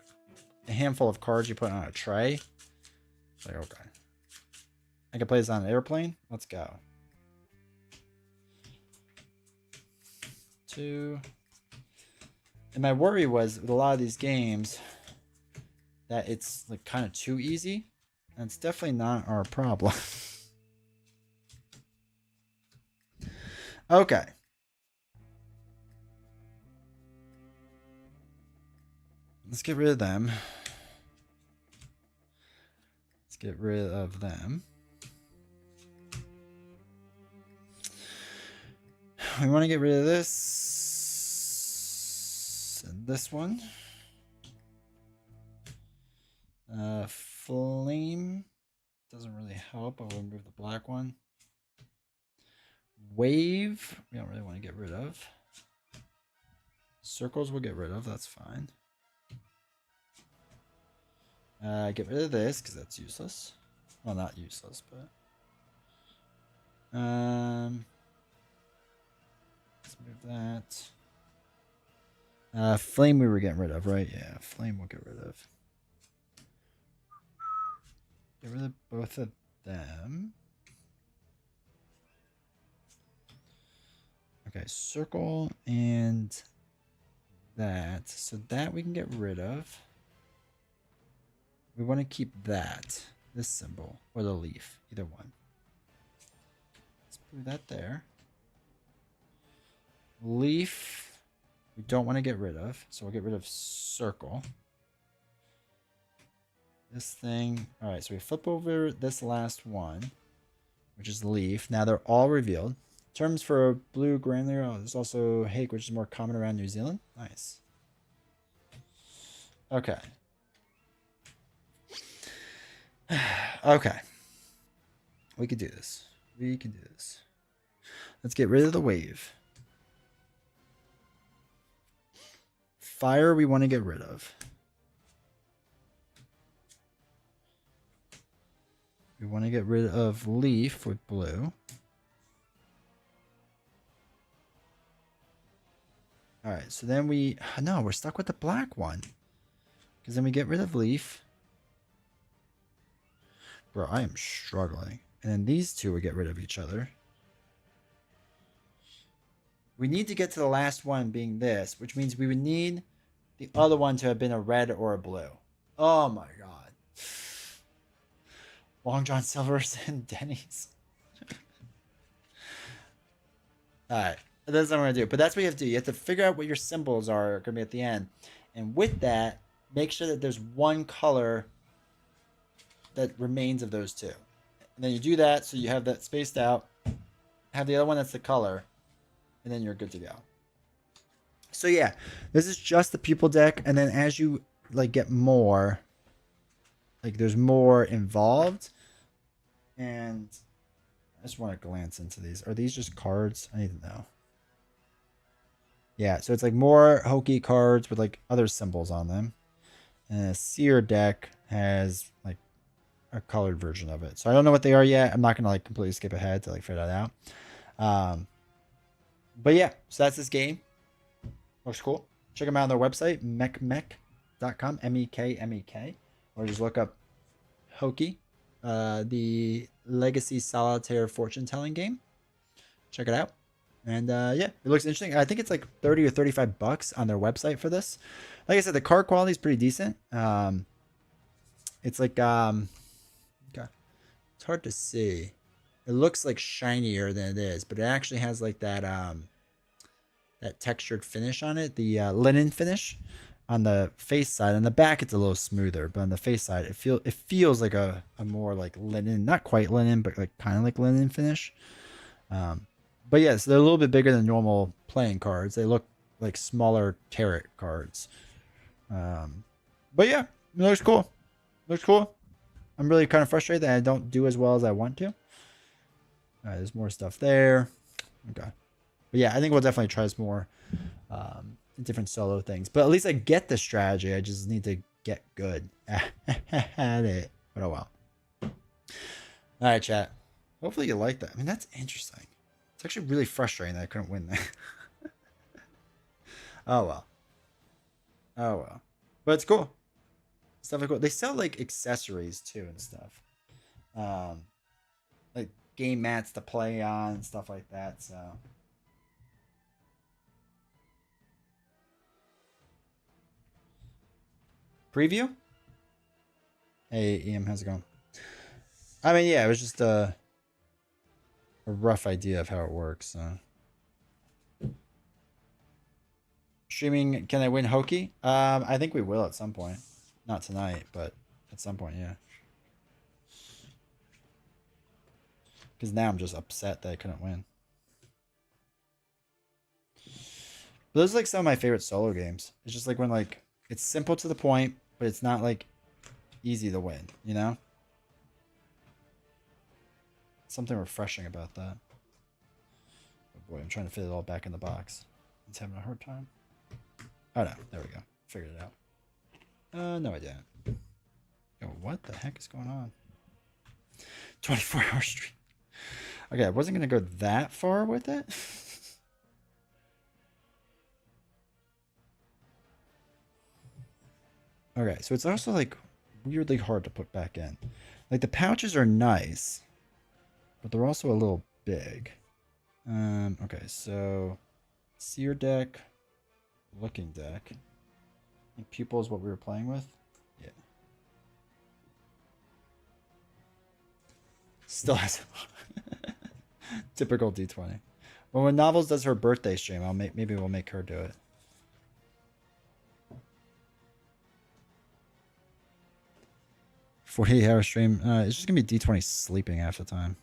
a handful of cards you put on a tray. It's like, okay. I can play this on an airplane? Let's go. 2. And my worry was, with a lot of these games, that it's, like, kind of too easy. And it's definitely not our problem. Okay. Let's get rid of them. Let's get rid of them. We want to get rid of this. And this one. Flame. Doesn't really help. I'll remove the black one. Wave. We don't really want to get rid of. Circles we'll get rid of. That's fine. Get rid of this because that's useless. Well, not useless, but let's move that. Flame we were getting rid of, right? Yeah, flame we'll get rid of. Get rid of both of them. Okay, circle and that. So that we can get rid of. We want to keep that, this symbol, or the leaf, either one. Let's put that there. Leaf, we don't want to get rid of. So we'll get rid of circle. This thing. All right, so we flip over this last one, which is leaf. Now they're all revealed. Terms for blue granular. Oh, there's also hake, which is more common around New Zealand. Nice. Okay. Okay. We can do this. We can do this. Let's get rid of the wave. Fire we want to get rid of. We want to get rid of leaf with blue. All right, so then no, we're stuck with the black one. Because then we get rid of leaf. Bro, I am struggling. And then these two would get rid of each other. We need to get to the last one being this, which means we would need the other one to have been a red or a blue. Oh my god. Long John Silver's and Denny's. Alright. That's what I'm going to do. But that's what you have to do. You have to figure out what your symbols are going to be at the end. And with that, make sure that there's one color that remains of those two. And then you do that so you have that spaced out. Have the other one that's the color. And then you're good to go. So yeah, this is just the pupil deck. And then as you like get more, like there's more involved. And I just want to glance into these. Are these just cards? I need to know. Yeah, so it's like more Hoki cards with like other symbols on them. And a seer deck has like a colored version of it. So I don't know what they are yet. I'm not going to like completely skip ahead to like figure that out. But yeah, so that's this game. Looks cool. Check them out on their website, mekmek.com, MEKMEK. Or just look up Hoki, the Legacy Solitaire fortune telling game. Check it out. And yeah, it looks interesting. I think it's like 30 or 35 bucks on their website for this. Like I said, the card quality is pretty decent. It's like okay. It's hard to see. It looks like shinier than it is, but it actually has like that that textured finish on it, the linen finish on the face side. On the back, it's a little smoother, but on the face side, it feels like a more like linen, not quite linen, but like kind of like linen finish. But yes, they're a little bit bigger than normal playing cards. They look like smaller tarot cards. But yeah, it looks cool. Looks cool. I'm really kind of frustrated that I don't do as well as I want to. There's more stuff there. Okay. But yeah, I think we'll definitely try this more different solo things. But at least I get the strategy. I just need to get good at it. But oh well. All right, chat. Hopefully you like that. I mean, that's interesting. It's actually really frustrating that I couldn't win that. Oh well. Oh well. But it's cool. Stuff like cool. They sell like accessories too and stuff. Like game mats to play on and stuff like that. So preview. Hey EM, how's it going? I mean, yeah, it was just a rough idea of how it works. So. Streaming, can I win Hoki? I think we will at some point. Not tonight, but at some point, yeah. Because now I'm just upset that I couldn't win. But those are like some of my favorite solo games. It's just like when like it's simple to the point, but it's not like easy to win, you know? Something refreshing about that. Oh boy, I'm trying to fit it all back in the box. It's having a hard time. Oh no, there we go. Figured it out. No I didn't. Yo, what the heck is going on? 24-hour stream. Okay, I wasn't gonna go that far with it. Okay, so it's also like weirdly hard to put back in. Like the pouches are nice, but they're also a little big. Okay, so seer deck, looking deck. I think pupil is what we were playing with. Yeah. Still has typical D20. Well, when Novels does her birthday stream, maybe we'll make her do it. 48-hour stream. It's just gonna be D20 sleeping half the time.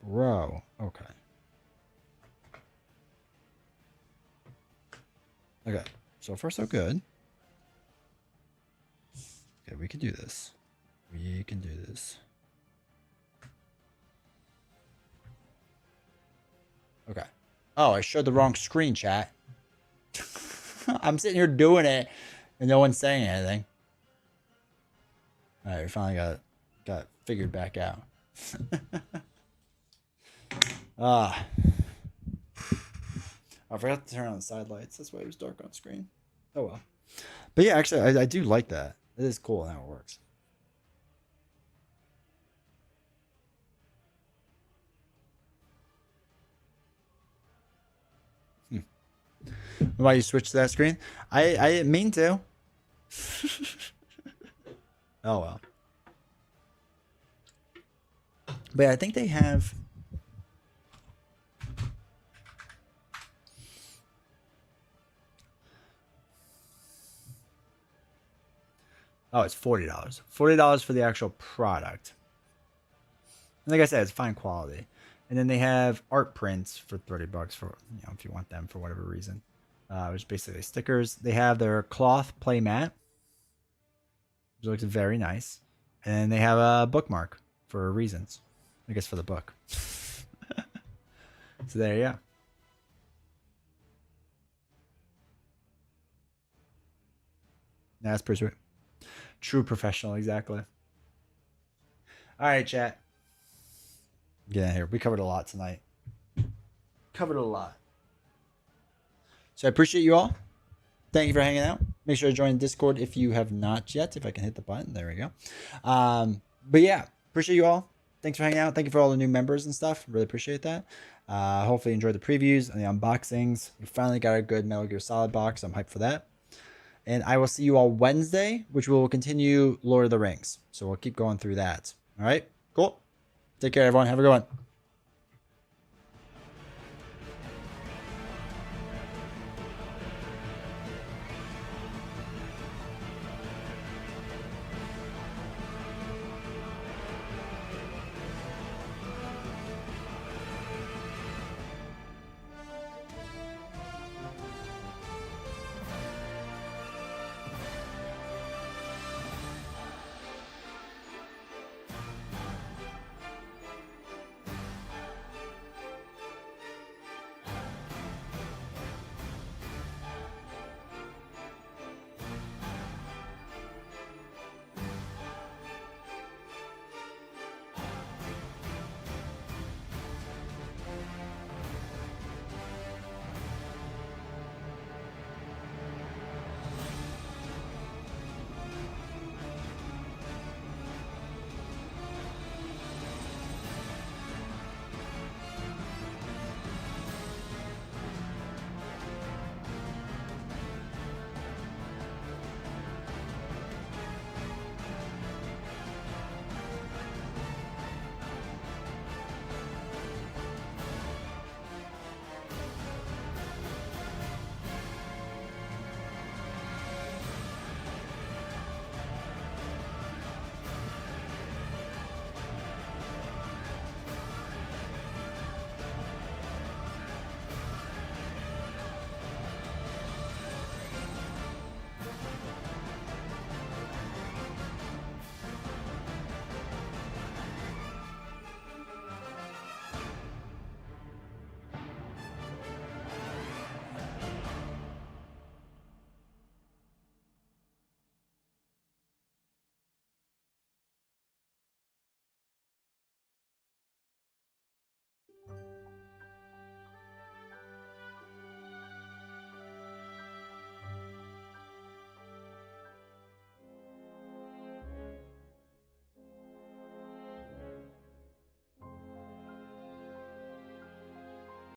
Bro, okay. Okay, so far so good. Okay, we can do this. We can do this. Okay. Oh, I showed the wrong screen, chat. I'm sitting here doing it, and no one's saying anything. All right, we finally got figured back out. Ah. I forgot to turn on the side lights. That's why it was dark on screen. Oh well. But yeah, actually, I do like that. It is cool how it works. Why you switch to that screen? I didn't mean to. Oh well. But yeah, I think they have. Oh, it's $40. $40 for the actual product. And like I said, it's fine quality. And then they have art prints for $30 for, you know, if you want them for whatever reason. Which is basically stickers. They have their cloth play mat, which looks very nice. And then they have a bookmark for reasons. I guess for the book. So there you go. That's pretty sweet. True professional, exactly. All right, chat. Get in here. We covered a lot tonight. Covered a lot. So I appreciate you all. Thank you for hanging out. Make sure to join Discord if you have not yet. If I can hit the button. There we go. But yeah, appreciate you all. Thanks for hanging out. Thank you for all the new members and stuff. Really appreciate that. Hopefully you enjoyed the previews and the unboxings. We finally got a good Metal Gear Solid box. I'm hyped for that. And I will see you all Wednesday, which will continue Lord of the Rings. So we'll keep going through that. All right, cool. Take care, everyone. Have a good one.